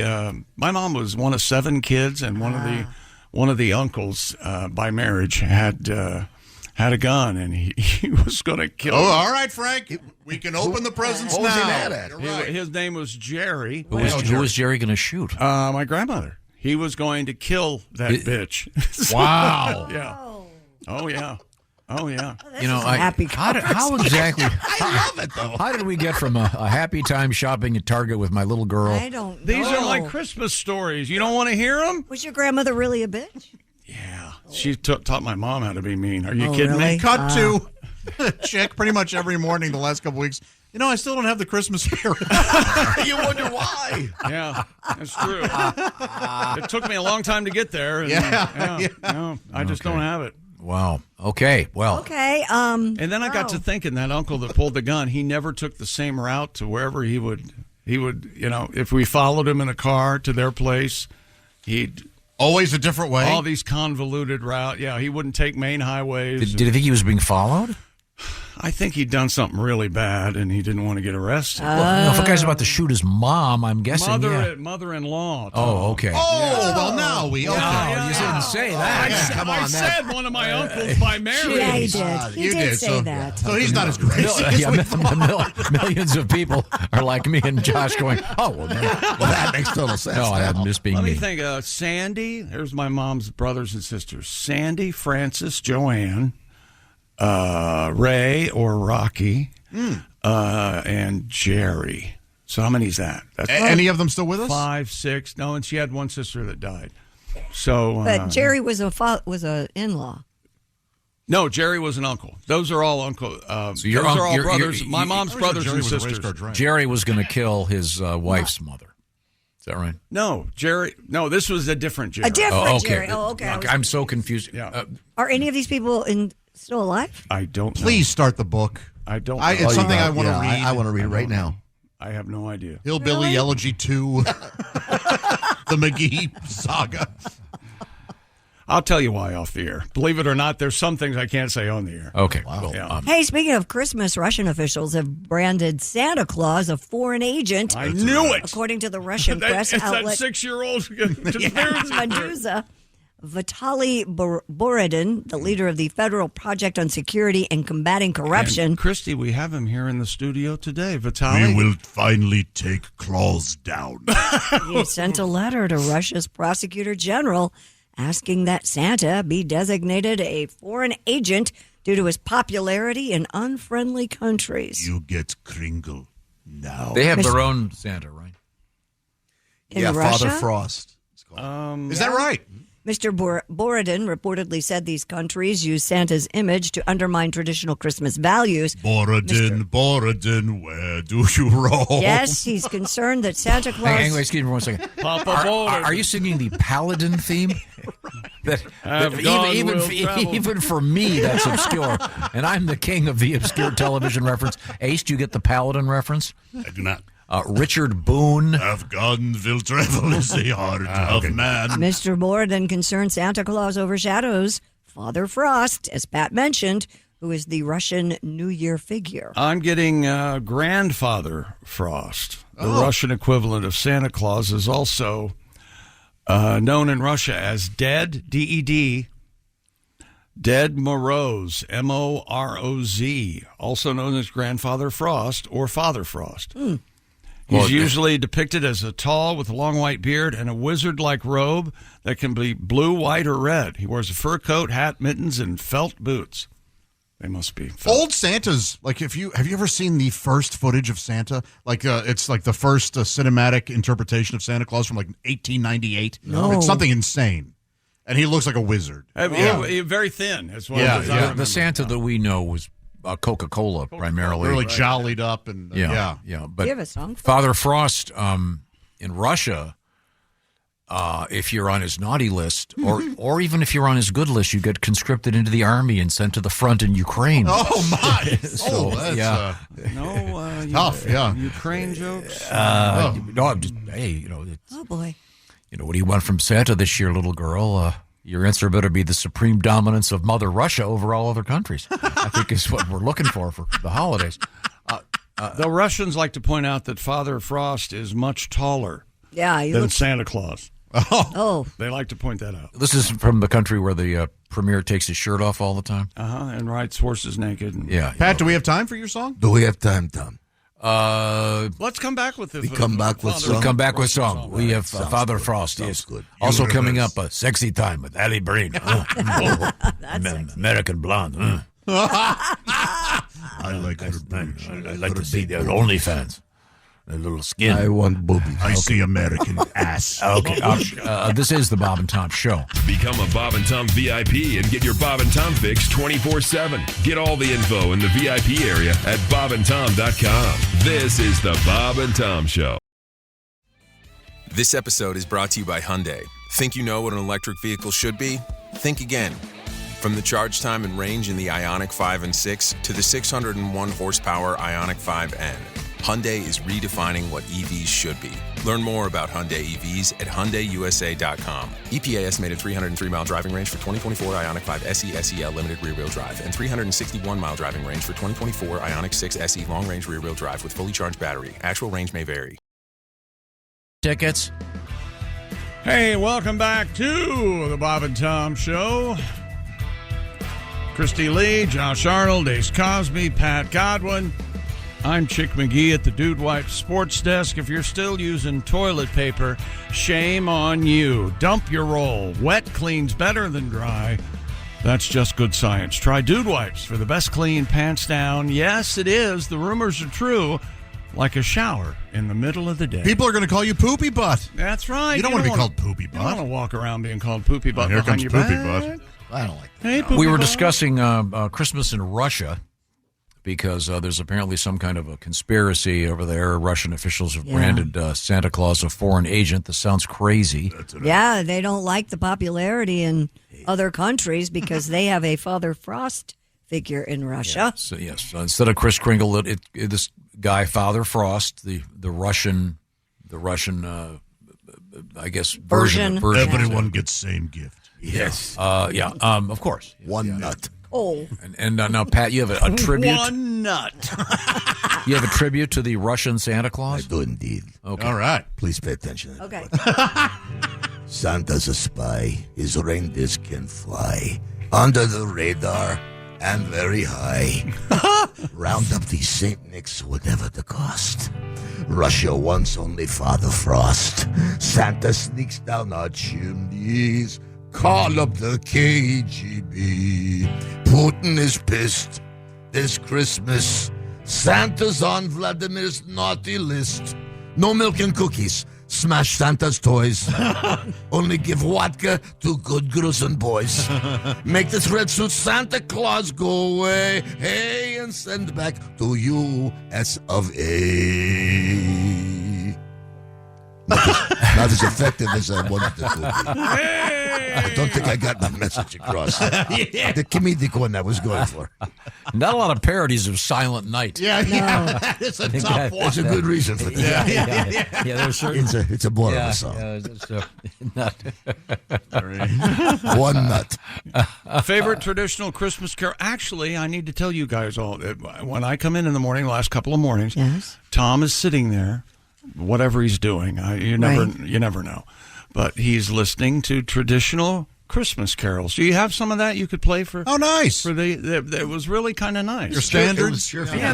my mom was one of 7 kids, and one of the uncles by marriage had a gun, and he was going to kill him. All right, Frank. We can open the presents now. What was he mad at? Right. His name was Jerry. Who was Jerry going to shoot? My grandmother. He was going to kill that bitch. Wow. Yeah. Oh yeah. Oh yeah. How exactly? I love it though. How did we get from a happy time shopping at Target with my little girl? I don't know. These are my Christmas stories. You don't want to hear them? Was your grandmother really a bitch? Yeah. She taught my mom how to be mean. Are you kidding really? me? Cut to Chick pretty much every morning the last couple weeks. I still don't have the Christmas spirit. You wonder why. Yeah, that's true. It took me a long time to get there. And, no, I just don't have it. Wow. Okay. Well. Okay. And then I got to thinking that uncle that pulled the gun, he never took the same route to wherever he would, if we followed him in a car to their place, he'd always a different way. All these convoluted route. Yeah, he wouldn't take main highways. Did he think he was being followed? I think he'd done something really bad, and he didn't want to get arrested. If a guy's about to shoot his mom, I'm guessing. Mother-in-law. Oh, okay. Oh, well, now we. Okay. No, you didn't say that. Come on, I said one of my uncles by marriage. Yeah, he did. He did say that. So he's not as crazy. Millions of people are like me and Josh going, well, that makes total sense. No, I'm just being Let me mean. think. Sandy, there's my mom's brothers and sisters. Sandy, Francis, Joanne, Ray or Rocky, and Jerry. So how many is that? That's any of them still with us? 5, 6. No, and she had one sister that died. So, but Jerry was a in-law. No, Jerry was an uncle. Those are all uncle. So those are all brothers. My mom's brothers and sisters. Jerry was going to kill his wife's mother. Is that right? No, Jerry. No, this was a different Jerry. A different okay. Jerry. Oh, okay. I'm so confused. Yeah. Are any of these people still alive? I don't know. Please start the book. I don't know. It's something I want to read. I want to read it right now. I have no idea. Hillbilly Elegy 2. The McGee saga. I'll tell you why off the air. Believe it or not, there's some things I can't say on the air. Okay. Wow. Well, Yeah. Hey, speaking of Christmas, Russian officials have branded Santa Claus a foreign agent. I knew it. According to the Russian press It's outlet that 6-year-old Medusa. Vitaly Borodin, the leader of the Federal Project on Security and Combating Corruption. And Christy, we have him here in the studio today. Vitaly. We will finally take Claus down. He sent a letter to Russia's prosecutor general asking that Santa be designated a foreign agent due to his popularity in unfriendly countries. You get Kringle now. They have their own Santa, right? In Russia? Father Frost. Is that right? Mr. Borodin reportedly said these countries use Santa's image to undermine traditional Christmas values. Borodin, where do you roam? Yes, he's concerned that Santa Claus... Hang on, excuse me for 1 second. Are you singing the Paladin theme? Even for me, that's obscure. And I'm the king of the obscure television reference. Ace, do you get the Paladin reference? I do not. Richard Boone. Afghan will travel is the heart of man. Mr. Borodin concerned Santa Claus overshadows Father Frost, as Pat mentioned, who is the Russian New Year figure. I'm getting Grandfather Frost. The Russian equivalent of Santa Claus is also known in Russia as Dead, D-E-D, Dead Moroz, M-O-R-O-Z, also known as Grandfather Frost or Father Frost. He's usually depicted as a tall with a long white beard and a wizard-like robe that can be blue, white, or red. He wears a fur coat, hat, mittens, and felt boots. They must be felt. Old Santas. Like, have you ever seen the first footage of Santa? Like, it's like the first cinematic interpretation of Santa Claus from like 1898. No. It's something insane. And he looks like a wizard. Very thin as well. Yeah. The Santa that we know was Coca-Cola primarily. Really jollied up. And Yeah. But Do you have a song for Father Frost in Russia, if you're on his naughty list, or even if you're on his good list, you get conscripted into the army and sent to the front in Ukraine. Oh, my. That's tough, yeah. Ukraine jokes? No, I'm just, hey, Oh, boy. What do you want from Santa this year, little girl? Your answer better be the supreme dominance of Mother Russia over all other countries. I think is what we're looking for the holidays. The Russians like to point out that Father Frost is much taller than Santa Claus. Oh. They like to point that out. This is from the country where the premier takes his shirt off all the time. And rides horses naked. Pat, do we have time for your song? Do we have time, Tom? Let's come back with it. We come back with song. We have Father Frost. Yes. Good. Also coming up, a sexy time with Alli Breen. American Blonde. I like her boobs. I like to see their OnlyFans. Their little skin. I want boobies. I see American ass. Okay. This is the Bob and Tom Show. Become a Bob and Tom VIP and get your Bob and Tom fix 24/7. Get all the info in the VIP area at bobandtom.com. This is the Bob and Tom Show. This episode is brought to you by Hyundai. Think you know what an electric vehicle should be? Think again. From the charge time and range in the Ioniq 5 and 6 to the 601 horsepower Ioniq 5N. Hyundai is redefining what EVs should be. Learn more about Hyundai EVs at HyundaiUSA.com. EPA estimated 303-mile driving range for 2024 Ioniq 5 SE SEL limited rear-wheel drive and 361-mile driving range for 2024 Ioniq 6 SE long-range rear-wheel drive with fully charged battery. Actual range may vary. Tickets. Hey, welcome back to the Bob and Tom Show. Christy Lee, Josh Arnold, Ace Cosby, Pat Godwin. I'm Chick McGee at the Dude Wife Sports Desk. If you're still using toilet paper, shame on you. Dump your roll. Wet cleans better than dry. That's just good science. Try Dude Wipes for the best clean, pants down. Yes, it is. The rumors are true. Like a shower in the middle of the day. People are going to call you Poopy Butt. That's right. You don't want to be called Poopy Butt. You don't want to walk around being called Poopy Butt. Here comes your Poopy back. Butt. I don't like that. Hey, Poopy We were Butt. discussing Christmas in Russia because there's apparently some kind of a conspiracy over there. Russian officials have branded Santa Claus a foreign agent. This sounds crazy. Yeah, they don't like the popularity in other countries because they have a Father Frost figure in Russia. So instead of Kris Kringle, this guy Father Frost, the Russian, I guess version. Everyone gets same gift. Yes. Of course. One nut. Oh. And now, Pat, you have a tribute. One nut. You have a tribute to the Russian Santa Claus? I do indeed. Okay. All right. Please pay attention. Okay. Santa's a spy. His reindeers can fly under the radar and very high. Round up these Saint Nicks, whatever the cost. Russia wants only Father Frost. Santa sneaks down our chimneys. Call up the KGB. Putin is pissed. This Christmas, Santa's on Vladimir's naughty list. No milk and cookies. Smash Santa's toys. Only give vodka to good Grusin boys. Make this red suit Santa Claus go away. Hey, and send back to U.S. of A. Not as effective as I wanted it to be. I don't think I got my message across. The comedic one I was going for. Not a lot of parodies of Silent Night. It's a tough one. There's a good reason for that. Yeah, there's certain. It's a boil of a song. One nut. Favorite traditional Christmas carol? Actually, I need to tell you guys all. When I come in the morning, the last couple of mornings, Tom is sitting there, whatever he's doing. You never know. But he's listening to traditional Christmas carols. Do you have some of that you could play for? Oh, nice. For it was really kind of nice. Your standards? I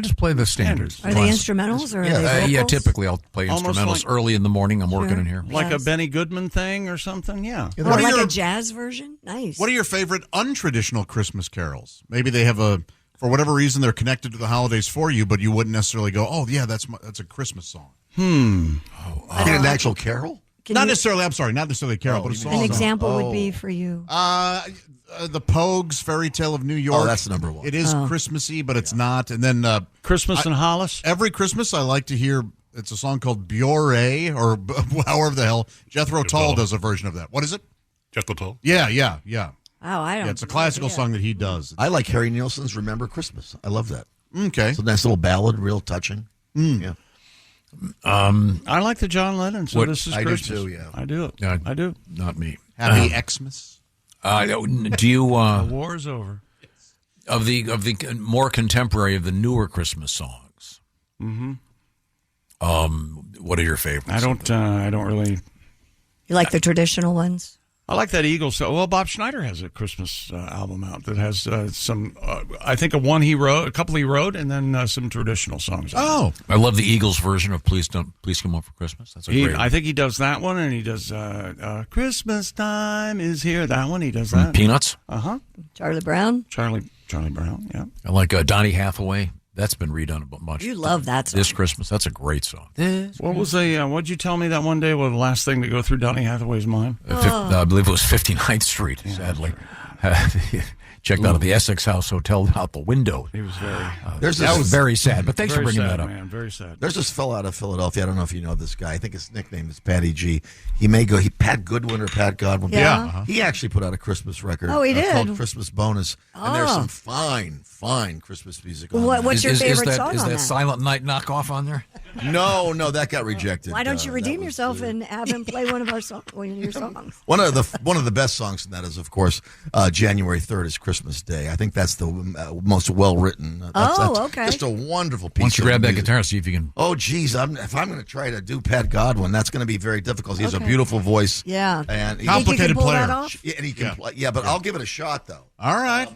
just play the standards. Are they instrumentals or are they vocals? Yeah, typically I'll play Almost instrumentals early in the morning. I'm working in here. Like a Benny Goodman thing or something? Yeah. Or like a jazz version? Nice. What are your favorite untraditional Christmas carols? Maybe they have for whatever reason, they're connected to the holidays for you, but you wouldn't necessarily go, oh, yeah, that's a Christmas song. An actual carol? Not necessarily a carol, but a song. An example would be for you. The Pogues' Fairy Tale of New York. Oh, that's the number one. It is Christmassy, but it's not. And then Christmas in Hollis. Every Christmas, I like to hear. It's a song called Biore, or however the hell Jethro Tull does a version of that. What is it? Jethro Tull. Yeah. Oh, I don't. Yeah, it's a classical song that he does. I like Harry Nilsson's "Remember Christmas." I love that. Okay, it's a nice little ballad, real touching. Yeah. I like the John Lennon. So this is Christmas. I do too. Yeah, I do. I do. Not me. Happy Xmas. Do you? The war's over. Of the more contemporary, of the newer Christmas songs. Mm-hmm. What are your favorites? I don't really. You like the traditional ones? I like that Eagles song. Well, Bob Schneider has a Christmas album out that has some. I think a couple he wrote, and then some traditional songs. Oh, I love the Eagles version of "Please Come Home for Christmas." That's great. I think he does that one, and he does "Christmas Time Is Here." That one he does that. Peanuts. Charlie Brown. Charlie Brown. Yeah. I like Donny Hathaway. That's been redone a bunch. You love that song. This Christmas. That's a great song. What was what'd you tell me that one day was the last thing to go through Donny Hathaway's mind? I believe it was 59th Street, sadly. Checked out of the Essex House Hotel out the window. He was very... that was very sad, but thanks for bringing that up. Man, very sad. There's this fellow out of Philadelphia. I don't know if you know this guy. I think his nickname is Patty G. Pat Goodwin or Pat Godwin. Yeah. He actually put out a Christmas record. Oh, he did? Called Christmas Bonus. And there's some fine Christmas music on there. What's your favorite song Is on that that? Silent Night knockoff on there? No, that got rejected. Why don't you redeem yourself and have him play one of your songs? One of the best songs in that is, of course, January 3rd is Christmas Day. I think that's the most well written. That's okay. Just a wonderful piece. Why don't you grab that music. guitar, see if you can. Oh, geez, if I'm going to try to do Pat Godwin, that's going to be very difficult. He has a beautiful voice. Yeah, and complicated player. And he can play. Yeah, but I'll give it a shot though. All right.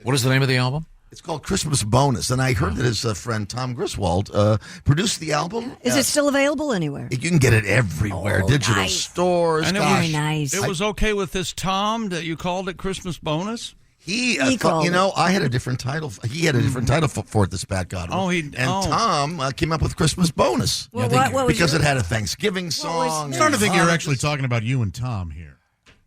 What is the name of the album? It's called Christmas Bonus, and I heard that his friend Tom Griswold produced the album. Is it still available anywhere? You can get it everywhere, digital stores. And very nice. It was okay with this Tom that you called it Christmas Bonus? He I had a different title. He had a different title for it, this Pat Godwin. Tom came up with Christmas Bonus. Well, what because it had a Thanksgiving song. I'm starting to think you're actually talking about you and Tom here.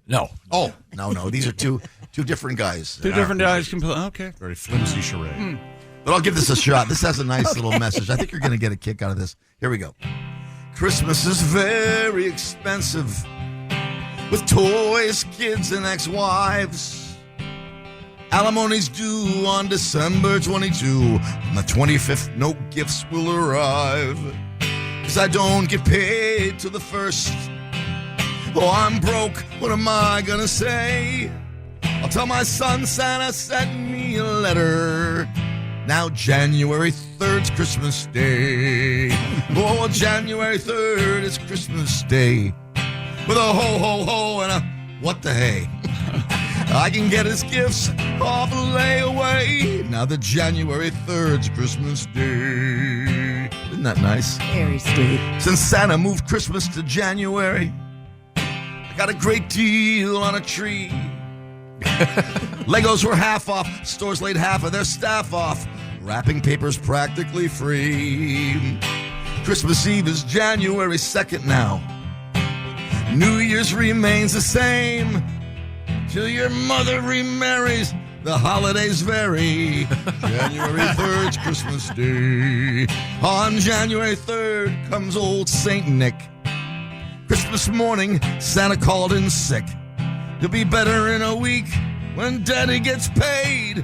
No. Oh, no. These are two different guys. Two different guys. Okay. Very flimsy charade. But I'll give this a shot. This has a nice little message. I think you're going to get a kick out of this. Here we go. Christmas is very expensive with toys, kids, and ex-wives. Alimony's due on December 22. On the 25th, no gifts will arrive. 'Cause I don't get paid till the 1st. Oh, I'm broke. What am I gonna say? I'll tell my son Santa sent me a letter. Now January 3rd's Christmas Day. Oh, January 3rd is Christmas Day. With a ho, ho, ho and a what the hey. I can get his gifts off a layaway. Now that January 3rd's Christmas Day. Isn't that nice? Very sweet. Since Santa moved Christmas to January, I got a great deal on a tree. Legos were half off. Stores laid half of their staff off. Wrapping paper's practically free. Christmas Eve is January 2nd now. New Year's remains the same. Till your mother remarries, the holidays vary. January 3rd's Christmas Day. On January 3rd comes old Saint Nick. Christmas morning, Santa called in sick. He'll be better in a week when Daddy gets paid.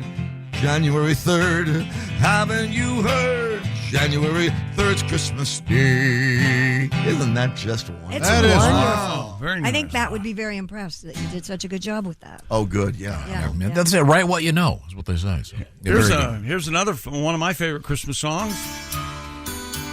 January 3rd, haven't you heard? January 3rd's Christmas Day. Isn't that just wonderful? It's that wonderful. Is wow. Very nice. I think Matt would be very impressed that you did such a good job with that. Oh, good, yeah. Yeah. That's it. Write what you know is what they say. So, Here's another one of my favorite Christmas songs.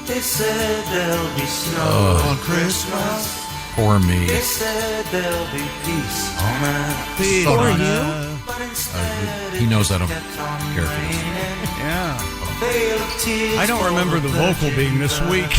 They said there'll be snow on Christmas. For me. They said there'll be peace on earth. For you? But instead He knows I don't kept on care for this. raining. Yeah. Veil of tears I don't remember the vocal being this weak.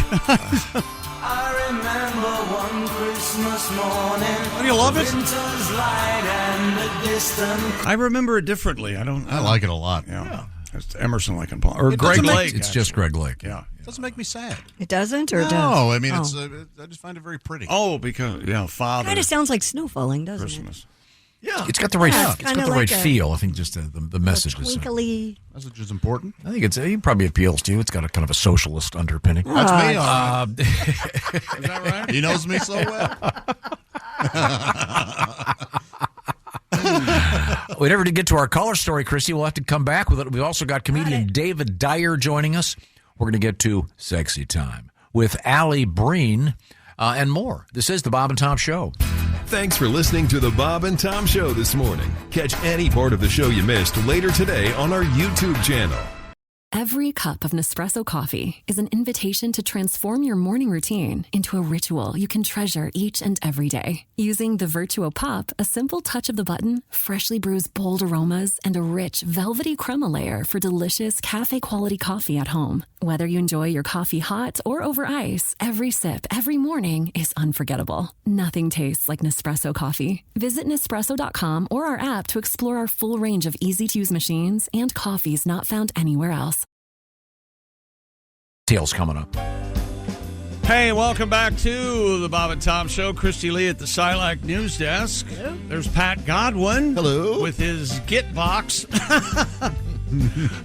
I remember one Christmas morning. Do you love it? Winter's light and a distant. I remember it differently. I like it a lot. Yeah. It's Emerson, Lake and Palm. Or It Greg doesn't make- Lake. It's just Greg Lake. Yeah. It doesn't make me sad. It doesn't, or it does? No, I mean, Oh. it's. I just find it very pretty. Oh, because, Father. Kind of sounds like snow falling, doesn't Christmas. Yeah. It's got the right. Yeah, it's It's got kinda the right like a- feel. I think just the message it? is. Twinkly. Message is important. I think it probably appeals to you. It's got a kind of a socialist underpinning. That's me. All Uh, right. Is that right? He knows me so well. We never did get to our color story, Christy. We'll have to come back with it. We've also got comedian David Dyer joining us. We're going to get to Sexy Time with Alli, Breen, and more. This is the Bob and Tom Show. Thanks for listening to the Bob and Tom Show this morning. Catch any part of the show you missed later today on our YouTube channel. Every cup of Nespresso coffee is an invitation to transform your morning routine into a ritual you can treasure each and every day. Using the Virtuo Pup, a simple touch of the button freshly brews bold aromas and a rich, velvety crema layer for delicious cafe-quality coffee at home. Whether you enjoy your coffee hot or over ice, every sip, every morning is unforgettable. Nothing tastes like Nespresso coffee. Visit Nespresso.com or our app to explore our full range of easy-to-use machines and coffees not found anywhere else. Tails coming up. Hey, welcome back to the Bob and Tom Show. Christy Lee at the Silac News Desk. Hello. There's Pat Godwin. Hello. With his Git box.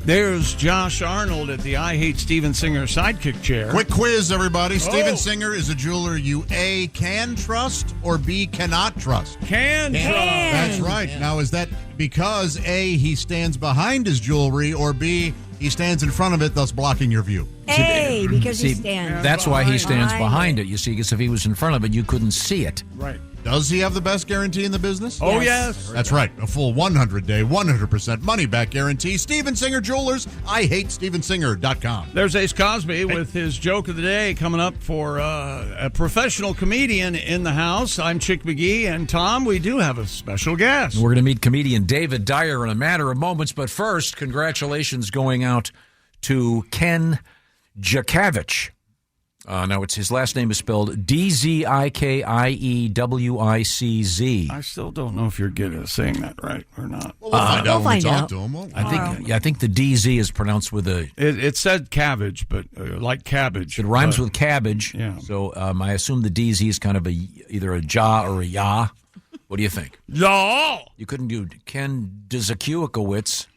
There's Josh Arnold at the I Hate Steven Singer sidekick chair. Quick quiz, everybody. Steven Singer is a jeweler you A, can trust, or B, cannot trust? Can trust. That's right. Yeah. Now, is that because A, he stands behind his jewelry, or B, he stands in front of it, thus blocking your view? Hey, because he stands. That's why he stands behind behind it, you see, because if he was in front of it, you couldn't see it. Right. Does he have the best guarantee in the business? Oh, yes. That's right. A full 100-day, 100% money-back guarantee. Steven Singer Jewelers. IHateStevenSinger.com. There's Ace Cosby with his joke of the day coming up for a professional comedian in the house. I'm Chick McGee, and Tom, we do have a special guest. We're going to meet comedian David Dyer in a matter of moments, but first, congratulations going out to Ken Djukavich. Now, his last name is spelled Dzikiewiczz. I still don't know if you're good at saying that right or not. Well, we'll find out when we talk to him. I think the DZ is pronounced with a... It said cabbage, but like cabbage. It rhymes with cabbage. Yeah. So I assume the DZ is kind of either a ja or a ya. What do you think? Ja! You couldn't do Ken Djukavich.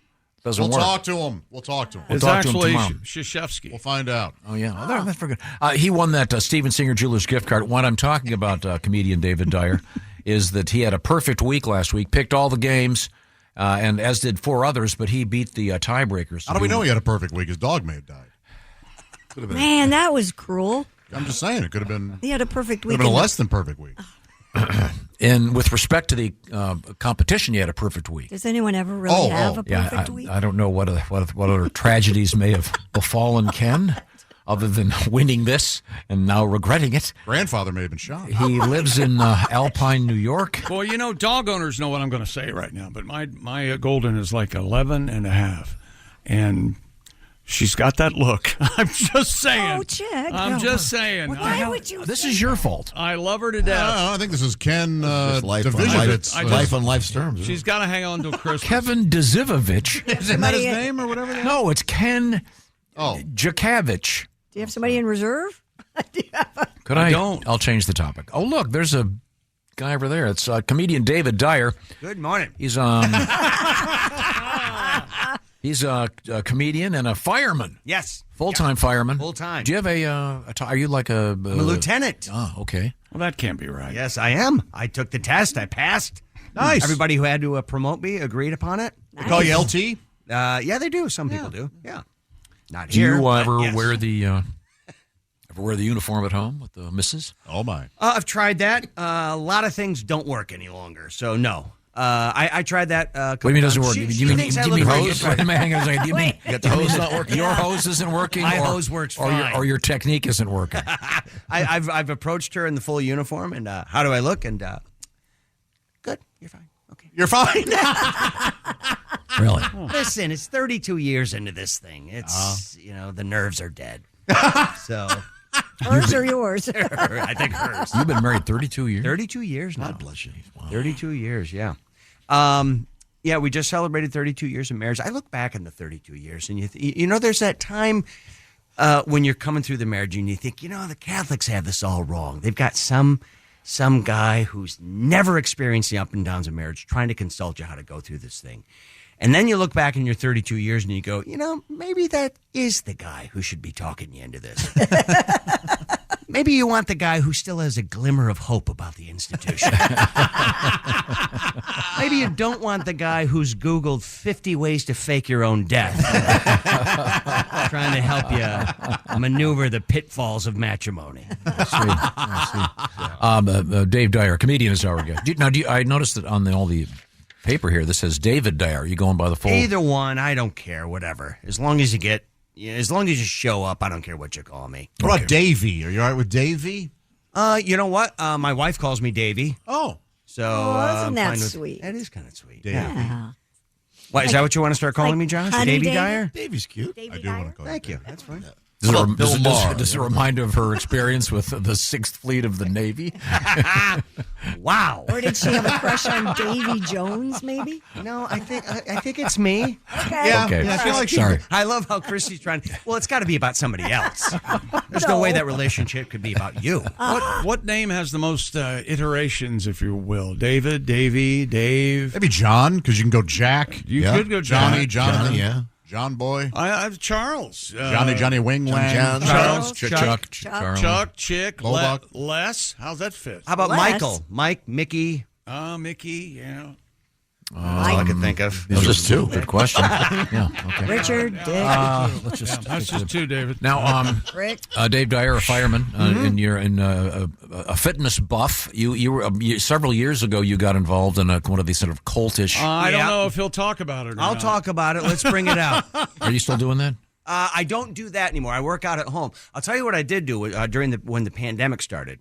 Doesn't We'll work. talk to him. We'll talk to him. It's actually Krzyzewski. We'll find out. Oh, yeah. Oh, that's for good. He won that Steven Singer Jewelers gift card. What I'm talking about, comedian David Dyer, is that he had a perfect week last week, picked all the games, and as did 4 others, but he beat the tiebreakers. How do we know he had a perfect week? His dog may have died. Could have been. Man, that was cruel. I'm just saying, it could have been. He had a perfect Could have week. been a less than perfect week. And with respect to the competition, he had a perfect week. Does anyone ever really have a perfect week? I don't know what other tragedies may have befallen Ken, other than winning this and now regretting it. Grandfather may have been shot. He lives in Alpine, New York. Well, you know, dog owners know what I'm going to say right now, but my golden is like 11 and a half, and she's got that look. I'm just saying. Oh, Chick. I'm just saying. Why would you? This is your fault. I love her to death. I think this is Ken life on Djukavich. life on life's terms. She's got to hang on till Christmas. Kevin Djukavich. Isn't that his name or whatever? No, it's Ken Djukavich. Do you have somebody in reserve? Could I don't. I'll change the topic. Oh, look, there's a guy over there. It's comedian David Dyer. Good morning. He's he's a comedian and a fireman. Yes. Full-time fireman. Full-time. Do you have are you like a... I'm a lieutenant. Oh, okay. Well, that can't be right. Yes, I am. I took the test. I passed. Nice. Everybody who had to promote me agreed upon it. They call you LT? Yeah, they do. Some people do. Yeah. Not Do here. you but ever yes. wear the uniform at home with the missus? Oh, my. I've tried that. A lot of things don't work any longer, so no. I tried that. What do you mean it doesn't work? She You mean thinks I look hose? great. Hang on a second. Do you mean You got the hose not working? Your hose isn't working? My or- hose works or fine. Or your technique isn't working? I've approached her in the full uniform, and how do I look? And good, you're fine. Okay, you're fine. Really? Listen, it's 32 years into this thing. It's the nerves are dead. So hers or yours? I think hers. You've been married 32 years. 32 years now. God bless you. Wow. 32 years, yeah. Yeah, we just celebrated 32 years of marriage. I look back in the 32 years, and there's that time when you're coming through the marriage, and you think, the Catholics have this all wrong. They've got some guy who's never experienced the up and downs of marriage trying to consult you how to go through this thing. And then you look back in your 32 years and you go, maybe that is the guy who should be talking you into this. Maybe you want the guy who still has a glimmer of hope about the institution. Maybe you don't want the guy who's Googled 50 ways to fake your own death. Trying to help you maneuver the pitfalls of matrimony. I see. Dave Dyer, comedian, is our guest. I noticed that on all the paper here, this says David Dyer. Are you going by the full? Either one, I don't care, whatever. As long as you show up, I don't care what you call me. What about Davey? Are you all right with Davey? You know what? My wife calls me Davey. Oh. So isn't that fine with- sweet? That is kind of sweet. Davey. Yeah. What, is that what you want to start calling me, Josh? Honey Davey Davey? Dyer? Davey's cute. Davey I do Dyer? want to call Thank you. That's fine. Does it remind of her experience with the 6th Fleet of the Navy? Wow. Or did she have a crush on Davy Jones, maybe? No, I think it's me. Okay. Yeah, Okay. yeah, I feel like Sorry. I love how Christy's trying. Well, it's got to be about somebody else. There's no way that relationship could be about you. What name has the most iterations, if you will? David, Davey, Dave? Maybe John, because you can go Jack. You could go Johnny, Jack. Jonathan, yeah. John Boy. I have Charles. Johnny Wing Wang. John. Charles, Chuck, Chuck, Chick, Lobach. Les. How's that fit? How about Les? Michael? Mike, Mickey? Mickey, yeah. That's all I could think of. Those are just two. Good question. Yeah. Okay. Richard, Dick, Let's just. That's just two, David. Now, Rick. Dave Dyer, a fireman, and you're in a fitness buff. You several years ago you got involved in one of these sort of cultish. I don't Yeah. know if he'll talk about it or I'll not. talk about it. Let's bring it out. Are you still doing that? I don't do that anymore. I work out at home. I'll tell you what I did do when the pandemic started.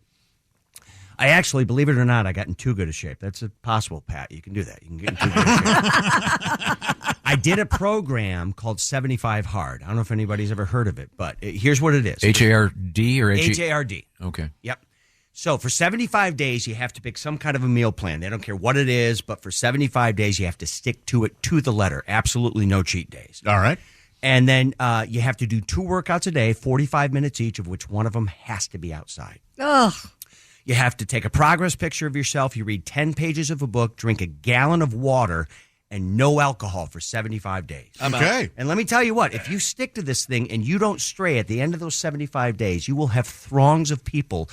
I actually, believe it or not, I got in too good a shape. That's possible, Pat. You can do that. You can get in too good a shape. I did a program called 75 Hard. I don't know if anybody's ever heard of it, but here's what it is. HARD or HARD. Okay. Yep. So for 75 days, you have to pick some kind of a meal plan. They don't care what it is, but for 75 days, you have to stick to it to the letter. Absolutely no cheat days. All right. And then you have to do 2 workouts a day, 45 minutes each, of which one of them has to be outside. Ugh. You have to take a progress picture of yourself. You read 10 pages of a book, drink a gallon of water, and no alcohol for 75 days. Okay. And let me tell you what, if you stick to this thing and you don't stray at the end of those 75 days, you will have throngs of people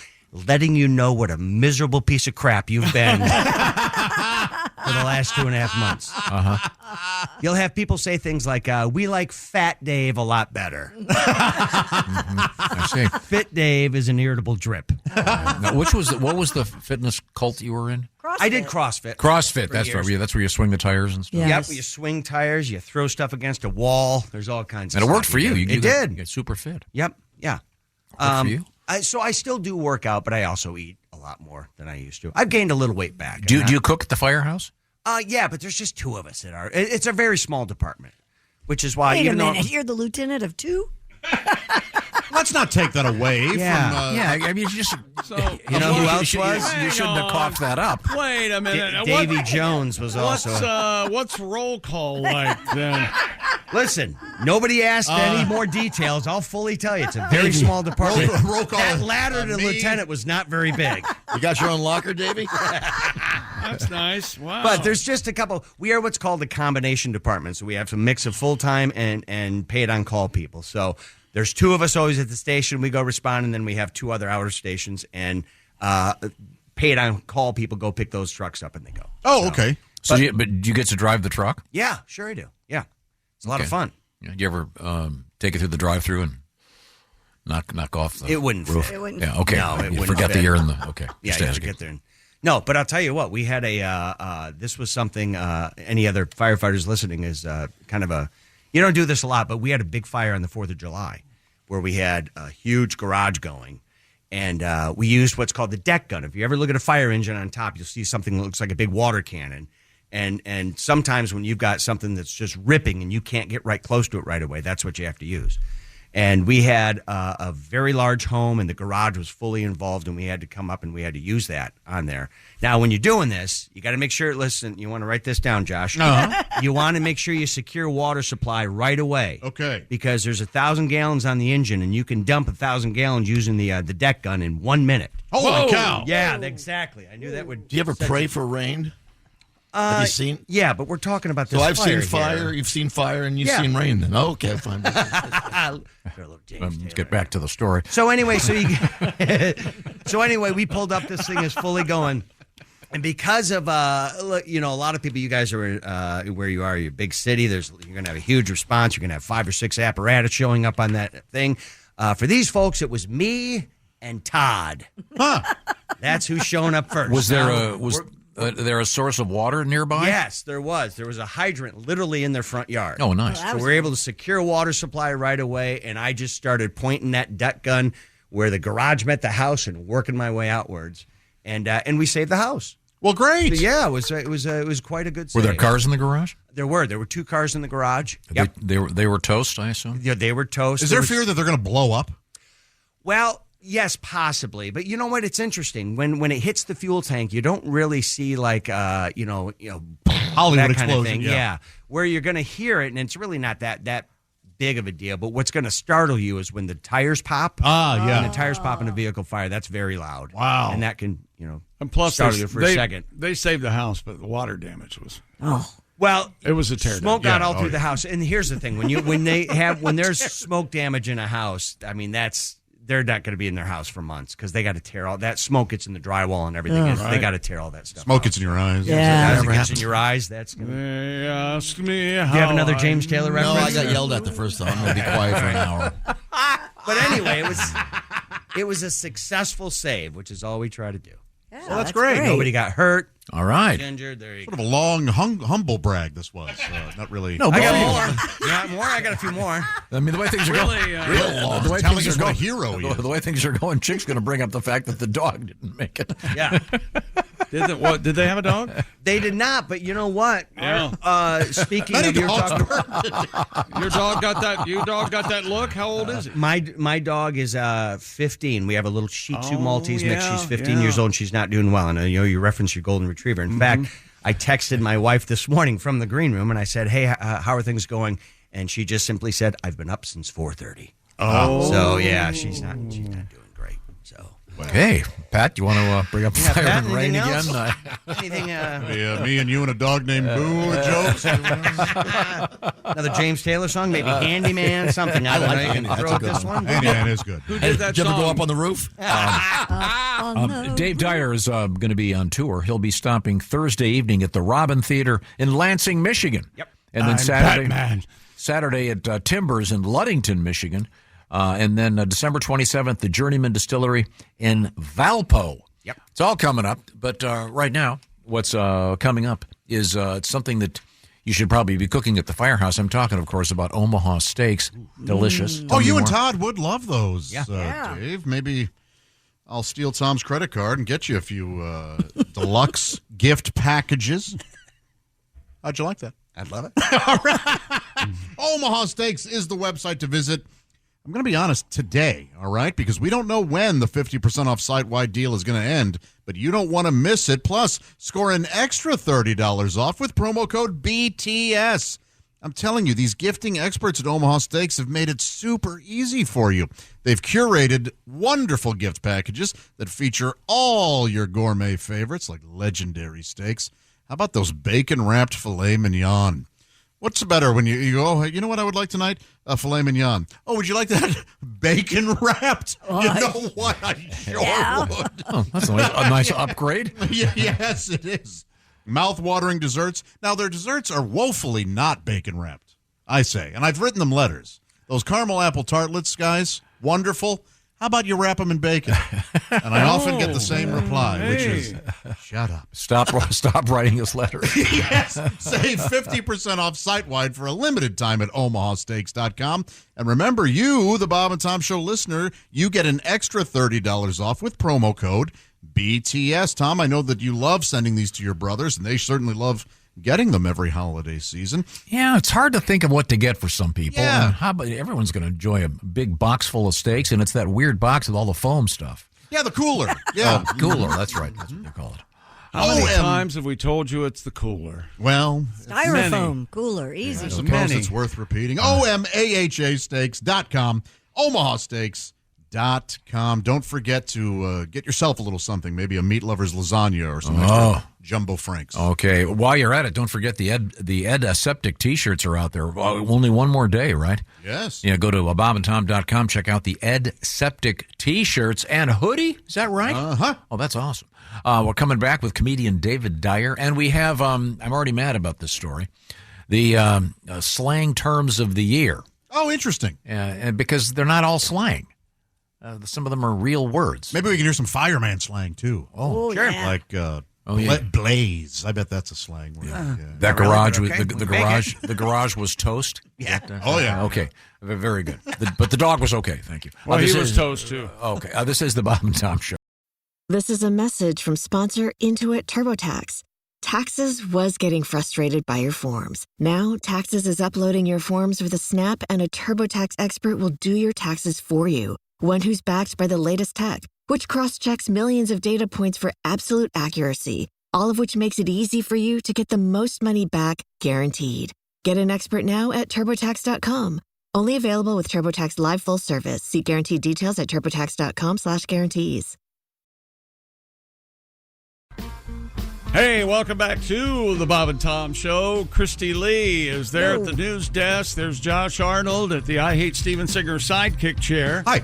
letting you know what a miserable piece of crap you've been for the last 2.5 months. You'll have people say things like, we like Fat Dave a lot better. I see. Fit Dave is an irritable drip. Now, what was the fitness cult you were in? I did CrossFit. CrossFit. For That's years. right. Yeah, that's where you swing the tires and stuff. Yes. Yep, you swing tires, you throw stuff against a wall. There's all kinds of And it stuff worked for you. do. You It got- did. You got super fit. Yep, yeah. Good for you. So I still do work out, but I also eat a lot more than I used to. I've gained a little weight back. Do you cook at the firehouse? Yeah, but there's just 2 of us at our. It's a very small department, which is why Wait a even though minute. You're the lieutenant of 2? Let's not take that away Yeah. from. Yeah, I mean, you know who else was? You shouldn't have coughed that up. Wait a minute. Davy Jones was also. What's roll call like then? Listen, nobody asked any more details. I'll fully tell you. It's a very small department. Roll call. That ladder to Me. lieutenant was not very big. You got your own locker, Davey? That's nice. Wow. But there's just a couple. We are what's called a combination department. So we have a mix of full-time and paid-on-call people. So there's 2 of us always at the station. We go respond, and then we have 2 other outer stations. And paid-on-call people go pick those trucks up, and they go. Oh, okay. So, but do you get to drive the truck? Yeah, sure I do. Yeah. It's a lot of Okay. fun. Yeah, do you ever take it through the drive-through and knock off the It wouldn't roof? fit. It wouldn't Yeah, okay. No, it you wouldn't forget fit. that you're in the. Okay. Yeah, just you have to asking. get there. No, but I'll tell you what, we had this was something any other firefighters listening is kind of you don't do this a lot, but we had a big fire on the 4th of July where we had a huge garage going. And we used what's called the deck gun. If you ever look at a fire engine on top, you'll see something that looks like a big water cannon. And sometimes when you've got something that's just ripping and you can't get right close to it right away, that's what you have to use. And we had a very large home, and the garage was fully involved, and we had to come up and we had to use that on there. Now, when you're doing this, you got to make sure, listen, you want to write this down, Josh. You want to make sure you secure water supply right away. Okay. Because there's 1,000 gallons on the engine, and you can dump 1,000 gallons using the deck gun in 1 minute. Holy cow. Yeah, exactly. I knew that would. Do you ever pray for rain? Have you seen? Yeah, but we're talking about this. So I've seen here. fire. You've seen fire, and you've seen rain. Then okay, fine. Let's get back to the story. So anyway, we pulled up. This thing is fully going, and because of a lot of people, you guys are where you are, you're a big city. You're going to have a huge response. You're going to have 5 or 6 apparatus showing up on that thing. For these folks, it was me and Todd. That's who's showing up first. Was there a source of water nearby? Yes, there was. There was a hydrant literally in their front yard. Oh, nice. So we were able to secure water supply right away, and I just started pointing that deck gun where the garage met the house and working my way outwards, and we saved the house. Well, great. So, yeah, it was quite a good save. Were there cars in the garage? There were 2 cars in the garage. Yep. They were toast, I assume? Yeah, they were toast. Is there fear that they're going to blow up? Well, yes, possibly. But you know what? It's interesting. When it hits the fuel tank, you don't really see like Hollywood that kind of thing. Yeah. Where you're going to hear it, and it's really not that big of a deal. But what's going to startle you is when the tires pop. Yeah. When the tires pop in a vehicle fire, that's very loud. Wow. And that can and plus startle you for a second. They saved the house, but the water damage was. Well, it was a tear smoke down. got all through the house. And here's the thing: when there's smoke damage in a house, I mean they're not going to be in their house for months because they got to tear all that smoke gets in the drywall and everything. Right. They got to tear all that stuff. Smoke out. gets in your eyes. Yeah, it gets in your eyes. That's gonna. They ask me how. Do you have another James Taylor reference? No, I got yelled at the first time. I'm going to be quiet for an hour. But anyway, it was a successful save, which is all we try to do. Yeah, well, that's great. Nobody got hurt. All right. Injured. There you go. Sort of a long, humble brag this was. Not really. No, I got more. You got more? I got a few more. I mean, the way things are going. The way things things are going, what a hero he is. The way things are going, Chick's going to bring up the fact that the dog didn't make it. Yeah. Did they have a dog? They did not, but you know what? Yeah. Speaking of your dog, your dog got that. Your dog got that look. How old is it? My dog is 15. We have a little Shih Tzu Maltese mix. She's 15 years old. And she's not doing well. And you referenced your golden retriever. In fact, I texted my wife this morning from the green room, and I said, "Hey, how are things going?" And she just simply said, "I've been up since 4:30." Oh, so yeah, she's not doing great. So. Okay, Pat, you want to bring up fire Pat, and rain anything again? else? Anything? Me and you and a dog named Boo jokes. Another James Taylor song, maybe Handyman, something. I don't know. You can throw up this one. Handyman is good. Who did that Did you song? ever go up on the roof? Dave Dyer is going to be on tour. He'll be stopping Thursday evening at the Robin Theater in Lansing, Michigan. Yep. And then Batman. Saturday at Timbers in Ludington, Michigan. And then December 27th, the Journeyman Distillery in Valpo. Yep. It's all coming up. But right now, what's coming up is it's something that you should probably be cooking at the firehouse. I'm talking, of course, about Omaha steaks. Delicious. Tell me You and more. Todd would love those, Yeah. Dave. Maybe I'll steal Tom's credit card and get you a few deluxe gift packages. How'd you like that? I'd love it. All right. Omaha Steaks is the website to visit. I'm going to be honest, today, all right? Because we don't know when the 50% off site-wide deal is going to end, but you don't want to miss it. Plus, score an extra $30 off with promo code BTS. I'm telling you, these gifting experts at Omaha Steaks have made it super easy for you. They've curated wonderful gift packages that feature all your gourmet favorites, like legendary steaks. How about those bacon-wrapped filet mignon? What's better when you go, oh, you know what I would like tonight? A filet mignon. Oh, would you like that bacon wrapped? You know what? I sure would. Oh, that's a nice upgrade. Yes, it is. Mouth-watering desserts. Now, their desserts are woefully not bacon wrapped, I say. And I've written them letters. Those caramel apple tartlets, guys, wonderful. how about you wrap them in bacon? And I often get the same reply, which is, shut up. Stop writing us letters. Yes. Save 50% off site-wide for a limited time at omahasteaks.com. And remember, you, the Bob and Tom Show listener, you get an extra $30 off with promo code BTS. Tom, I know that you love sending these to your brothers, and they certainly love getting them every holiday season. Yeah, it's hard to think of what to get for some people. Yeah. And how about everyone's going to enjoy a big box full of steaks, and it's that weird box with all the foam stuff. Yeah, the cooler. Yeah, cooler. That's right. That's what they call it. How many times have we told you it's the cooler? Well, Styrofoam cooler, easy. I suppose it's worth repeating. OMAHAsteaks.com, omahasteaks.com. Don't forget to get yourself a little something, maybe a meat lover's lasagna or some extra jumbo franks. Okay. While you're at it, don't forget the Ed Aseptic T-shirts are out there. Only one more day, right? Yes. Yeah, go to bobandtom.com, check out the Ed Septic T-shirts and hoodie. Is that right? Uh-huh. Oh, that's awesome. We're coming back with comedian David Dyer, and we have, I'm already mad about this story, the slang terms of the year. Oh, interesting. And because they're not all slang. Some of them are real words. Maybe we can hear some fireman slang, too. Oh, sure. Yeah. Like blaze. I bet that's a slang word. Yeah. That garage, the garage was toast. Yeah. Oh, yeah. Okay. Very good. But the dog was okay. Thank you. Well, he was toast, too. Okay. This is the Bob and Tom Show. This is a message from sponsor Intuit TurboTax. Taxes was getting frustrated by your forms. Now, Taxes is uploading your forms with a snap, and a TurboTax expert will do your taxes for you. One who's backed by the latest tech, which cross-checks millions of data points for absolute accuracy, all of which makes it easy for you to get the most money back, guaranteed. Get an expert now at TurboTax.com. Only available with TurboTax Live Full Service. See guaranteed details at TurboTax.com/guarantees. Hey, welcome back to the Bob and Tom Show. Christy Lee is there at the news desk. There's Josh Arnold at the I Hate Steven Singer sidekick chair. Hi.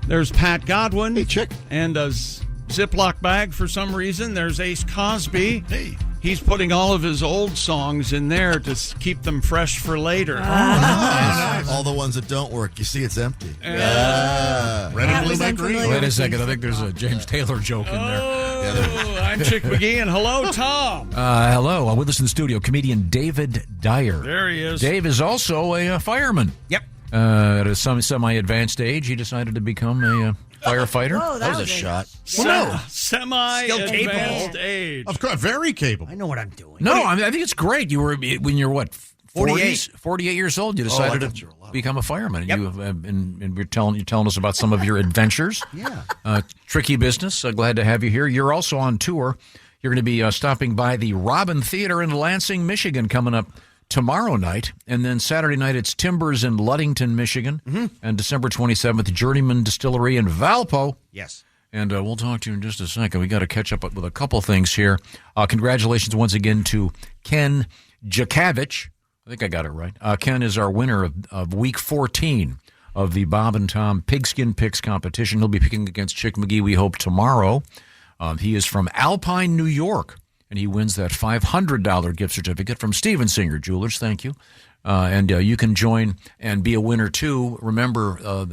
There's Pat Godwin. Hey, chick. And a Ziploc bag for some reason. There's Ace Cosby. Hey. He's putting all of his old songs in there to keep them fresh for later. Nice. All the ones that don't work. You see, it's empty. Red and blue make green. Wait a second. I think there's a James Taylor joke in there. I'm Chick McGee, and hello, Tom. Hello. With us in the studio, comedian David Dyer. There he is. Dave is also a fireman. Yep. At a semi-advanced age, he decided to become a firefighter. Whoa, That was a shot. Semi-advanced age. Of course, very capable. I know what I'm doing. No, I think it's great. You were when you're what? 48. 48 years old. You decided to become a fireman. Yep. And you're telling us about some of your adventures. Yeah. Tricky business. Glad to have you here. You're also on tour. You're going to be stopping by the Robin Theater in Lansing, Michigan, coming up tomorrow night. And then Saturday night, it's Timbers in Ludington, Michigan. Mm-hmm. And December 27th, Journeyman Distillery in Valpo. Yes. And we'll talk to you in just a second. We got to catch up with a couple things here. Congratulations once again to Ken Jakavich. I think I got it right. Ken is our winner of Week 14 of the Bob and Tom Pigskin Picks competition. He'll be picking against Chick McGee, we hope, tomorrow. He is from Alpine, New York, and he wins that $500 gift certificate from Steven Singer Jewelers. Thank you. And you can join and be a winner, too. Remember,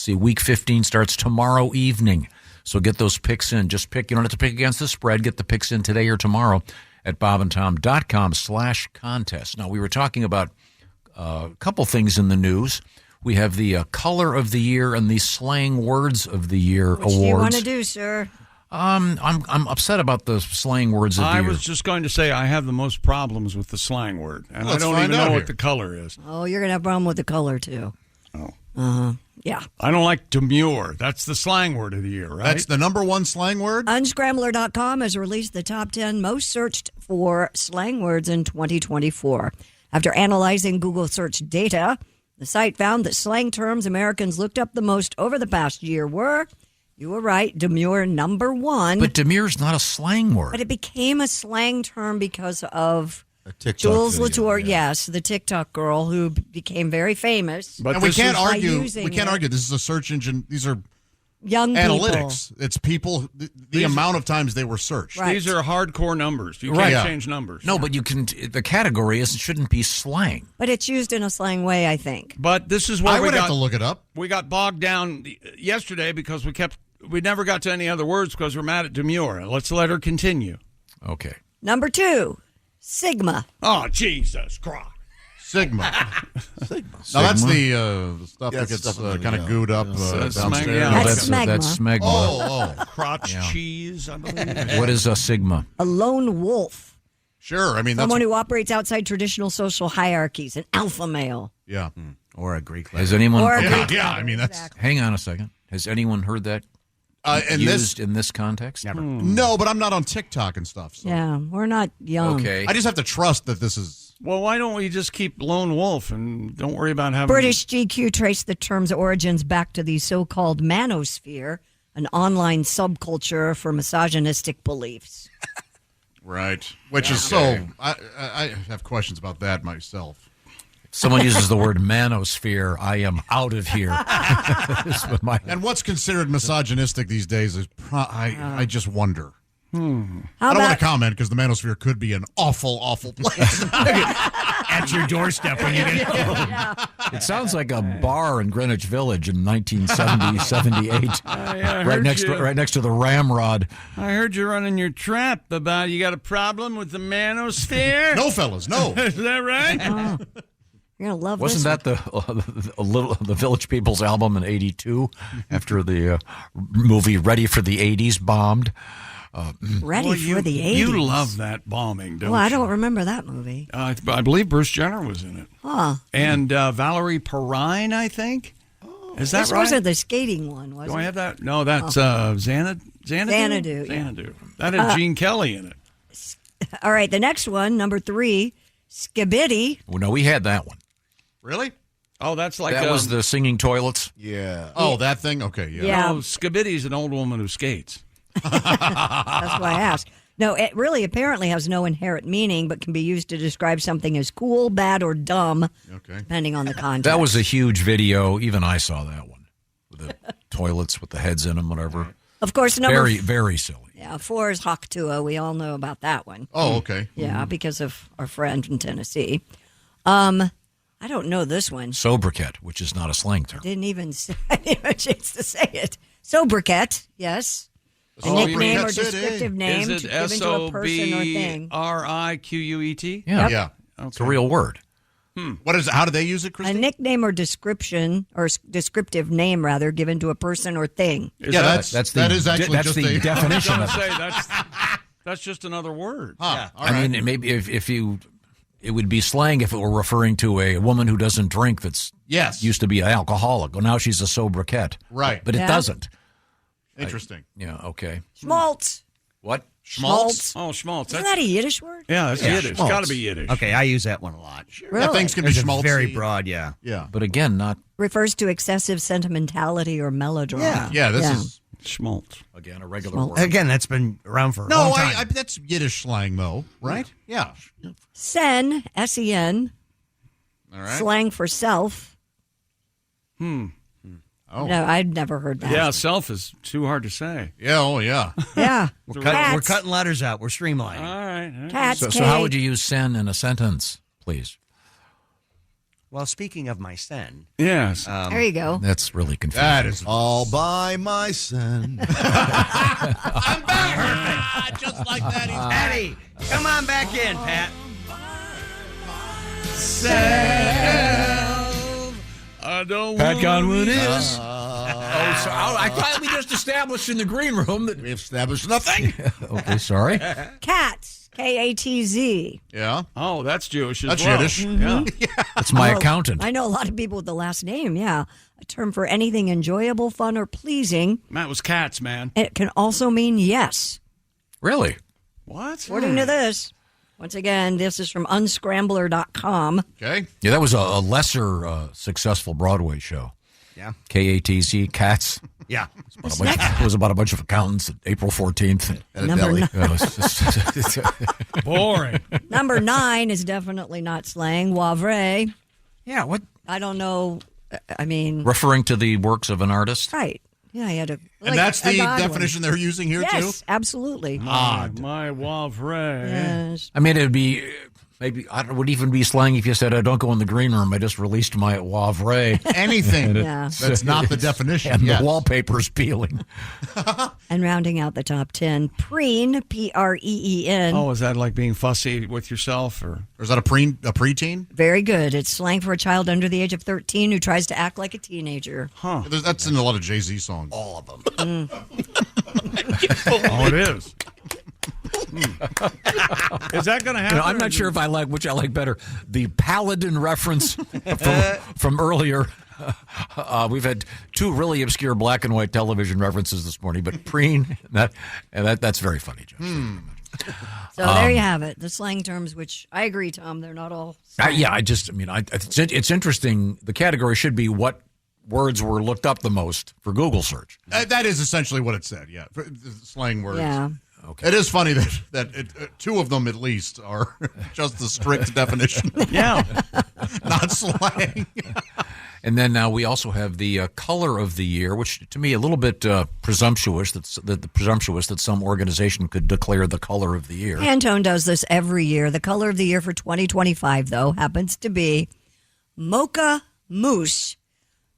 Week 15 starts tomorrow evening. So get those picks in. Just pick. You don't have to pick against the spread. Get the picks in today or tomorrow at bobandtom.com/contest. Now, we were talking about a couple things in the news. We have the Color of the Year and the Slang Words of the Year awards. What do you want to do, sir? I'm upset about the slang words of the year. I was just going to say I have the most problems with the slang word, and I don't even know what the color is. Oh, you're going to have a problem with the color, too. Oh. Yeah. I don't like demure. That's the slang word of the year, right? That's the number one slang word? Unscrambler.com has released the top 10 most searched for slang words in 2024. After analyzing Google search data, the site found that slang terms Americans looked up the most over the past year were, you were right, demure number one. But demure's not a slang word. But it became a slang term because of video, Jules Latour, yes, the TikTok girl who became very famous. But we can't argue. We can't argue. This is a search engine. These are young people. Analytics. It's people, the amount of times they were searched. Right. These are hardcore numbers. You can't change numbers. No, but you can. The category shouldn't be slang. But it's used in a slang way, I think. But this is where I would have to look it up. We got bogged down yesterday because we never got to any other words because we're mad at Demura. Let's let her continue. Okay. Number 2, Sigma. Oh, Jesus Christ. Sigma. Now, that's the stuff that gets kind of gooed up downstairs. That's smegma. That's smegma. Oh. Crotch cheese, I believe. What is a sigma? A lone wolf. Sure. I mean, Someone who operates outside traditional social hierarchies. An alpha male. Yeah. Or a Greek. Has anyone? Or a Yeah, Greek yeah, letter, I mean, that's. exactly. Hang on a second. Has anyone heard that And used in this context? Never. No, but I'm not on TikTok and stuff. So. Yeah, we're not young. Okay. I just have to trust that this is. Well, why don't we just keep lone wolf and don't worry about having... British GQ traced the term's origins back to the so-called manosphere, an online subculture for misogynistic beliefs. Right. Which is so. I have questions about that myself. If someone uses the word manosphere, I am out of here. And what's considered misogynistic these days is. I just wonder. How I don't want about to comment because the manosphere could be an awful, awful place. At your doorstep when you get home. It sounds like a bar in Greenwich Village in 1970, 78. Right next to the Ramrod. I heard you running your trap about you got a problem with the manosphere. No, fellas, no. Is that right? Oh, you're gonna love Wasn't this that the Village People's album in '82 after the movie Ready for the '80s bombed? Ready for the 80s. You love that bombing, don't Well, you? I don't remember that movie. I believe Bruce Jenner was in it. Huh. And Valerie Perrine, I think. Is that This right? wasn't the skating one, was Do it? I have that? No, that's Xanadu. Xanadu, yeah. Xanadu. That had Gene Kelly in it. All right, the next one, number 3, Skibidi. Well, no, we had that one. Really? Oh, that's like That was the singing toilets. Yeah. Oh, that thing? Okay, yeah. Yeah. No, Skibidi's an old woman who skates. That's why I asked. No, it really apparently has no inherent meaning, but can be used to describe something as cool, bad, or dumb, depending on the context. That was a huge video. Even I saw that one. With the toilets with the heads in them, whatever. Of course, number Very, very silly. Yeah, 4 is Haktua. We all know about that one. Oh, okay. Yeah, because of our friend in Tennessee. I don't know this one. Sobriquet, which is not a slang term. I didn't even have a chance to say it. Sobriquet, yes. A nickname or descriptive name Is it given to a person or thing. SOBRIQUET? Yeah. Yeah. It's a real word. What is? How do they use it, A Christine? nickname or description, or descriptive name, rather, given to a person or thing. That is actually that's just the a definition of it. Say that's just another word. Huh, all I right. mean, maybe if you, it would be slang if it were referring to a woman who doesn't drink that's used to be an alcoholic. Well, now she's a sobriquet. Right. But it Yeah. doesn't. Interesting. Yeah, okay. Schmaltz. What? Schmaltz. Oh, schmaltz. Isn't that a Yiddish word? Yeah, that's Yiddish. It's got to be Yiddish. Okay, I use that one a lot. Really? Yeah, things can be There's a schmaltzy. very broad, yeah. Yeah. But again, not Refers to excessive sentimentality or melodrama. Yeah, this is. Schmaltz. again a regular Schmaltz. word. Again, that's been around for a No, long time. I that's Yiddish slang, though, right? Yeah. Sen, S-E-N, All right. slang for self. Oh. No, I'd never heard that. Yeah, self is too hard to say. Yeah, oh, yeah. Yeah. We're Cats. cutting letters out. We're streamlining. All right. Cats, So how would you use sen in a sentence, please? Well, speaking of my sen. Yes. There you go. That's really confusing. That is All by myself. I'm back. Just like that. He's Patty, come on back in, Pat. I don't Pat Conwood is. so I thought we just established in the green room that We have established nothing. Okay, sorry. Cats, K-A-T-Z. Yeah. Oh, that's Jewish as That's well. Yiddish. Yeah. That's my accountant. I know a lot of people with the last name, yeah. A term for anything enjoyable, fun, or pleasing. That was cats, man. It can also mean yes. Really? What? According to this. Once again, this is from unscrambler.com. Okay. Yeah, that was a lesser successful Broadway show. Yeah. KATZ, Cats. Yeah. It was about a bunch of accountants at April 14th. And a Number deli. nine. It was just- Boring. Number 9 is definitely not slang. Wavre. yeah, what? I don't know. I mean, Referring to the works of an artist? right. Yeah, he had a. And that's the definition they're using here, too? Yes, absolutely. My Wavre. Yes. I mean, it'd be maybe it would even be slang if you said, "I don't go in the green room. I just released my Wavre." Anything Yeah. that's not the definition. And yes. the wallpaper's peeling. And rounding out the top 10, Preen, Preen. Oh, is that like being fussy with yourself? Or is that a preteen? Very good. It's slang for a child under the age of 13 who tries to act like a teenager. Huh. That's in a lot of Jay-Z songs. All of them. Oh, it is. Is that going to happen? I'm not sure if I like which I like better. The Paladin reference from earlier. We've had two really obscure black and white television references this morning, but Preen, that's very funny, Josh. So there you have it. The slang terms, which I agree, Tom, they're not all. It's interesting. The category should be what words were looked up the most for Google search. That is essentially what it said, yeah. Slang words. Yeah. Okay. It is funny that two of them at least are just the strict definition. Yeah. Not slang. And then now we also have the color of the year, which to me a little bit presumptuous. That some organization could declare the color of the year. Pantone does this every year. The color of the year for 2025, though, happens to be Mocha Mousse.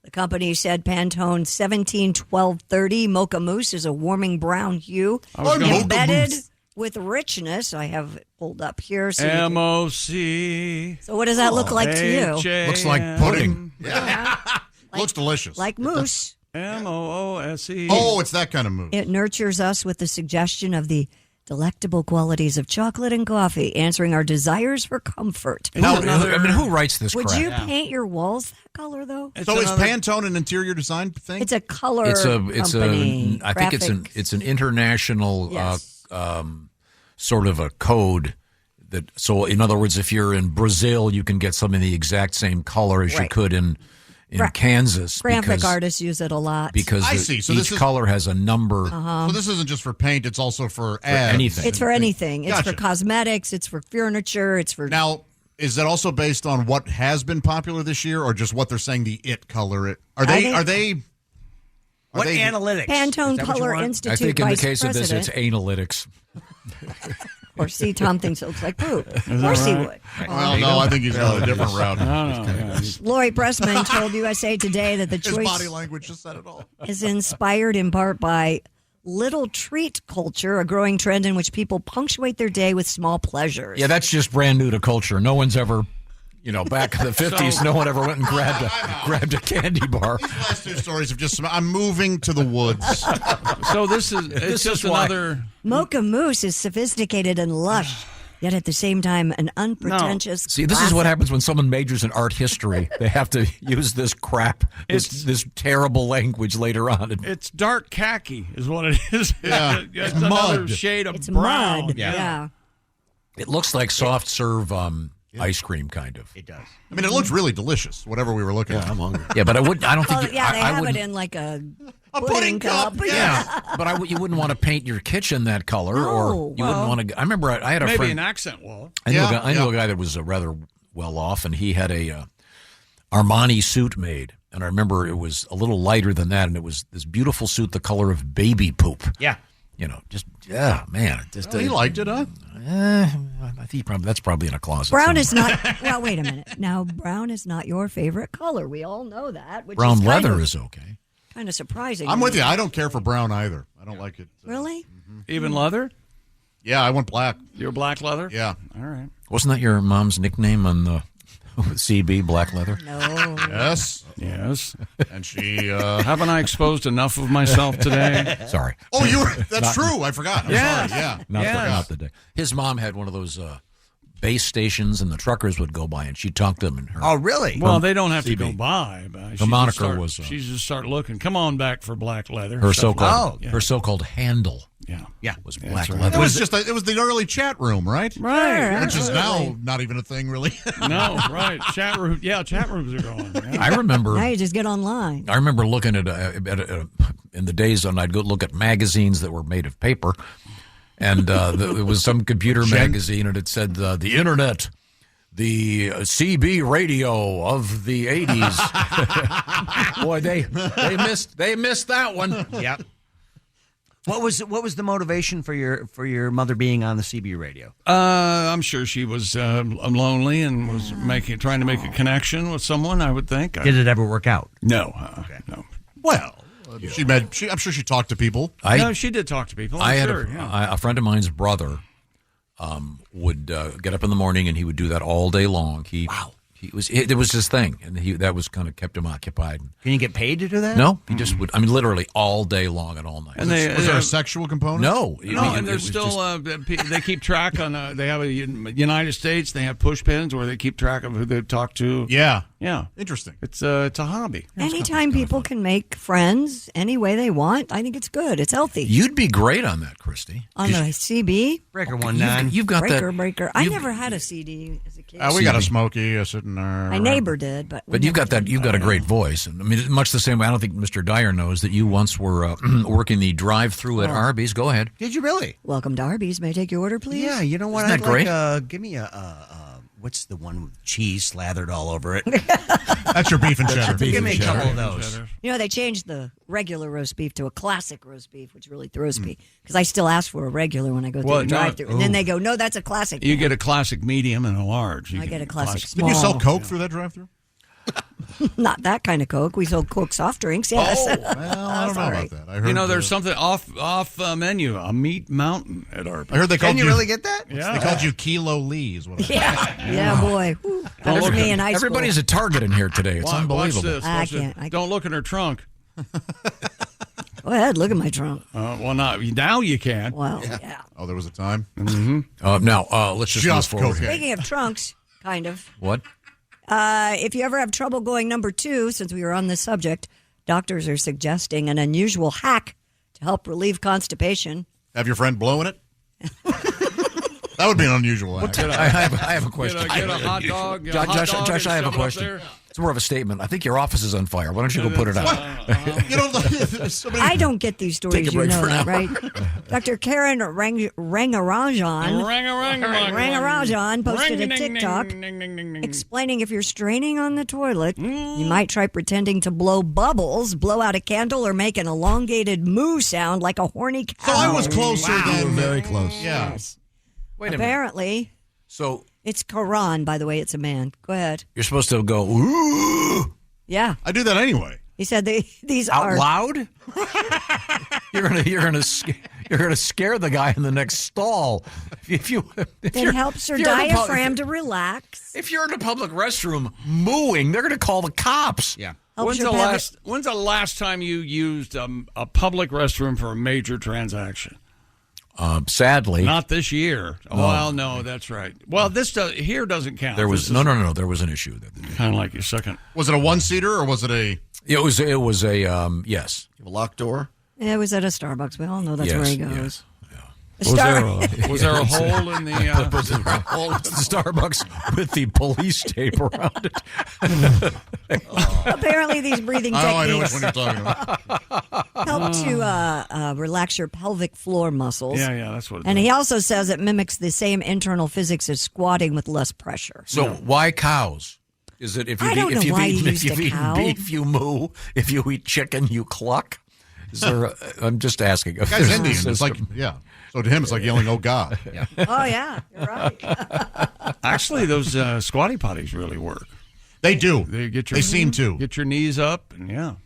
The company said Pantone 171230 Mocha Mousse is a warming brown hue embedded with richness. I have it pulled up here. So M-O-C. So what does that look like to you? Looks like pudding. Yeah. Looks delicious. Like mousse. M-O-O-S-E. Oh, it's that kind of mousse. It nurtures us with the suggestion of the delectable qualities of chocolate and coffee, answering our desires for comfort. Who writes this Would crap? you paint your walls that color, though? Is Pantone an interior design thing? It's a color company. I think it's an international sort of a code that. So in other words, if you're in Brazil, you can get something the exact same color as you could in Kansas. Graphic artists use it a lot. Because each color has a number. Uh-huh. So this isn't just for paint, it's also for ads. anything. It's for anything. It's Gotcha. for cosmetics. It's for furniture. It's for... Now, is that also based on what has been popular this year or just what they're saying the it color? What analytics? Pantone Color Institute I think in the Vice case President. of this, it's analytics. Or see, Tom thinks it looks like poop. Of that course he right? would. Well, no, I think he's got a different route. No. Lori Pressman told USA Today that the His choice body language just said it all. is inspired in part by little treat culture, a growing trend in which people punctuate their day with small pleasures. Yeah, that's just brand new to culture. No one's ever, back in the 50s, no one ever went and grabbed a candy bar. These last two stories have just, I'm moving to the woods. So this is just another... Mocha Mousse is sophisticated and lush, yet at the same time an unpretentious See, this is what happens when someone majors in art history. They have to use this crap, this terrible language later on. It's dark khaki is what it is. Yeah. It's Mud. another shade of brown. Mud. Yeah. It looks like soft serve ice cream, kind of. It does. I mean, it looks really delicious, whatever we were looking at. I'm hungry. Yeah, but I don't think... Well, they have it in like a pudding cup. Yeah, but you wouldn't want to paint your kitchen that color, or you wouldn't want to... I remember I had a Maybe friend... an accent wall. I knew a guy that was rather well off, and he had a Armani suit made. And I remember it was a little lighter than that, and it was this beautiful suit the color of baby poop. Yeah. Man. He liked it, huh? I think that's probably in a closet. Brown somewhere. is not... Well, wait a minute. Now, brown is not your favorite color. We all know that. Which Brown is leather is okay. kind of surprising. I'm with you. I don't care for brown either. I don't like it. Really? Even leather? Yeah, I went black. You're black leather? Yeah. All right. Wasn't that your mom's nickname on the CB, black leather? No. Yes. And she... Haven't I exposed enough of myself today? Sorry. Oh, that's true. I forgot. I'm sorry. Yeah. Not the day. His mom had one of those base stations, and the truckers would go by, and she'd talk to them. And Oh, really? Well, they don't have to CB. go by. The moniker was... she just start looking. Come on back for black leather. Her Stuff so-called like that. her so-called handle was black leather. It was just it was the early chat room, right? Right. Which is now not even a thing, really. No, right. Chat room. Yeah, chat rooms are gone. Yeah. I remember... Now you just get online. I remember looking at in the days when I'd go look at magazines that were made of paper, and it was some computer magazine, and it said the internet, The CB radio of the 80s. Boy, they missed that one. Yep. What was the motivation for your mother being on the CB radio? I'm sure she was lonely and was trying to make a connection with someone, I would think. Did it ever work out? No. No. Well, I'm sure she talked to people. No, she did talk to people. I had sure, a friend of mine's brother would get up in the morning and he would do that all day long. It was his thing, and that was kind of kept him occupied. Can you get paid to do that? No, he just would. I mean, literally all day long and all night. And was there a sexual component? No, and there's still they keep track on. They have a United States. They have push pins where they keep track of who they talk to. Yeah. Interesting. It's a hobby. Anytime people can make friends any way they want, I think it's good. It's healthy. You'd be great on that, Christy. On the CB Breaker 19. You've got breaker. I never had a CD as a kid. We got a Smokey sitting there. My neighbor did, but you've got that. You've got a great voice. And I mean, much the same way. I don't think Mr. Dyer knows that you once were working the drive-through at Arby's. Go ahead. Did you really? Welcome to Arby's. May I take your order, please? Yeah. You know what? Isn't that great? Give me what's the one with cheese slathered all over it? That's your beef and cheddar. Give me a couple of those. You know, they changed the regular roast beef to a classic roast beef, which really throws me because I still ask for a regular when I go through the drive-through, and then they go, "No, that's a classic." You get a classic medium and a large. I get a classic small. Did you sell Coke through that drive-through? Not that kind of Coke. We sold Coke soft drinks. Yes. Well, I don't know about that. I heard there's something off menu, a meat mountain at Arby's. I heard they called Can you really get that? Yeah. They called you Kilo Lee's. Yeah, boy. That was me in high school. Everybody's a target in here today. It's unbelievable. Watch this. I can't. Don't look in her trunk. Go ahead, look at my trunk. Now you can. Well, yeah. Oh, there was a time? Mm-hmm. Now, let's just move forward. Speaking of trunks, kind of. What? If you ever have trouble going number 2, since we were on this subject, doctors are suggesting an unusual hack to help relieve constipation. Have your friend blowing it? That would be an unusual hack. I have a question. Get a hot dog. Josh, I have a question. It's more of a statement. I think your office is on fire. Why don't you go put it out? I don't get these stories. You know that, right? Dr. Karen Rangarajan posted a TikTok explaining if you're straining on the toilet, you might try pretending to blow bubbles, blow out a candle, or make an elongated moo sound like a horny cow. So I was closer than very close. Yeah. Yes. Wait a minute. Apparently. So it's Karan, by the way. It's a man. Go ahead. You're supposed to go, ooh. Yeah. I do that anyway. He said these out are loud. You're gonna scare the guy in the next stall. If it helps your diaphragm to relax. If you're in a public restroom mooing, they're gonna call the cops. Yeah. When's the last time you used a public restroom for a major transaction? Sadly, not this year. No. Well, no, that's right. Well, this here doesn't count. There was no. There was an issue. Kind of like your second. Was it a one-seater or was it a? It was a yes. A locked door. Yeah, it was at a Starbucks. We all know that's where he goes. Yes. Was there a hole in the Starbucks with the police tape around it? Apparently, these breathing techniques I know which one you're talking about. help to relax your pelvic floor muscles. Yeah, that's what. And he also says it mimics the same internal physics as squatting with less pressure. So why cows? Is it if you've eaten beef, you moo? If you eat chicken, you cluck? Is there? I'm just asking. The guy's Indian. It's like So to him, it's like yelling, "Oh God!" Yeah. Oh yeah, you're right. Actually, those squatty potties really work. They do. They seem to get your knees up, and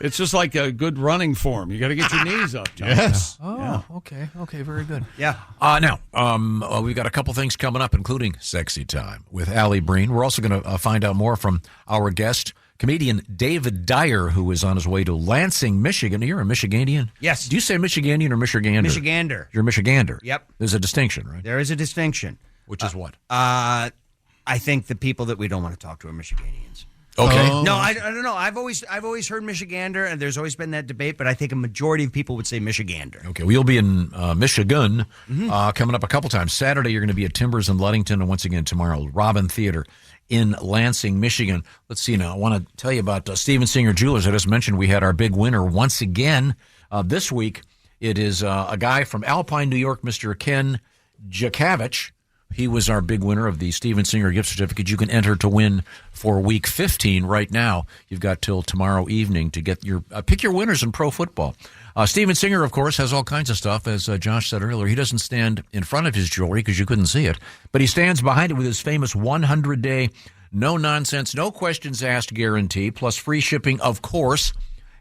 it's just like a good running form. You got to get your knees up, John. Yes. Oh, okay, very good. Yeah. Now, we've got a couple things coming up, including Sexy Time with Alli Breen. We're also going to find out more from our guest, comedian Dave Dyer, who is on his way to Lansing, Michigan. You're a Michiganian? Yes. Do you say Michiganian or Michigander? Michigander. You're a Michigander. Yep. There's a distinction, right? There is a distinction. Which is what? I think the people that we don't want to talk to are Michiganians. Okay. No, I don't know. I've always heard Michigander, and there's always been that debate, but I think a majority of people would say Michigander. Okay, well, you'll be in Michigan coming up a couple times. Saturday, you're going to be at Timbers in Ludington, and once again tomorrow, Robin Theater in Lansing, Michigan. Let's see now. I want to tell you about Steven Singer Jewelers. I just mentioned we had our big winner once again this week. It is a guy from Alpine, New York, Mr. Ken Jakavich. He was our big winner of the Steven Singer gift certificate. You can enter to win for Week 15 right now. You've got till tomorrow evening to get your pick your winners in pro football. Steven Singer, of course, has all kinds of stuff. As Josh said earlier, he doesn't stand in front of his jewelry because you couldn't see it, but he stands behind it with his famous 100-day, no-nonsense, no questions asked guarantee, plus free shipping, of course.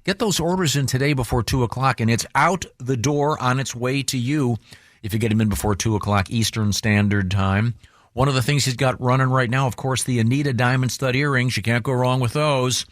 Get those orders in today before 2 o'clock, and it's out the door on its way to you if you get them in before 2 o'clock Eastern Standard Time. One of the things he's got running right now, of course, the Anita diamond stud earrings. You can't go wrong with those.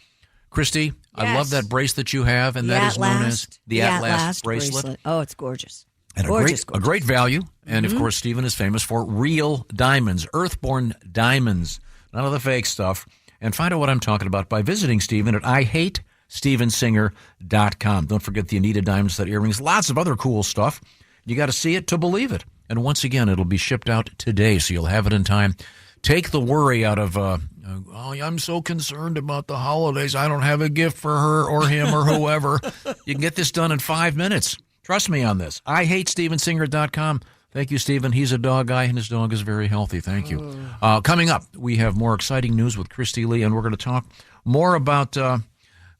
Christy, Yes. I love that bracelet you have, and that is known as the At-Last bracelet. Oh, it's gorgeous. And Gorgeous, a great value. And, of course, Stephen is famous for real diamonds, earthborn diamonds, none of the fake stuff. And find out what I'm talking about by visiting Stephen at IHateStevenSinger.com. Don't forget the Anita diamond stud earrings. Lots of other cool stuff. You got to see it to believe it. And once again, it'll be shipped out today, so you'll have it in time. Take the worry out of, I'm so concerned about the holidays. I don't have a gift for her or him or whoever. You can get this done in 5 minutes. Trust me on this. IHateStevenSinger.com. Thank you, Stephen. He's a dog guy, and his dog is very healthy. Thank you. Coming up, we have more exciting news with Christy Lee, and we're going to talk more about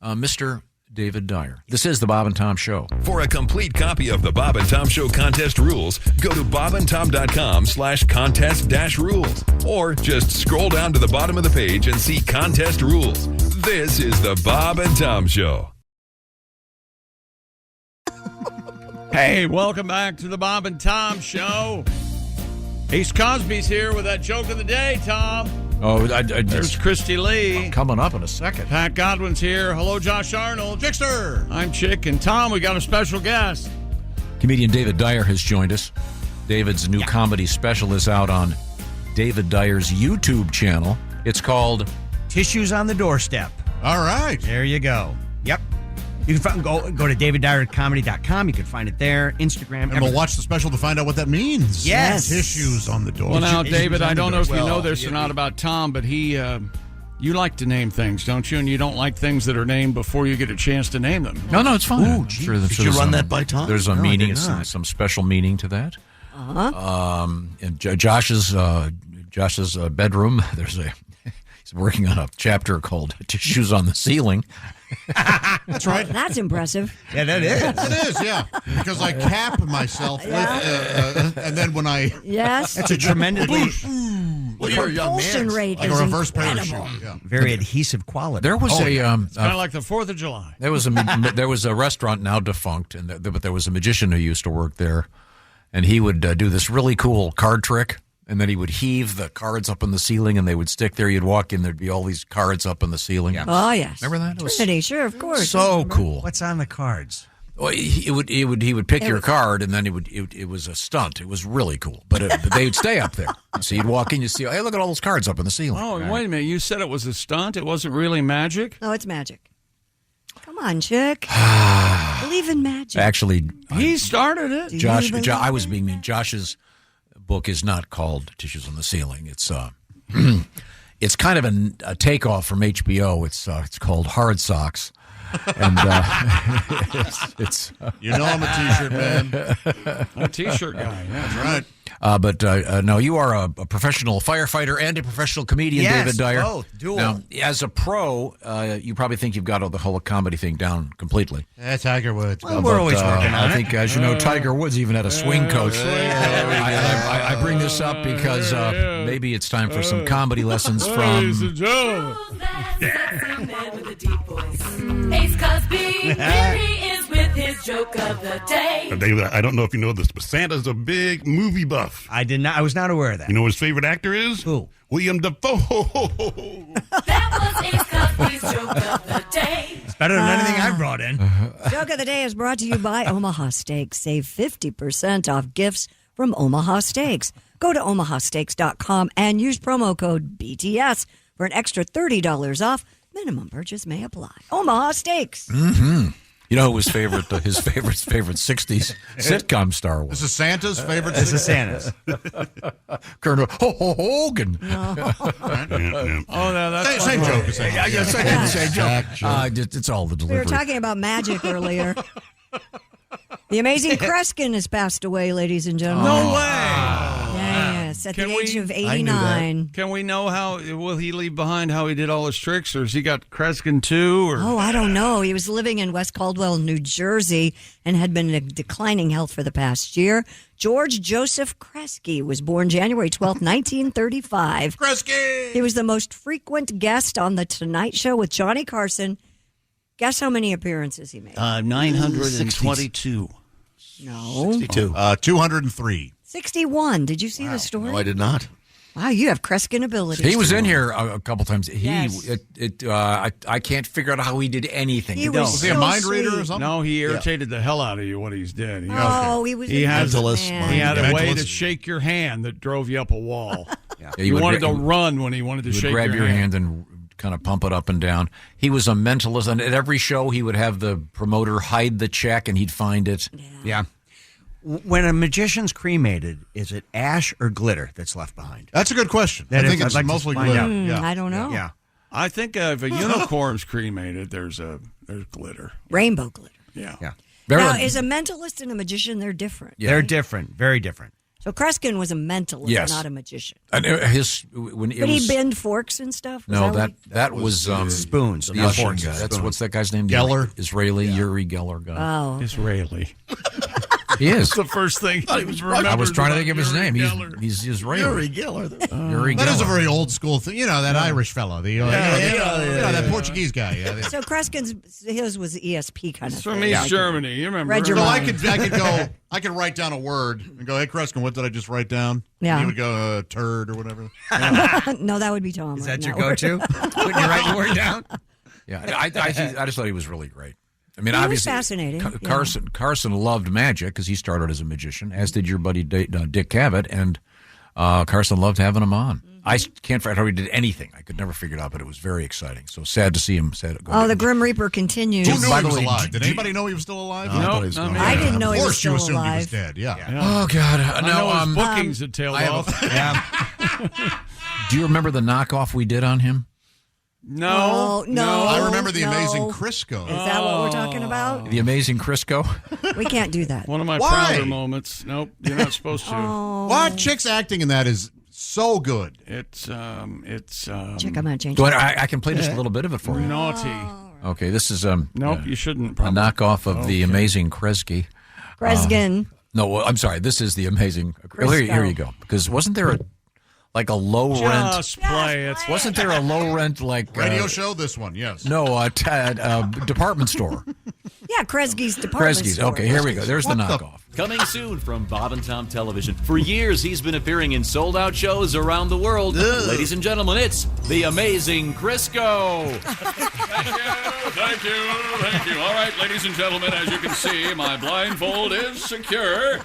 Mr. David Dyer. This is the Bob and Tom Show. For a complete copy of the Bob and Tom Show contest rules, go to bobandtom.com/contest-rules. Or just scroll down to the bottom of the page and see contest rules. This is the Bob and Tom Show. Hey, welcome back to the Bob and Tom Show. Ace Cosby's here with that joke of the day, Tom. Oh, There's Christy Lee. Coming up in a second. Pat Godwin's here. Hello, Josh Arnold. Chickster. I'm Chick. And Tom, we got a special guest. Comedian David Dyer has joined us. David's new comedy special is out on David Dyer's YouTube channel. It's called Tissues on the Doorstep. All right. There you go. Yep. You can go to daviddyercomedy.com. You can find it there. Instagram. And we'll watch the special to find out what that means. Yes. Tissues on the door. Well, now, David, I don't know if you know this yeah. or not about Tom, but he, you like to name things, don't you? And you don't like things that are named before you get a chance to name them. No, it's fine. Ooh, gee. Did you run that by Tom? There's a No, I meaning, did not. some special meaning to that. In Josh's bedroom, he's working on a chapter called Tissues on the Ceiling. That's right. That's impressive. Yeah, that is. It is, yeah. Because I cap myself with, and then when I... Yes. That's a tremendously... Well, you're a young propulsion man. rate Like is a reverse incredible. parachute. Yeah. Very adhesive quality. There was It's kind of like the 4th of July. there was a restaurant now defunct, but there was a magician who used to work there, and he would do this really cool card trick. And then he would heave the cards up in the ceiling, and they would stick there. You'd walk in, there'd be all these cards up in the ceiling. Yeah. Oh, yes. Remember that? It was Trinity, sure, of course. so cool. What's on the cards? Well, he would pick your card, and then it was a stunt. It was really cool, but they would stay up there. So you'd walk in, you see, hey, look at all those cards up in the ceiling. Oh, wait a minute. You said it was a stunt? It wasn't really magic? No, it's magic. Come on, Chick. Believe in magic. Actually, He started it. I was being mean. Josh's book is not called Tissues on the Ceiling. It's it's kind of a takeoff from HBO. It's called Hard Socks. And it's You know I'm a T-shirt man. I'm a T-shirt guy. Yeah, That's right. But no, you are a professional firefighter and a professional comedian, Yes, David Dyer. both. Dual. Now, as a pro, you probably think you've got the whole comedy thing down completely. Tiger Woods. Well, we're always working on I think, as you know, Tiger Woods even had a swing coach. I bring this up because maybe it's time for some comedy lessons Ladies from... and gentlemen. Ace Cosby, here he is with his joke of the day. David, I don't know if you know this, but Santa's a big movie buff. I did not. I was not aware of that. You know who his favorite actor is? Who? William Dafoe. That was Ace Cosby's joke of the day. It's better than anything I brought in. Joke of the day is brought to you by Omaha Steaks. Save 50% off gifts from Omaha Steaks. Go to omahasteaks.com and use promo code BTS for an extra $30 off. Minimum purchase may apply. Omaha Steaks. Mm-hmm. You know who his favorite 60s sitcom star was? This is Santa's favorite. This is Santa's. Colonel Hogan. No. Oh, no, that's Same joke. Same joke. It's all the We delivery. were talking about magic earlier. The amazing Kreskin has passed away, ladies and gentlemen. No way. Yeah, Yes, at the age of 89. Can we know will he leave behind how he did all his tricks, or has he got Kreskin too? Or? Oh, I don't know. He was living in West Caldwell, New Jersey, and had been in declining health for the past year. George Joseph Kresge was born January 12th, 1935. Kresge! He was the most frequent guest on The Tonight Show with Johnny Carson. Guess how many appearances he made? 922. No. 62. 203. 61. Did you see the story? No, I did not. Wow, you have Kreskin abilities. He was in here a couple times. Yes. I can't figure out how he did anything. He was he a mind reader or something? No, he irritated the hell out of you when he's dead. He was he a has mentalist. He had a way to Mentalist. shake your hand that drove you up a wall. Yeah, He wanted to run when he wanted to He would shake grab your hand. and kind of pump it up and down. He was a mentalist, and at every show he would have the promoter hide the check, and he'd find it. Yeah. When a magician's cremated, is it ash or glitter that's left behind? That's a good question. I think it's mostly glitter. I don't know. Yeah. I think if a unicorn's cremated, there's glitter. Rainbow glitter. Yeah. Now, is a mentalist and a magician, they're different? Yeah. They're different. Very different. So Kreskin was a mentalist, Yes. not a magician. And when it Did was, he bend forks and stuff? Was No, what that was spoons. The Not Russian forks, guy. That's spoons. what's that guy's name? Geller? Israeli Yuri Geller guy. Oh, okay. Israeli. He is. That's the first thing he was remembered I was trying to about think of his Yuri name. Geller. He's Israeli. Yuri Geller. Yuri That is a Geller. very old school thing. You know, that Irish fellow. That Portuguese guy. Yeah. So Kreskin's, his was ESP kind of From thing. East Like, Germany. You remember? Read your No, mind. I could write down a word and go, hey, Kreskin, what did I just write down? Yeah. And he would go, turd or whatever. No, that would be Tom. Is right that your now. go-to? When you write the word down? Yeah, I just thought he was really great. I mean, He was obviously, fascinating, Carson loved magic because he started as a magician, as did your buddy Dick Cavett, and Carson loved having him on. I can't figure out how he did anything. I could never figure it out, but it was very exciting. So sad to see him. Oh, the Grim Reaper continues. Who knew By he the was way, alive? Did anybody know he was still alive? No, I didn't know Of he was course still you assumed he was alive. dead, yeah. Oh God! I know his bookings had tailed off. Do you remember the knockoff we did on him? No. I remember the amazing Crisco. Is that what we're talking about? The amazing Crisco. We can't do that. One of my Why? prouder moments. Nope, you're not supposed to. What? Chick's acting in that is so good. It's Chick, I'm gonna change. So it. I can play just a little bit of it for you. naughty. Okay, this is Nope, you shouldn't. a Probably. knockoff of the amazing Kresge. Kreskin. No, well, I'm sorry. This is the amazing. Here you go. Because wasn't there a low rent? Just play it. Wasn't there a low rent Radio show, this one, yes. No, department store. Yeah, Kresge's department Kresge's. store. Okay, here we go. There's the knockoff. Coming soon from Bob and Tom Television. For years, he's been appearing in sold-out shows around the world. Ladies and gentlemen, it's the amazing Crisco. Thank you. All right, ladies and gentlemen, as you can see, my blindfold is secure.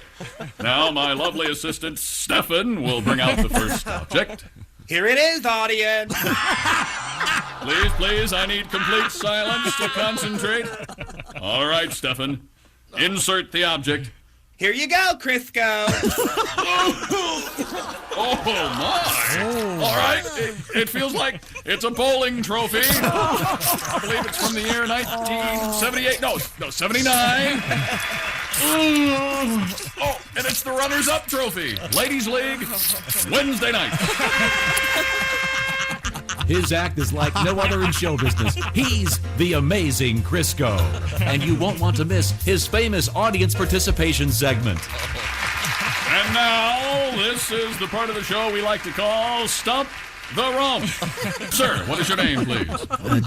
Now my lovely assistant, Stefan, will bring out the first object. Here it is, audience. Please, I need complete silence to concentrate. All right, Stefan, insert the object. Here you go, Crisco. Oh, my. All right, it feels like it's a bowling trophy. I believe it's from the year 1978. No, 79. Oh, and it's the runners-up trophy. Ladies League, Wednesday night. His act is like no other in show business. He's the amazing Crisco. And you won't want to miss his famous audience participation segment. And now, this is the part of the show we like to call Stump the Rump. Sir, what is your name, please?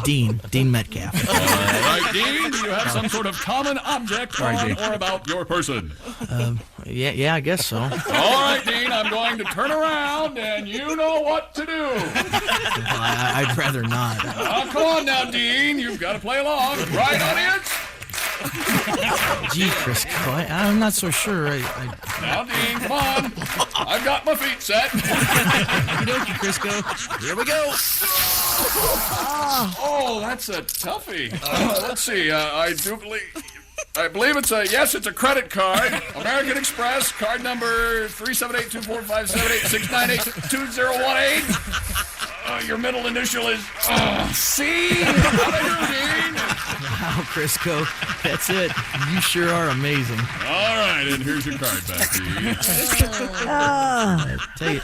Dean Metcalf. All right, Dean, do you have some sort of common object on or about your person? Yeah, I guess so. All right, Dean, I'm going to turn around, and you know what to do. I'd rather not. Oh, come on now, Dean. You've got to play along. Right, audience? Gee, Crisco, I'm not so sure. Now, Dean, come on. I've got my feet set. Okey-dokey, Crisco. Here we go. Oh, that's a toughie. Let's see. I believe it's a credit card. American Express, card number 378-245-78-698-2018. Your middle initial is C. Out of here, Dean. Wow, Crisco, that's it. You sure are amazing. All right. right, and here's your card back to you.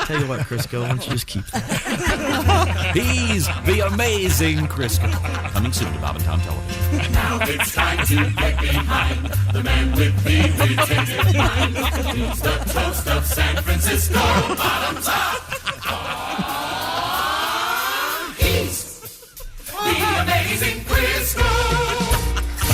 Tell you what, Crisco, why don't you just keep that? He's the amazing Crisco. Coming soon to Bob and Tom Television. Now it's time to get behind the man with the retentive mind. He's the toast of San Francisco. Bottom top. He's the amazing Crisco.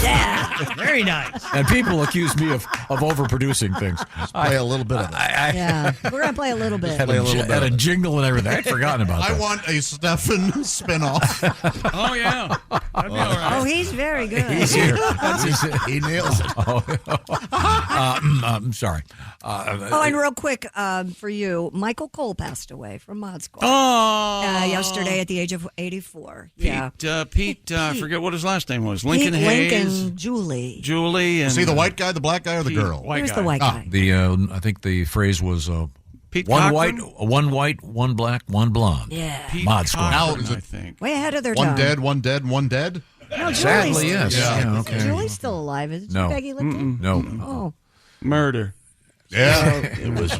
Yeah. Very nice. And people accuse me of overproducing things. Play a little bit of that. Yeah, we're gonna play a little bit. Had a jingle and everything. I'd forgotten about that. I want a Stefan spinoff. Oh, yeah. That'd be all right. Oh, he's very good. He's here. He nails it. I'm sorry. And real quick for you, Michael Cole passed away from Mod Squad. Oh. Yesterday at the age of 84. Pete, I forget what his last name was. Lincoln Pete, Hayes. Lincoln, Julie. And Was he the white guy, the black guy, or the girl? He was the white guy. I think the phrase was Pete one Cochran? white, one black, one blonde. Yeah. Pete Mod Squad. Cochran, Now, is it I think. Way ahead of their One time. dead, one dead, one dead? No, Sadly, Julie's yes. still- Yeah, okay. Julie's still alive. Is No. Peggy Lipton? No. Oh. Murder. Yeah. It was.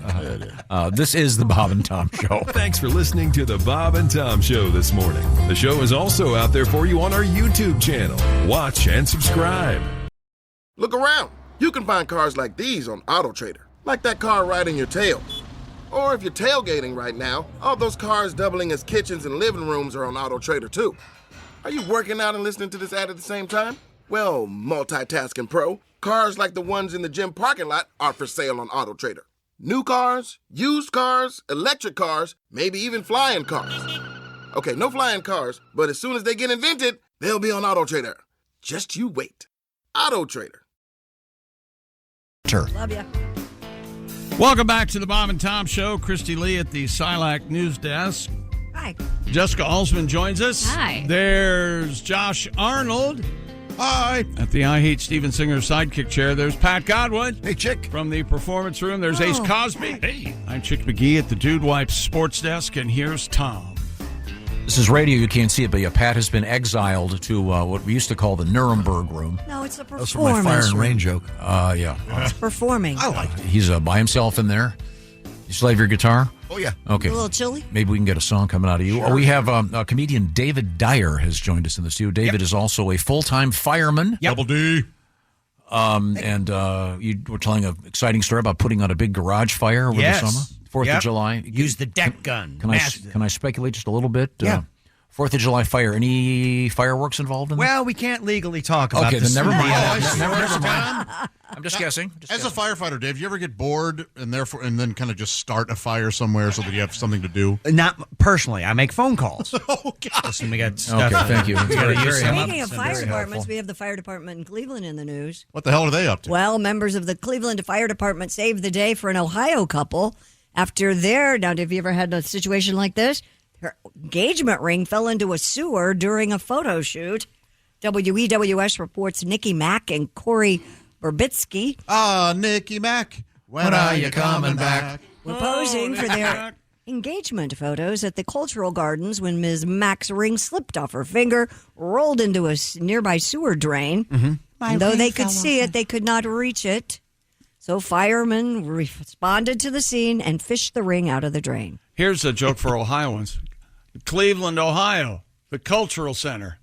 This is the Bob and Tom Show. Thanks for listening to the Bob and Tom Show this morning. The show is also out there for you on our YouTube channel. Watch and subscribe. Look around. You can find cars like these on AutoTrader, like that car riding your tail. Or if you're tailgating right now, all those cars doubling as kitchens and living rooms are on AutoTrader too. Are you working out and listening to this ad at the same time? Well, multitasking pro, cars like the ones in the gym parking lot are for sale on AutoTrader. New cars, used cars, electric cars, maybe even flying cars. Okay, no flying cars, but as soon as they get invented, they'll be on AutoTrader. Just you wait. AutoTrader. Love ya. Welcome back to the Bob and Tom Show. Christy Lee at the Silac News Desk. Hi. Jessica Alsman joins us. Hi. There's Josh Arnold. Hi. At the I Hate Steven Singer sidekick chair, there's Pat Godwin. Hey, Chick. From the Performance Room, there's Ace Cosby. Hey. I'm Chick McGee at the Dude Wipes Sports Desk, and here's Tom. This is radio. You can't see it, but Pat has been exiled to what we used to call the Nuremberg Room. No, it's a That's performance. from my Fire and room. Rain joke. Yeah. It's performing. I liked it. He's by himself in there. You still have your guitar? Oh, yeah. Okay. A little chilly? Maybe we can get a song coming out of you. Sure. We have comedian David Dyer has joined us in the studio. David is also a full-time fireman. Double D. And you were telling an exciting story about putting out a big garage fire over the summer. 4th of July. Use the deck gun. Can I speculate just a little bit? Yeah. 4th of July fire. Any fireworks involved in that? Well, we can't legally talk about Okay, this. then never mind. Never mind. I'm just guessing. As a firefighter, Dave, you ever get bored and then kind of just start a fire somewhere so that you have something to do? Not personally. I make phone calls. Oh, God. Listen, we got stuff. Okay, thank you. We gotta use some Speaking up. of fire Very departments, helpful. we have the fire department in Cleveland in the news. What the hell are they up to? Well, members of the Cleveland Fire Department saved the day for an Ohio couple after now, have you ever had a situation like this? Her engagement ring fell into a sewer during a photo shoot. WEWS reports Nikki Mack and Corey Burbitsky Nikki Mack, when are you coming back? were posing for their engagement photos at the Cultural Gardens when Ms. Mack's ring slipped off her finger, rolled into a nearby sewer drain. Mm-hmm. And though they could see it, they could not reach it. So firemen responded to the scene and fished the ring out of the drain. Here's a joke for Ohioans. Cleveland, Ohio, the Cultural Center.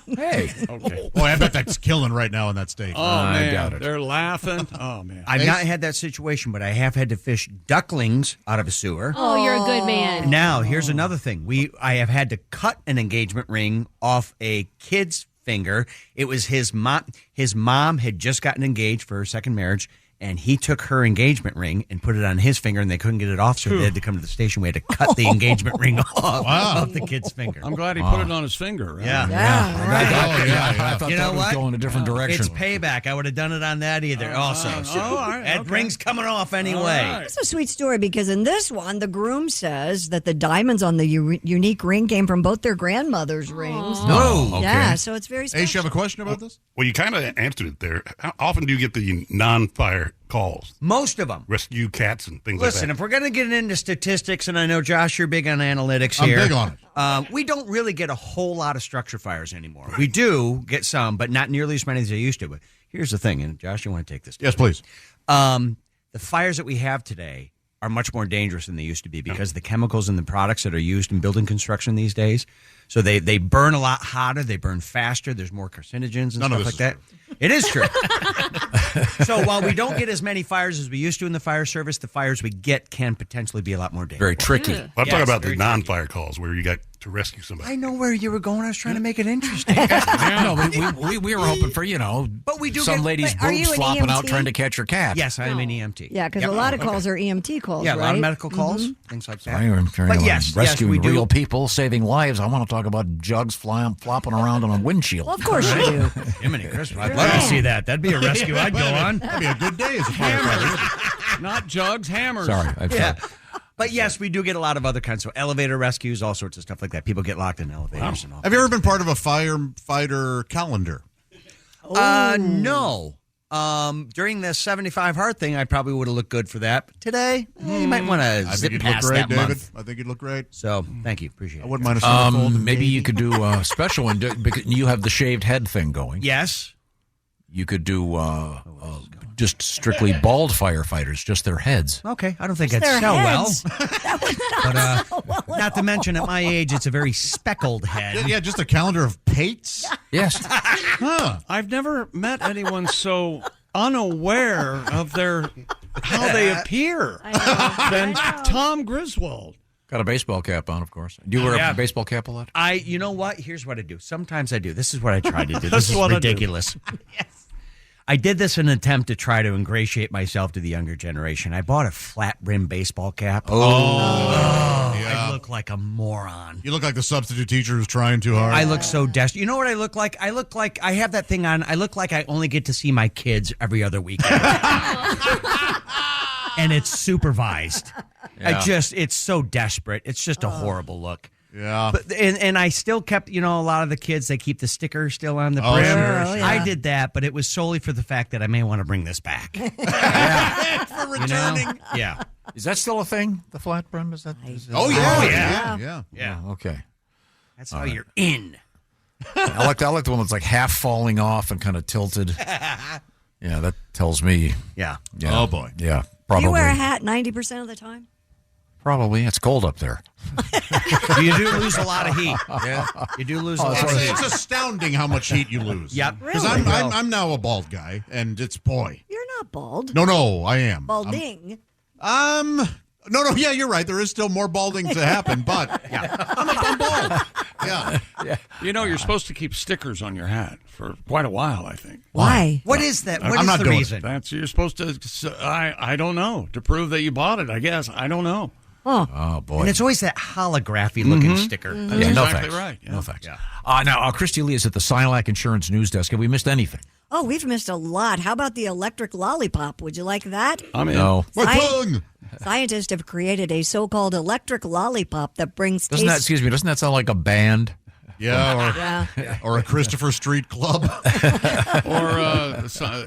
Hey. Okay. Boy, I bet that's killing right now in that state. Oh, I man. doubt it. They're laughing. Oh, man. I've not had that situation, but I have had to fish ducklings out of a sewer. Oh, you're a good man. Now, here's another thing. I have had to cut an engagement ring off a kid's finger. It was his mom. His mom had just gotten engaged for her second marriage, and he took her engagement ring and put it on his finger, and they couldn't get it off, so they had to come to the station. We had to cut the engagement ring off the kid's finger. I'm glad he put it on his finger. Right? Yeah. I thought You that know was what? going a different direction. It's payback. I would have done it on that either. Also, so all right, that okay. ring's coming off anyway. It's a sweet story because in this one, the groom says that the diamonds on the unique ring came from both their grandmother's rings. No. Okay. Yeah, so it's very special. Ace, you have a question about this? Well, you kind of answered it there. How often do you get the non-fire calls? Most of them. Rescue cats and things Listen, like if we're going to get into statistics, and I know, Josh, you're big on analytics I'm here. big on it. We don't really get a whole lot of structure fires anymore. We do get some, but not nearly as many as they used to. But here's the thing, and Josh, you want to take this? Yes, please. The fires that we have today are much more dangerous than they used to be because of the chemicals and the products that are used in building construction these days. So they burn a lot hotter, they burn faster, there's more carcinogens and None of stuff this like that. It is true. So while we don't get as many fires as we used to in the fire service, the fires we get can potentially be a lot more dangerous. Very tricky. Well, I'm talking about the non-fire calls where you got to rescue somebody. I know where you were going. I was trying to make it interesting. No, we were hoping for, But we do some get- ladies' But are boobs you an flopping out EMT? trying to catch your cat. Yes, I am an EMT. Yeah, because a lot of calls are EMT calls, Yeah, a right? lot of medical calls, Mhm. things like So that. I'm But yes, rescuing we do. real people, saving lives. I want to talk about jugs flopping around on a windshield. Well, of course you do. Jiminy Christmas, I'd love to see that. That'd be a rescue I'd go on. That'd be a good day as a firefighter. Not jugs, hammers. Sorry, I've Yeah. But yes, we do get a lot of other kinds. So elevator rescues, all sorts of stuff like that. People get locked in elevators and all. Have you ever been part of a firefighter calendar? No. During the 75 Hard thing, I probably would have looked good for that. But today, you might want I to think zip you'd look past great, that David. month. I think you'd look great. So, thank you. Appreciate it. I wouldn't mind a centerfold. Maybe you could do a special one because you have the shaved head thing going. Yes. You could do just strictly bald firefighters, just their heads. Okay. I don't think Just I'd their sell heads. well. But not to mention, at my age, it's a very speckled head. Yeah, just a calendar of pates? Yes. Huh. I've never met anyone so unaware of how they appear than Tom Griswold. Got a baseball cap on, of course. Do you wear Yeah. a baseball cap a lot? You know what? Here's what I do. Sometimes I do. This is what I try to do. That's This is what I do. ridiculous. Yes. I did this in an attempt to try to ingratiate myself to the younger generation. I bought a flat brim baseball cap. Yeah. I look like a moron. You look like the substitute teacher who's trying too hard. I look so desperate. You know what I look like? I look like I have that thing on. I look like I only get to see my kids every other weekend. And it's supervised. Yeah. It's so desperate. It's just a horrible look. Yeah. But and I still kept, a lot of the kids, they keep the sticker still on the brim. Oh, sure. yeah. I did that, but it was solely for the fact that I may want to bring this back. For returning. Yeah. Is that still a thing? The flat brim? Is that? Oh, yeah. yeah. Yeah. Oh, okay. That's how you're in. I like the one that's like half falling off and kind of tilted. Yeah, that tells me. Yeah. Yeah. Oh, boy. Yeah, Do probably. you wear a hat 90% of the time? Probably. It's cold up there. You do lose a lot of heat. Yeah. You do lose a lot of heat. It's astounding how much heat you lose. Yep. Because Really? I'm now a bald guy, and it's boy. You're not bald. No, I am. Balding. No, yeah, you're right. There is still more balding to happen, but yeah, I'm bald. Yeah. You know, you're supposed to keep stickers on your hat for quite a while, I think. Why? What is that? What I'm is not the doing reason? That's you're supposed to. I don't know, to prove that you bought it. I guess I don't know. Oh, boy. And it's always that holography looking sticker. That's Yeah, no exactly thanks. right. Yeah. No thanks. Now, Christy Lee is at the Silac Insurance News Desk. Have we missed anything? Oh, we've missed a lot. How about the electric lollipop? Would you like that? I'm in. No. My tongue. Scientists have created a so-called electric lollipop that brings Doesn't that sound like a band? Yeah, or a Christopher Street club. Or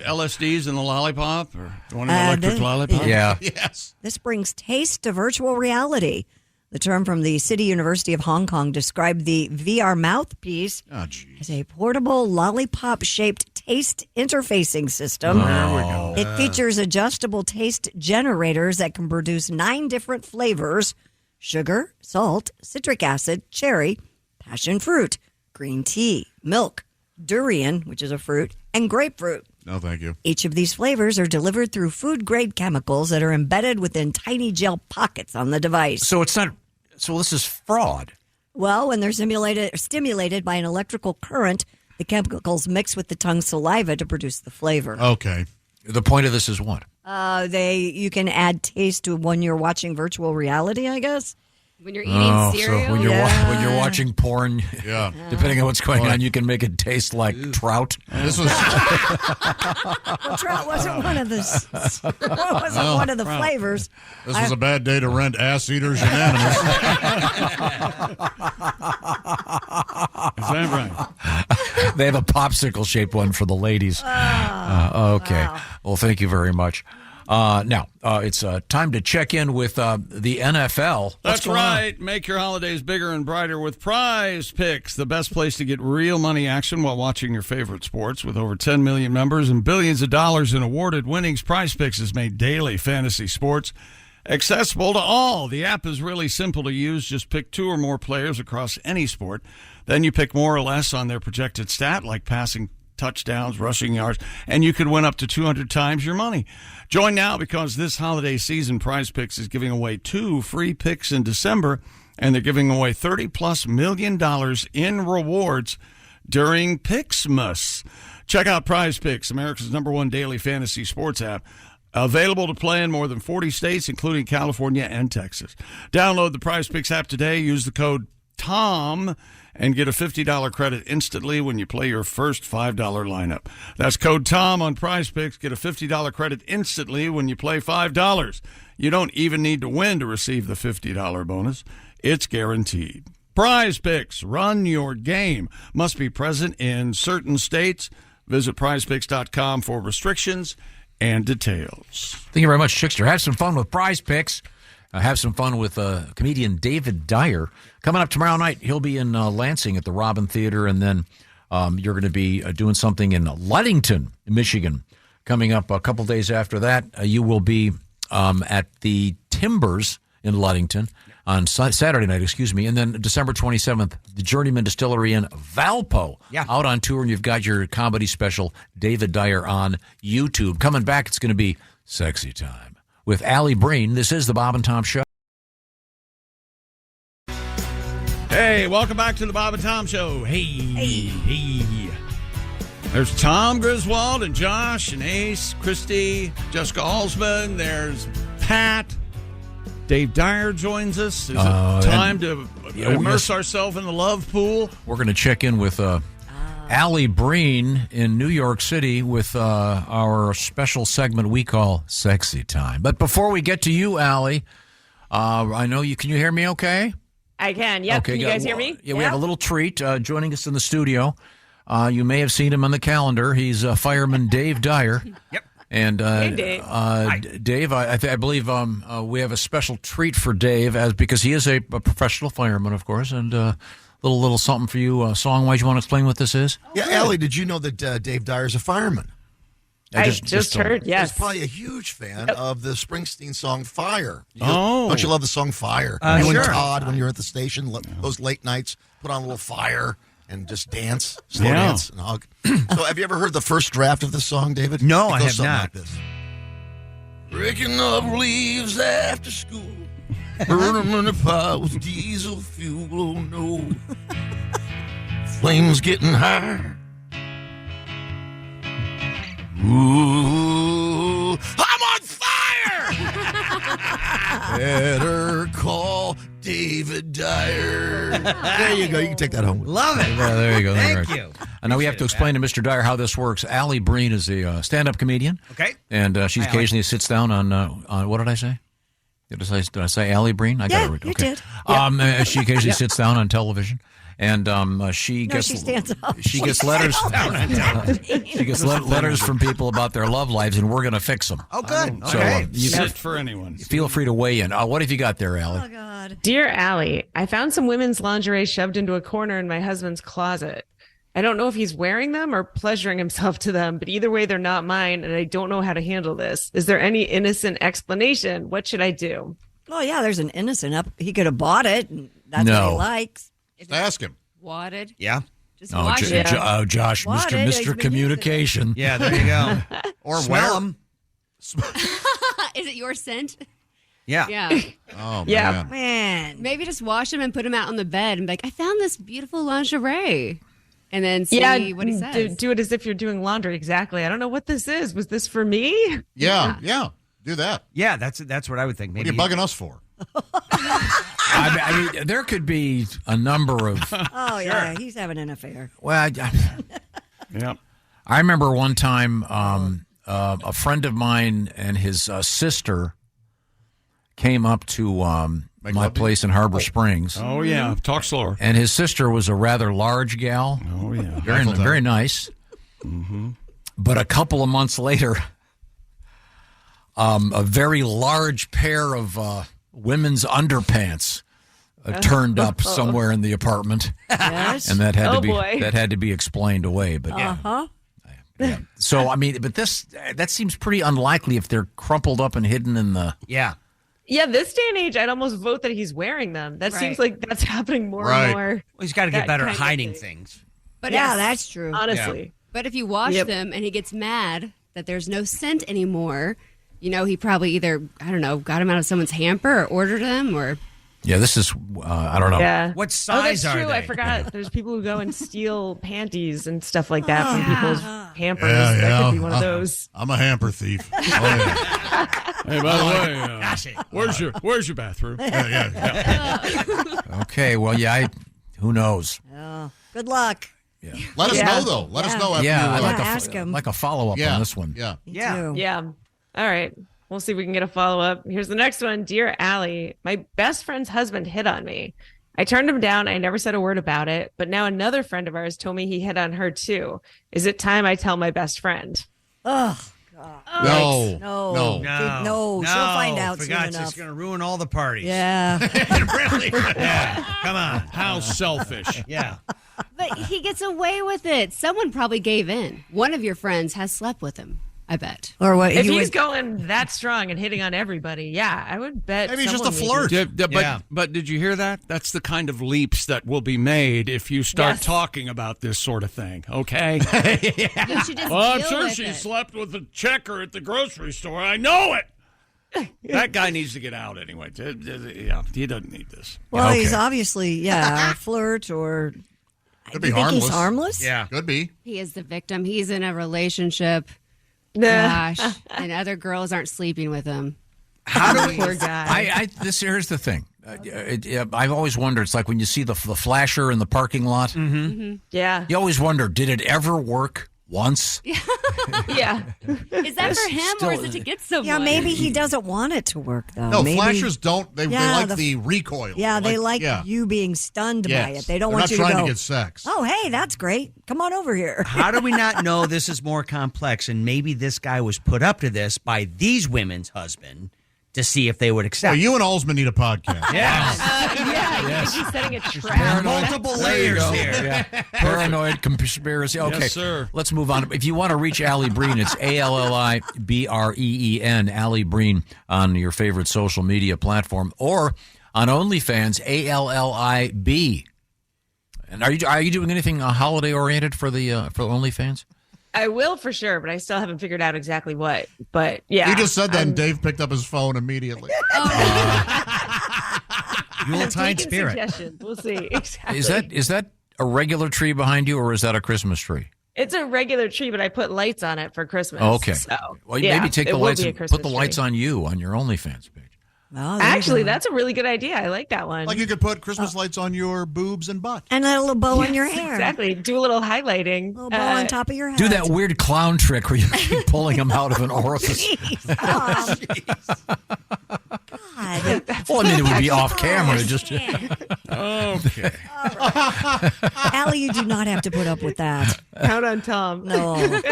LSDs in the lollipop, or one an electric lollipop. Yeah. Yes. This brings taste to virtual reality. The term from the City University of Hong Kong described the VR mouthpiece as a portable lollipop-shaped taste interfacing system. There we go. It features adjustable taste generators that can produce 9 different flavors: sugar, salt, citric acid, cherry, passion fruit, green tea, milk, durian, which is a fruit, and grapefruit. No, thank you. Each of these flavors are delivered through food-grade chemicals that are embedded within tiny gel pockets on the device. So it's not. So this is fraud. Well, when they're stimulated by an electrical current, the chemicals mix with the tongue's saliva to produce the flavor. Okay. The point of this is what? You can add taste to when you're watching virtual reality, I guess. When you're eating cereal. So when you're watching porn, depending on what's going on, you can make it taste like trout. This was Well, trout wasn't one of the one of the flavors. This was a bad day to rent Ass Eaters Unanimous. Is that right? They have a popsicle shaped one for the ladies. Okay. Wow. Well, thank you very much. Now, it's time to check in with the NFL. That's right. Make your holidays bigger and brighter with Prize Picks, the best place to get real money action while watching your favorite sports. With over 10 million members and billions of dollars in awarded winnings, Prize Picks has made daily fantasy sports accessible to all. The app is really simple to use. Just pick 2 or more players across any sport. Then you pick more or less on their projected stat, like passing touchdowns, rushing yards, and you could win up to 200 times your money. Join now because this holiday season, Prize Picks is giving away 2 free picks in December, and they're giving away $30+ million in rewards during Pixmas. Check out Prize Picks, America's #1 daily fantasy sports app. Available to play in more than 40 states, including California and Texas. Download the Prize Picks app today. Use the code TOM and get a $50 credit instantly when you play your first $5 lineup. That's code TOM on Prize Picks. Get a $50 credit instantly when you play $5. You don't even need to win to receive the $50 bonus. It's guaranteed. Prize Picks. Run your game. Must be present in certain states. Visit prizepicks.com for restrictions and details. Thank you very much, Chickster. Have some fun with Prize Picks. Have some fun with comedian David Dyer. Coming up tomorrow night, he'll be in Lansing at the Robin Theater, and then you're going to be doing something in Ludington, Michigan. Coming up a couple days after that, you will be at the Timbers in Ludington on Saturday night, and then December 27th, the Journeyman Distillery in Valpo, out on tour, and you've got your comedy special, David Dyer, on YouTube. Coming back, it's going to be Sexy Time with Alli Breen. This is the Bob and Tom Show. Hey, welcome back to the Bob and Tom Show. Hey. There's Tom Griswold and Josh and Ace, Christy, Jessica Alsman. There's Pat. Dave Dyer joins us. Is it time to immerse ourselves in the love pool? We're going to check in with Alli Breen in New York City with our special segment we call Sexy Time. But before we get to you, Alli, I know you. Can you hear me okay? I can, yep. Okay, can you guys hear me? Yeah, we have a little treat joining us in the studio. You may have seen him on the calendar. He's fireman Dave Dyer. Yep. And Hey, Dave. Dave, I believe we have a special treat for Dave because he is a professional fireman, of course, and little something for you song-wise. You want to explain what this is? Yeah, Alli, did you know that Dave Dyer's a fireman? I just heard, yes. He's probably a huge fan of the Springsteen song Fire. Oh. Don't you love the song Fire? Sure. And Todd, when you're at the station, those late nights, put on a little fire and just dance, slow dance, and hug. So have you ever heard the first draft of this song, David? No, It I goes have something not. Like this. Breaking up leaves after school, burning in the pot with diesel fuel, oh no. Flames getting higher. Ooh, I'm on fire! Better call David Dyer. There you go. You can take that home. Love it. Yeah, there you go. Thank you. And now we have to explain to Mr. Dyer how this works. Alli Breen is a stand-up comedian. Okay. And she occasionally sits down on what did I say? Did I say Alli Breen? I got it right. You Okay. did. She occasionally sits down on television. And she stands up. She gets letters. She gets letters from people about their love lives, and we're going to fix them. Oh, good. So Okay. you Sit for anyone. feel free to weigh in. What have you got there, Alli? Oh, God. Dear Alli, I found some women's lingerie shoved into a corner in my husband's closet. I don't know if he's wearing them or pleasuring himself to them, but either way, they're not mine, and I don't know how to handle this. Is there any innocent explanation? What should I do? Oh, yeah, there's an innocent up. He could have bought it, and that's what he likes. Just ask him. Wadded? Yeah. Just wash it. Josh, Wash it. He's Mr. been Communication. Yeah, there you go. Or wear them. Is it your scent? Yeah. Yeah. Oh, Yeah. man. Man. Maybe just wash them and put them out on the bed and be like, I found this beautiful lingerie. And then see what he says. Do it as if you're doing laundry. Exactly. I don't know what this is. Was this for me? Yeah. Do that. Yeah, that's what I would think. Maybe What are you bugging us for? I mean, there could be a number of. Oh, yeah, he's having an affair. Well, I remember one time a friend of mine and his sister came up to my place in Harbor Springs. Oh, yeah. Talk slower. And his sister was a rather large gal. Oh, yeah. Very nice. Mm-hmm. But a couple of months later, a very large pair of women's underpants turned up somewhere in the apartment. Yes. And that had boy. that had to be explained away. But yeah. So I mean, but that seems pretty unlikely if they're crumpled up and hidden in the Yeah. Yeah, this day and age, I'd almost vote that he's wearing them. That seems like that's happening more and more. Well, he's got to get That better at kind of hiding thing. things. But yeah, that's true. Honestly. But if you wash them and he gets mad that there's no scent anymore, he probably either, I don't know, got them out of someone's hamper or ordered them or... Yeah, this is, I don't know. Yeah. What size that's are true. they? I forgot. There's people who go and steal panties and stuff like that from people's hampers. Yeah, yeah. That could be one of those. I'm a hamper thief. Oh, yeah. Hey, by the way, where's your bathroom? Okay, well, who knows? Oh, good luck. Yeah. Let us know, though. Let us know after I'd you like a follow-up on this one. Yeah. Yeah. All right. We'll see if we can get a follow-up. Here's the next one. Dear Allie, my best friend's husband hit on me. I turned him down. I never said a word about it. But now another friend of ours told me he hit on her too. Is it time I tell my best friend? Oh, God. No. She'll find out soon enough. It's going to ruin all the parties. Yeah. Really? Yeah. Come on. How selfish. Yeah. But he gets away with it. Someone probably gave in. One of your friends has slept with him, I bet. Or what? If he's going that strong and hitting on everybody, I would bet. Maybe he's just a flirt. But did you hear that? That's the kind of leaps that will be made if you start talking about this sort of thing, okay? You should just I'm deal sure with she it. slept with a checker at the grocery store. I know it. That guy needs to get out anyway. Yeah, he doesn't need this. Well, he's obviously, a flirt or... Could Do be you think harmless. he's harmless? Yeah. Could be. He is the victim. He's in a relationship. Gosh. And other girls aren't sleeping with him. How do we... Poor guy. Here's the thing. I've always wondered, it's like when you see the flasher in the parking lot. Mm-hmm. Yeah. You always wonder, did it ever work once? Yeah. Is that for him or is it to get someone? Yeah, maybe he doesn't want it to work, though. No, maybe, flashers don't. They like the recoil. Yeah, they like you being stunned by it. They don't want you to go. to They're not trying to get sex. Oh, hey, that's great. Come on over here. How do we not know this is more complex? And maybe this guy was put up to this by these women's husband to see if they would accept. You and Alsman need a podcast. Yes. He's setting a trap. Multiple layers here. Yeah. Paranoid conspiracy. Okay, Yes, sir. Let's move on. If you want to reach Alli Breen, it's ALLIBREEN, Alli Breen, on your favorite social media platform, or on OnlyFans, ALLIB. And are you doing anything holiday oriented for OnlyFans? I will for sure, but I still haven't figured out exactly what. But yeah. You just said that and Dave picked up his phone immediately. Yuletide spirit. Suggestions. We'll see. Exactly. Is that a regular tree behind you, or is that a Christmas tree? It's a regular tree, but I put lights on it for Christmas. Okay. So, Well, maybe take it the will lights be a and put Christmas the lights tree. on you on your OnlyFans page. Oh, Actually, that's a really good idea. I like that one. Like you could put Christmas lights on your boobs and butt. And a little bow on your hair. Exactly. Do a little highlighting. A little bow on top of your head. Do that weird clown trick where you keep pulling them out of an orifice. God. Well, I mean, it would be off camera. Just Okay. Allie, you do not have to put up with that. Count on Tom. No.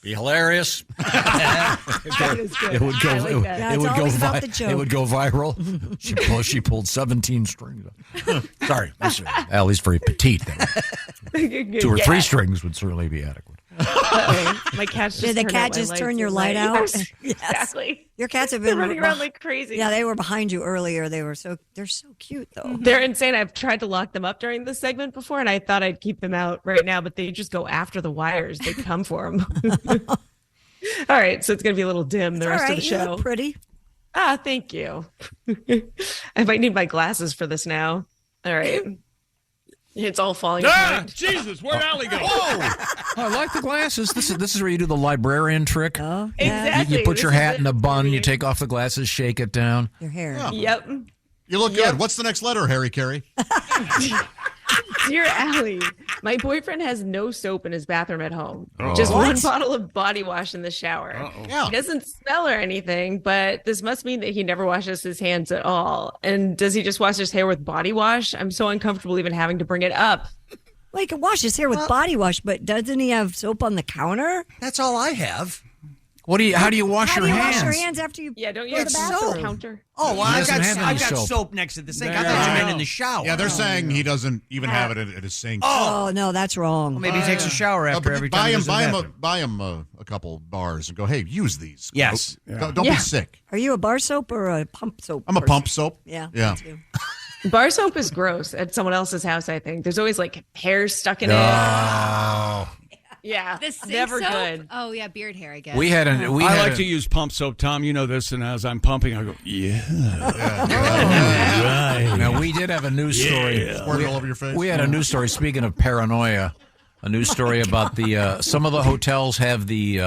be hilarious. That is good. It would go. I like that. Yeah, it's always about the joke. It would go viral. She pulled 17 strings. Sorry, Allie's very petite. 2 or 3 strings would certainly be adequate. My cat's just Did the turned cat out my just lights turn your at light night. out? Yes, exactly. Your cats have They're been running around like crazy. Yeah, they were behind you earlier. They're so cute though. They're insane. I've tried to lock them up during this segment before, and I thought I'd keep them out right now, but they just go after the wires. They come for them. All right, so it's going to be a little dim the rest of the You show. look pretty. Thank you. I might need my glasses for this now. All right. It's all falling apart. Jesus, where'd Allie go? I like the glasses. This is where you do the librarian trick. Oh, Exactly. You put This your is hat it in a bun. for me. You take off the glasses, shake it down. Your hair. Yeah. Yep. You look good. What's the next letter, Harry Carey? Dear Allie, my boyfriend has no soap in his bathroom at home. Oh. Just What? one bottle of body wash in the shower. Yeah. He doesn't smell or anything, but this must mean that he never washes his hands at all. And does he just wash his hair with body wash? I'm so uncomfortable even having to bring it up. Well, he can wash his hair with body wash, but doesn't he have soap on the counter? That's all I have. How do you wash How your do you hands? wash your hands after you Yeah, don't you go have to the a bathroom? counter? Oh, well, I've doesn't have any got soap. soap next to the sink. I There thought you you meant go. in the shower. Yeah, they're saying he doesn't even have it at his sink. Oh, no, that's wrong. Well, maybe he takes a shower after every time. Buy him a couple bars and go, hey, use these. Yes. Don't be sick. Are you a bar soap or a pump soap? I'm a person? pump soap. Yeah. Yeah. Me too. Bar soap is gross at someone else's house, I think. There's always like hairs stuck in it. Oh. Yeah. The sink Never soap? good. Oh, yeah, beard hair, I guess. I like to use pump soap, Tom. You know this, and as I'm pumping, I go, Right. Now, we did have a news story. Squirt it all over your face. We had a news story, speaking of paranoia, a news story about some of the hotels have the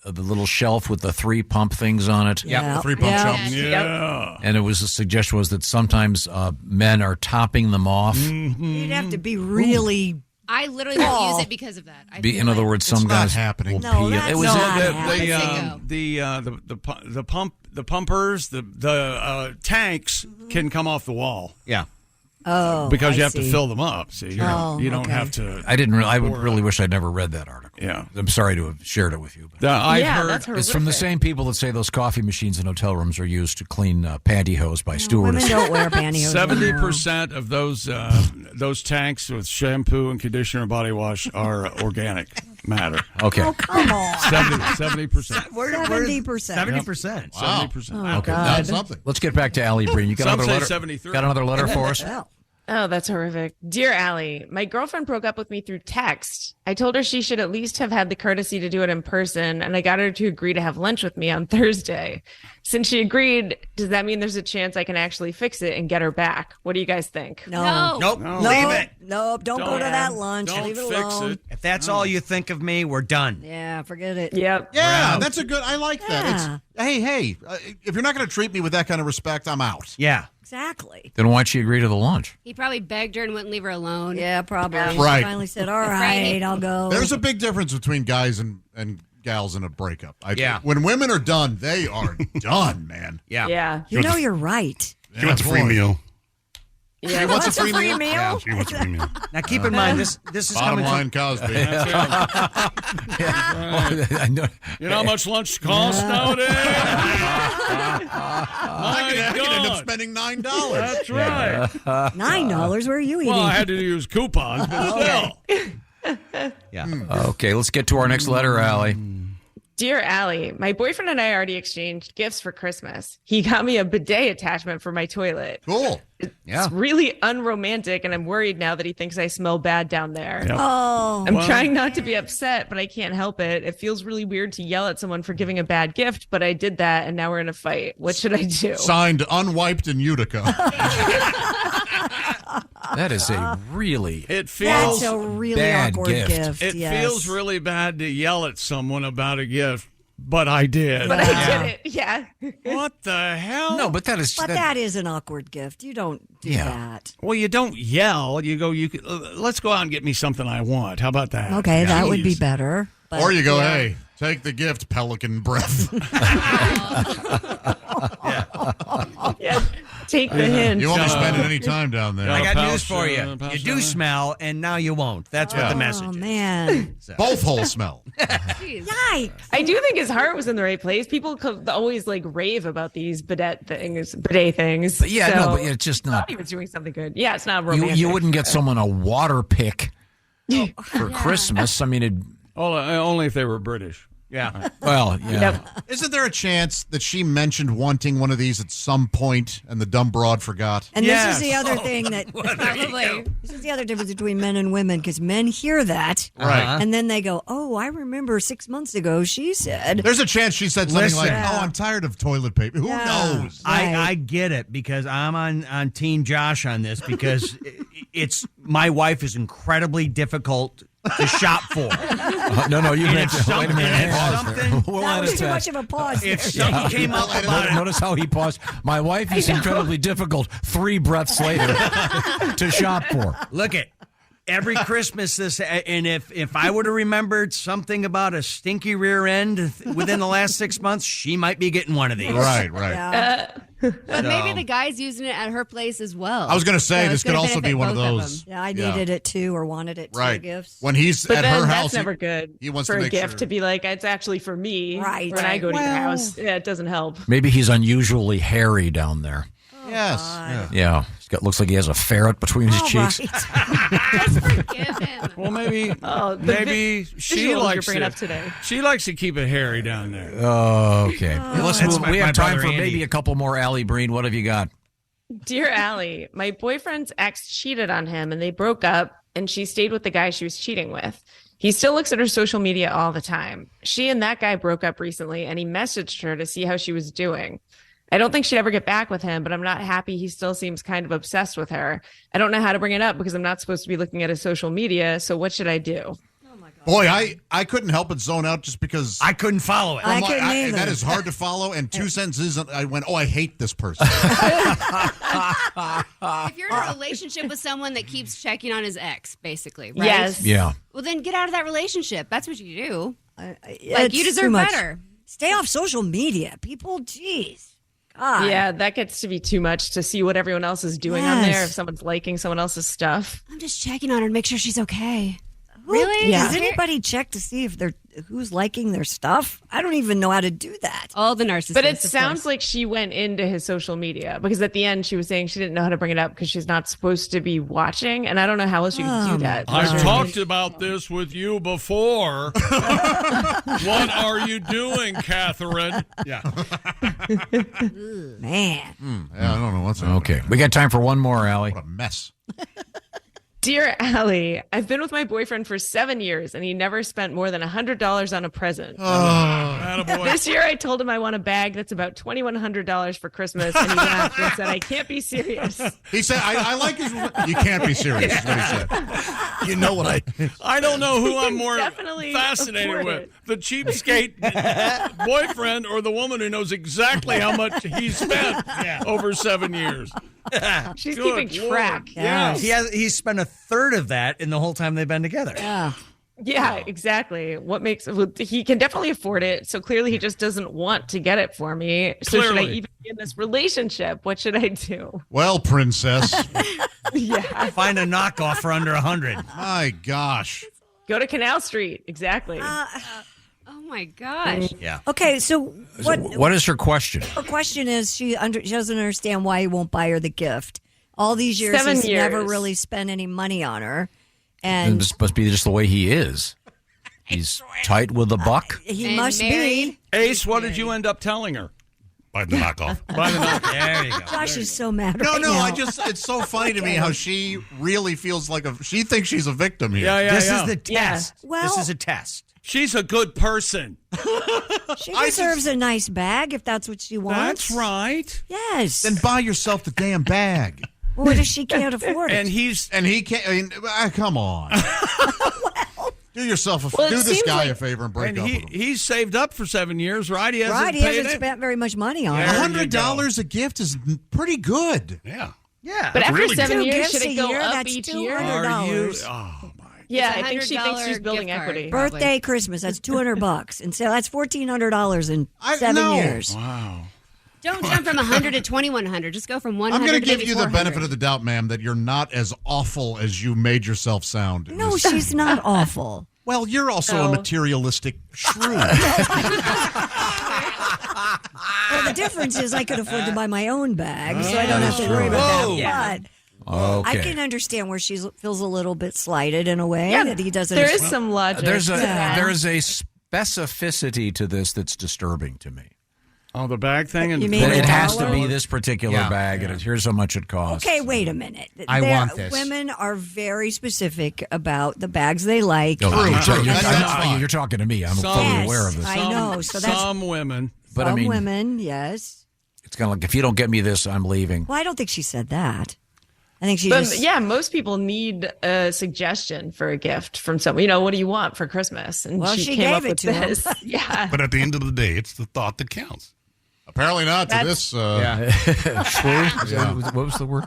little shelf with the 3 pump things on it. Yeah, the 3 pump shelves. Yeah. And the suggestion was that sometimes men are topping them off. You'd have to be really... I literally won't use it because of that. In other words, some guys happening. will pee. that's It was not the pumpers, the tanks can come off the wall. Yeah. Oh, because you I have to see. fill them up. See, you don't okay. have to. I really wish I'd never read that article. Yeah, I'm sorry to have shared it with you. But I've Yeah, heard that's it's from the same people that say those coffee machines in hotel rooms are used to clean pantyhose by Women stewardesses. don't wear pantyhose. 70% of those tanks with shampoo and conditioner and body wash are organic matter. Okay. Oh, come on. 70%. 70%. 70%. Wow. 70%. Oh, Okay. God. That's something. Let's get back to Alli Breen. You got Some another say letter? 73. Got another letter for us? Well, Oh, that's horrific. Dear Allie, my girlfriend broke up with me through text. I told her she should at least have had the courtesy to do it in person, and I got her to agree to have lunch with me on Thursday. Since she agreed, does that mean there's a chance I can actually fix it and get her back? What do you guys think? no. Nope. No. Leave it. Nope. Don't go to that lunch. Don't Leave it fix alone. it. If that's all you think of me, we're done. Yeah, forget it. Yep. Yeah, that's a good. I like that. Yeah. Hey, if you're not going to treat me with that kind of respect, I'm out. Yeah. Exactly. Then why'd she agree to the lunch? He probably begged her and wouldn't leave her alone. Yeah, probably. Right. She finally said, all right, I'll go. There's a big difference between guys and gals in a breakup. Yeah. When women are done, they are done, man. Yeah. Yeah. You know you're right. She wants a free meal. Yeah. She wants a free meal? meal? She wants a free meal. Now keep in mind this is Bottom coming line, Cosby. I know. You know how much lunch costs nowadays? I could end up spending $9. That's right. $9? Where are you eating? Well, I had to use coupons, but still. Okay, let's get to our next letter, Allie. Dear Allie, my boyfriend and I already exchanged gifts for Christmas. He got me a bidet attachment for my toilet. Cool. It's really unromantic, and I'm worried now that he thinks I smell bad down there. Yep. Oh. I'm trying not to be upset, but I can't help it. It feels really weird to yell at someone for giving a bad gift, but I did that, and now we're in a fight. What should I do? Signed, unwiped in Utica. That is a really It feels That's a really bad awkward gift. It yes. feels really bad to yell at someone about a gift, but I did. But I did it. Yeah. What the hell? no, but that is But that is an awkward gift. You don't do that. Well, you don't yell. You go. You could, let's go out and get me something I want. How about that? Okay, that would be Jeez. better. But, Or you go, yeah. hey, take the gift, pelican breath. Yeah. Take the hint. You won't be spending any time down there. I got news for you. You do smell, and now you won't. That's what the message Oh, is. man. Both holes smell. Yikes. I do think his heart was in the right place. People always like rave about these bidet things. But yeah, no, but it's just I not. thought he was doing something good. Yeah, it's not You, romantic. you wouldn't get someone a water pick for Christmas. I mean, Only if they were British. Yeah. well, yeah. Isn't there a chance that she mentioned wanting one of these at some point and the dumb broad forgot? And Yes. this is the other thing that Probably. this is the other difference between men and women because men hear that, Right. and then they go, "Oh, I remember 6 months ago she said." There's a chance she said something Listen. like, Yeah. "Oh, I'm tired of toilet paper." Who Yeah. knows? Right. I get it because I'm on Team Josh on this because it's my wife is incredibly difficult to shop for. No, you And meant if wait a minute. something- Pause something- there. We'll That let was it too pass. much of a pause. If there. something came up about it, Notice how he paused. My wife is incredibly difficult. 3 breaths later to shop for. look it. every Christmas and if I would have remembered something about a stinky rear end within the last 6 months, she might be getting one of these. Right. But maybe the guy's using it at her place as well. I was going to say, So this it's could gonna also be benefit one of both those. them. Yeah, I needed it too, or wanted it too. Right. Gifts. When he's But at then her that's house, never good he wants for to a make gift sure. to be like, it's actually for me. Right. When I go to your Well- house. Yeah, it doesn't help. Maybe he's unusually hairy down there. Yes. Yeah. Looks like he has a ferret between his cheeks. Just forgive him. Well, maybe the she visuals likes you're bringing it. up today. She likes to keep it hairy down there. Okay. Let's That's move. my We have time brother for Andy. maybe a couple more. Allie Breen, what have you got? Dear Allie, my boyfriend's ex cheated on him and they broke up, and she stayed with the guy she was cheating with. He still looks at her social media all the time. She and that guy broke up recently, and he messaged her to see how she was doing. I don't think she'd ever get back with him, but I'm not happy he still seems kind of obsessed with her. I don't know how to bring it up because I'm not supposed to be looking at his social media, so what should I do? Boy, I couldn't help but zone out just because I couldn't follow it. I couldn't either. that is hard to follow. And 2 sentences, I went, I hate this person. If you're in a relationship with someone that keeps checking on his ex, basically, right? Yes. Yeah. Well, then get out of that relationship. That's what you do. It's you too deserve much. better. Stay off social media, people. Jeez. God. Yeah, that gets to be too much to see what everyone else is doing on there. Yes. If someone's liking someone else's stuff. I'm just checking on her to make sure she's okay. Really? Yeah. Does anybody check to see if they're who's liking their stuff? I don't even know how to do that. All the narcissists. But it of sounds course. like she went into his social media because at the end she was saying she didn't know how to bring it up because she's not supposed to be watching. And I don't know how else you can do that. I've talked about this with you before. What are you doing, Catherine? Yeah. Man. Yeah, I don't know what's happening. Okay. We got time for one more, Allie. What a mess. Dear Allie, I've been with my boyfriend for 7 years and he never spent more than $100 on a present. Attaboy. This year I told him I want a bag that's about $2,100 for Christmas, and he laughed and said, I can't be serious. He said, I like his. You can't be serious, is what he said. You know what I don't know who I'm more Definitely fascinated afford with. it. The cheapskate boyfriend or the woman who knows exactly how much he spent over 7 years. She's Good keeping Lord. track. Yes. He's spent a third of that in the whole time they've been together. Yeah. Yeah, exactly. What makes well, he can definitely afford it. So clearly he just doesn't want to get it for me. So should I Clearly. even be in this relationship? What should I do? Well, princess. Yeah. Find a knockoff for under 100. My gosh. Go to Canal Street. Exactly. Oh my gosh. Yeah. Okay, so What is her question? her question is she doesn't understand why he won't buy her the gift. All these years 7 he's never years. really spent any money on her. And And this must be just the way he is. He's tight with the buck. he And must married. be. Ace, what did you end up telling her? By the knockoff. By the knock. There you go. Josh is so mad No, right no, now. it's so funny to me how she really feels like she thinks she's a victim here. Yeah, yeah, This yeah. is the test. Well- this is a test. She's a good person. She deserves a nice bag if that's what she wants. That's right. Yes. Then buy yourself the damn bag. Well, what if she can't afford it? And he can't. I mean, come on. Do yourself Well, it do this seems guy like- a favor and break and up with him. he's saved up for 7 years, right? He hasn't Right, he paid hasn't it. spent very much money on There it. you go. $100 a gift is pretty good. Yeah. Yeah. But after really 7 good. years, 2 should gifts it a go year, up that's each year? Are you? $200. Oh my. Yeah, It's I think she thinks she's $100 building gift card. equity. Birthday, Christmas, that's $200. And so that's $1,400 in I 7 know. years. Wow. Don't jump from 100 to 2,100. Just go from 100 I'm going to give maybe you the 400. benefit of the doubt, ma'am, that you're not as awful as you made yourself sound. No, she's not awful. Well, you're also a No. materialistic shrew. Well, the difference is I could afford to buy my own bag, so I don't have to worry about that. But I Okay. can understand where she feels a little bit slighted in a way Yeah, that he doesn't. there is some logic. There's a to that. there's a specificity to this that's disturbing to me. Oh, the bag thing? And You mean That the it has to dollar? be this particular bag, and here's how much it costs. Okay, wait a minute. I want this. Women are very specific about the bags they like. Oh, you're That's fine. you're talking to me. I'm Some- fully Yes, aware of this. I know. So that's some women. But some I mean, women, yes. it's kind of like if you don't get me this, I'm leaving. Well, I don't think she said that. I think she But just. yeah, most people need a suggestion for a gift from someone. You know, what do you want for Christmas? And Well, she she came gave up it with to him. this. Yeah. But at the end of the day, it's the thought that counts. Apparently not to That's- this. True? What was the word?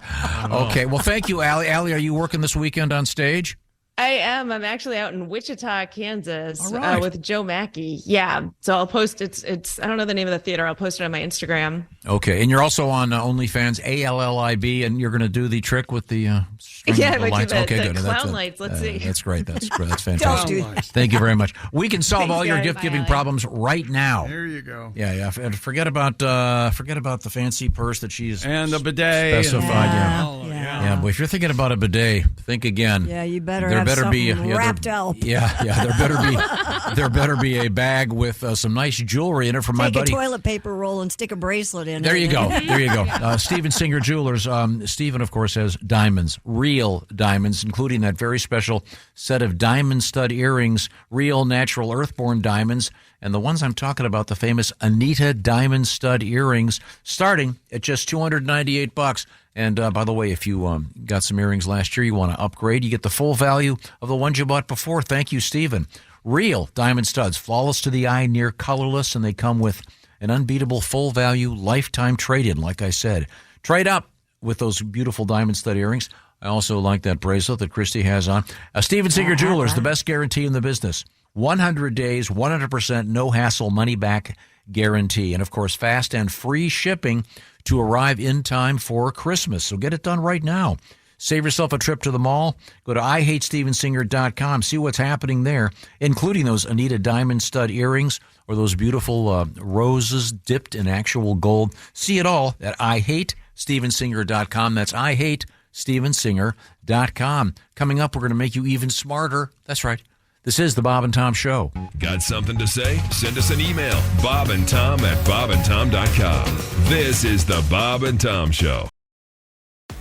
Okay. Well, thank you, Allie. Allie, are you working this weekend on stage? I am. I'm actually out in Wichita, Kansas, All right. with Joe Mackey. Yeah. So I'll post it's. I don't know the name of the theater. I'll post it on my Instagram. Okay, and you're also on OnlyFans, ALLIB, and you're going to do the trick with the string Yeah, of the I might lights. do the, Okay, the good. clown lights. Let's see. That's great. That's fantastic. Don't do that. Thank you very much. We can solve Thanks, all your guys. gift-giving Bye, problems right now. There you go. Yeah. And forget about the fancy purse that she's And the bidet. specified. Yeah. But if you're thinking about a bidet, think again. Yeah, you better There have better be something wrapped up. There better be a bag with some nice jewelry in it from my Take a buddy. toilet paper roll and stick a bracelet in There it. you go. There you go. Steven Singer Jewelers. Steven, of course, has diamonds, real diamonds, including that very special set of diamond stud earrings, real natural earthborn diamonds. And the ones I'm talking about, the famous Anita diamond stud earrings, starting at just $298. And by the way, if you got some earrings last year, you want to upgrade, you get the full value of the ones you bought before. Thank you, Steven. Real diamond studs, flawless to the eye, near colorless, and they come with an unbeatable full value lifetime trade-in, like I said. Trade up with those beautiful diamond stud earrings. I also like that bracelet that Christy has on. Steven Singer Jewelers, the best guarantee in the business. 100 days, 100% no hassle money back guarantee. And of course, fast and free shipping to arrive in time for Christmas. So get it done right now. Save yourself a trip to the mall. Go to IHateStevenSinger.com. See what's happening there, including those Anita diamond stud earrings or those beautiful roses dipped in actual gold. See it all at IHateStevenSinger.com. That's IHateStevenSinger.com. Coming up, we're going to make you even smarter. That's right. This is the Bob and Tom Show. Got something to say? Send us an email. bobandtom@bobandtom.com. This is the Bob and Tom Show.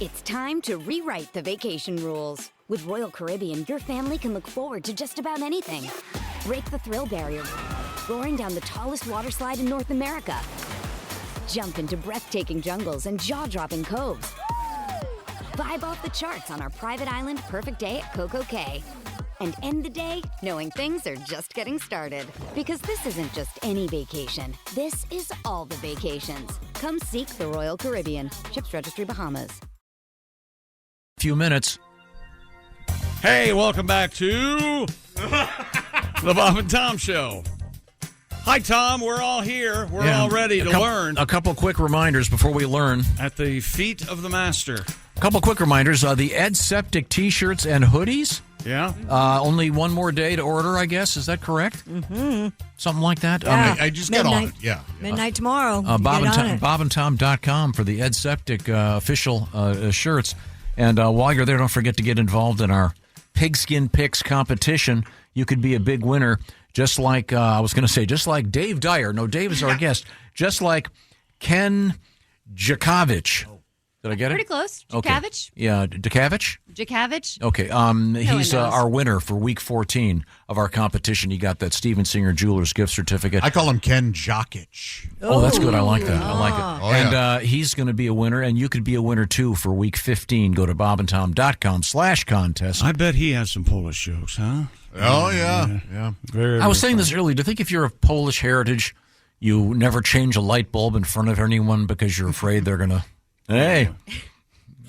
It's time to rewrite the vacation rules. With Royal Caribbean, your family can look forward to just about anything. Break the thrill barrier, roaring down the tallest water slide in North America. Jump into breathtaking jungles and jaw-dropping coves. Vibe off the charts on our private island Perfect Day at Coco Cay. And end the day knowing things are just getting started. Because this isn't just any vacation. This is all the vacations. Come seek the Royal Caribbean. Ships Registry, Bahamas. Few minutes. Hey, welcome back to the Bob and Tom Show. Hi, Tom. We're all here. We're all ready to learn. A couple quick reminders before we learn. At the feet of the master. A couple quick reminders. The Ed Septic T-shirts and hoodies. Yeah. Only one more day to order, I guess. Is that correct? Mm-hmm. Something like that? Yeah. I just get on it. Yeah. Midnight tomorrow. BobandTom.com for the Ed Septic official shirts. And while you're there, don't forget to get involved in our Pigskin Picks competition. You could be a big winner, just like, just like Dave Dyer. No, Dave is our guest. Just like Ken Djakovic. Did I get it? Pretty close. Okay. Djakovic? Yeah, Djakovic? Djakovic? Okay, he's our winner for week 14 of our competition. He got that Steven Singer Jewelers gift certificate. I call him Ken Jokic. Oh, that's good. I like that. I like it. Oh, and he's going to be a winner, and you could be a winner, too, for week 15. Go to bobandtom.com/contest. I bet he has some Polish jokes, huh? Oh, yeah. I was saying this earlier. Do you think if you're of Polish heritage, you never change a light bulb in front of anyone because you're afraid they're going to... Hey,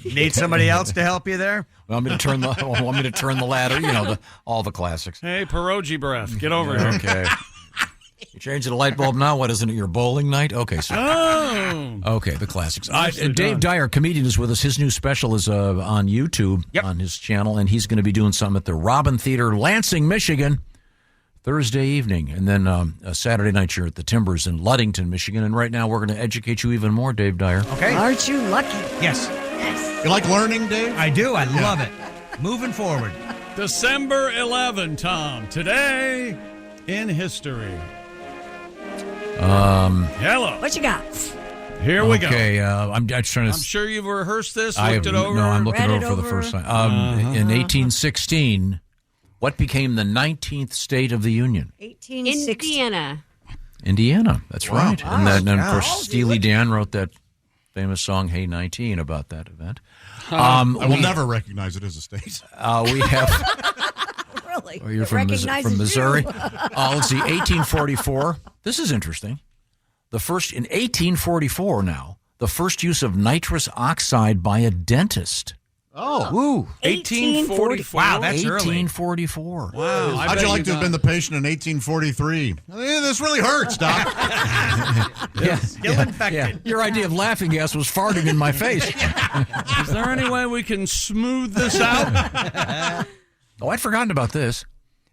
need somebody else to help you there? Want me to turn the ladder? You know, all the classics. Hey, pierogi breath. Get over here. Okay. You changing the light bulb now? What, isn't it your bowling night? Okay, so. Okay, the classics. Dave Dyer, comedian, is with us. His new special is on YouTube, on his channel, and he's going to be doing something at the Robin Theater, Lansing, Michigan, Thursday evening, and then a Saturday night you're at the Timbers in Ludington, Michigan. And right now we're going to educate you even more, Dave Dyer. Okay. Aren't you lucky? Yes. You like learning, Dave? I do. I love it. Moving forward. December 11, Tom. Today in history. Hello. What you got? Here we go. Okay, I'm trying to... I'm sure you've rehearsed this, looked it over. No, I'm looking it over for the first time. In 1816... What became the 19th state of the Union? 1860. Indiana. That's right. Wow. And then, of course, Steely Dan wrote that famous song, Hey 19, about that event. I will never recognize it as a state. We have... Really? Oh, you're from Missouri? Let's see, 1844. This is interesting. In 1844 now, the first use of nitrous oxide by a dentist. Oh. Ooh. 1844. Wow, that's early. 1844. Wow. I How'd bet you like to have been the patient in 1843? This really hurts, Doc. Still infected. Yeah. Your idea of laughing gas was farting in my face. Is there any way we can smooth this out? Oh, I'd forgotten about this.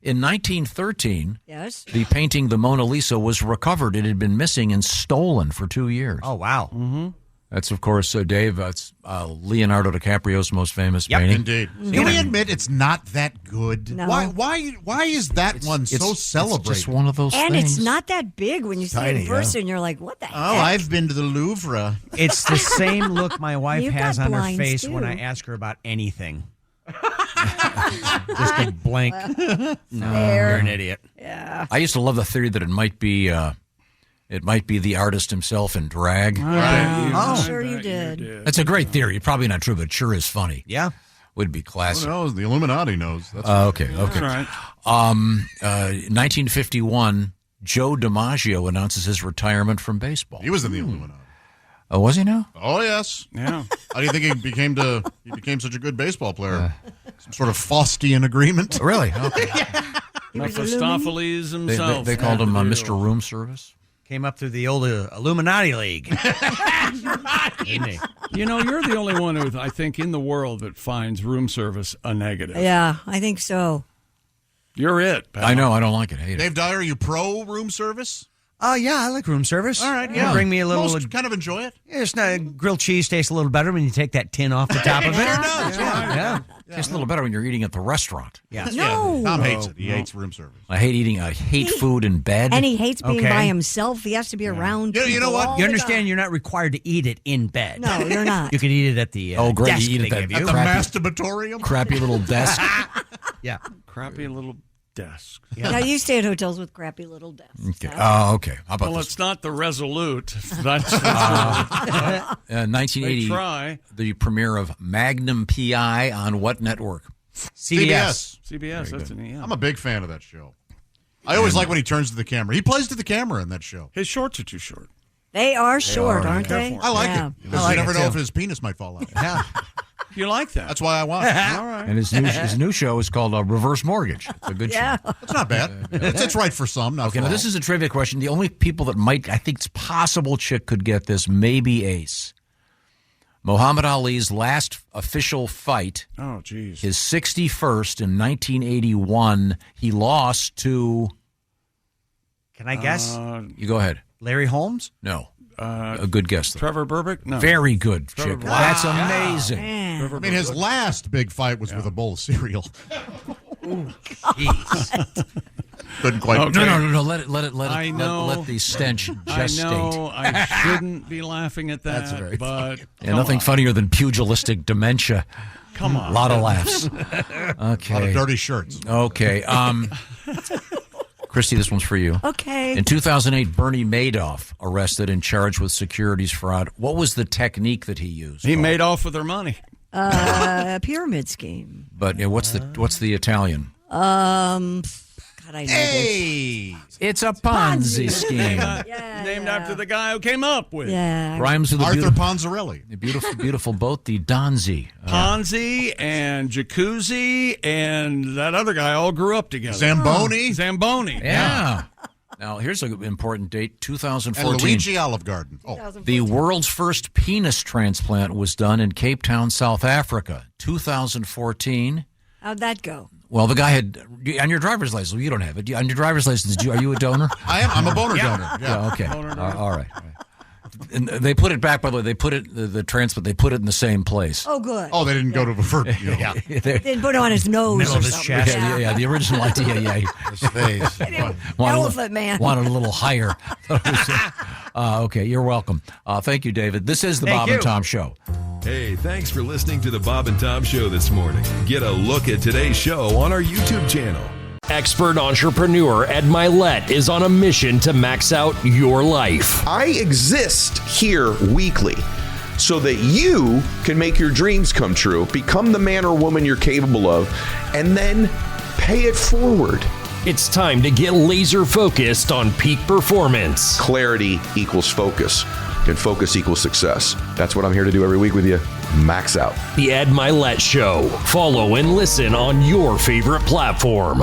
In 1913, Yes. the painting The Mona Lisa was recovered. It had been missing and stolen for 2 years. Oh, wow. Mm-hmm. That's, of course, Dave, that's Leonardo DiCaprio's most famous painting. Indeed. Can we admit it's not that good? No. Why is that one so celebrated? It's just one of those And things. it's not that big when you see it Tiny, in person. You're like, what the heck? Oh, I've been to the Louvre. It's the same look my wife You've has got on her blinds, face too. when I ask her about anything. Just a blank. No, Fair. you're an idiot. Yeah. I used to love the theory that it might be the artist himself in drag. I'm sure you did. That's a great theory. Probably not true, but it sure is funny. Yeah. Would be classic. Who knows? The Illuminati knows. That's Okay. That's right. 1951, Joe DiMaggio announces his retirement from baseball. He was in the Illuminati. Oh, was he now? Oh, yes. Yeah. How do you think he became such a good baseball player? Some sort of Faustian agreement? Really? Okay. Mephistopheles himself. They called him Mr. Room Service. Came up through the old Illuminati League. Didn't he? You know, you're the only one who I think in the world that finds room service a negative. Yeah, I think so. You're it, pal. I know. I don't like it. Hate it. Dave Dyer, are you pro room service? Yeah, I like room service. All right, yeah. Bring me a little. Most kind of enjoy it. Yeah, it's not, grilled cheese tastes a little better when you take that tin off the top of it. Sure does, Yeah. Tastes a little better when you're eating at the restaurant. Yeah. No. Tom hates it. He hates room service. I hate food in bed. And he hates being Okay. by himself. He has to be around. You know people what? all You the understand time. you're not required to eat it in bed. No, you're not. You can eat it at the great. desk You eat they at give that you. The Crappy- masturbatorium? Crappy little desk. Yeah. Crappy little desk. Now, you stay at hotels with crappy little desks. Okay. Oh, okay. How about Well, this? it's not the Resolute. That's 1980, They try. the premiere of Magnum P.I. on what network? CBS. CBS. That's an I'm a big fan of that show. I always like when he turns to the camera. He plays to the camera in that show. His shorts are too short. They are short, aren't they? I like Yeah. it. Because you never know if his penis might fall out. Yeah. You like that? That's why I watch it. All right. And his new show is called Reverse Mortgage. It's a good Yeah. show. It's not bad. It's right for some, not Okay, for now all. this is a trivia question. The only people that might, I think it's possible Chick could get this, maybe Ace. Muhammad Ali's last official fight, Oh, geez. his 61st in 1981, he lost to... Can I guess? You go ahead. Larry Holmes? No. A good guess, though. Trevor Burbick? No. Very good, Trevor Chick. Burbick. That's amazing. Man. Trevor I mean, his Burbick. last big fight was with a bowl of cereal. Jeez. Couldn't quite. Okay. No. Let I know. let the stench I gestate. know I shouldn't be laughing at that, That's very but Yeah, nothing funnier than pugilistic dementia. Come on. A lot of laughs. Okay. A lot of dirty shirts. Okay. Christy, this one's for you. Okay. In 2008, Bernie Madoff arrested and charged with securities fraud. What was the technique that he used? He made off with their money. A pyramid scheme. But what's the Italian? God, I know Hey! It's a Ponzi scheme. Named after the guy who came up with this. Yeah. Rhymes with Arthur Ponzarelli. the beautiful boat, the Donzi. Ponzi and Jacuzzi and that other guy all grew up together. Zamboni. Zamboni. Yeah. Now, here's an important date, And 2014. Luigi Olive Garden. Oh, The world's first penis transplant was done in Cape Town, South Africa. 2014. How'd that go? Well, the guy had on your driver's license. You don't have it. On your driver's license, are you a donor? I am. I'm a boner donor. Yeah. Okay. All right. And they put it back. By the way, they put it the transplant. They put it in the same place. Oh, good. Oh, they didn't go to Yeah. Didn't put it on his nose Middle or of his something. chest. Yeah. The original idea. Yeah. His face. Elephant man. Wanted a little higher. Okay. You're welcome. Thank you, David. This is the Thank Bob you. and Tom Show. Hey, thanks for listening to the Bob and Tom Show this morning. Get a look at today's show on our YouTube channel. Expert entrepreneur Ed Milet is on a mission to max out your life. I exist here weekly so that you can make your dreams come true, become the man or woman you're capable of, and then pay it forward. It's time to get laser focused on peak performance. Clarity equals focus, and focus equals success. That's what I'm here to do every week with you. Max out. The Ed Milet Show. Follow and listen on your favorite platform.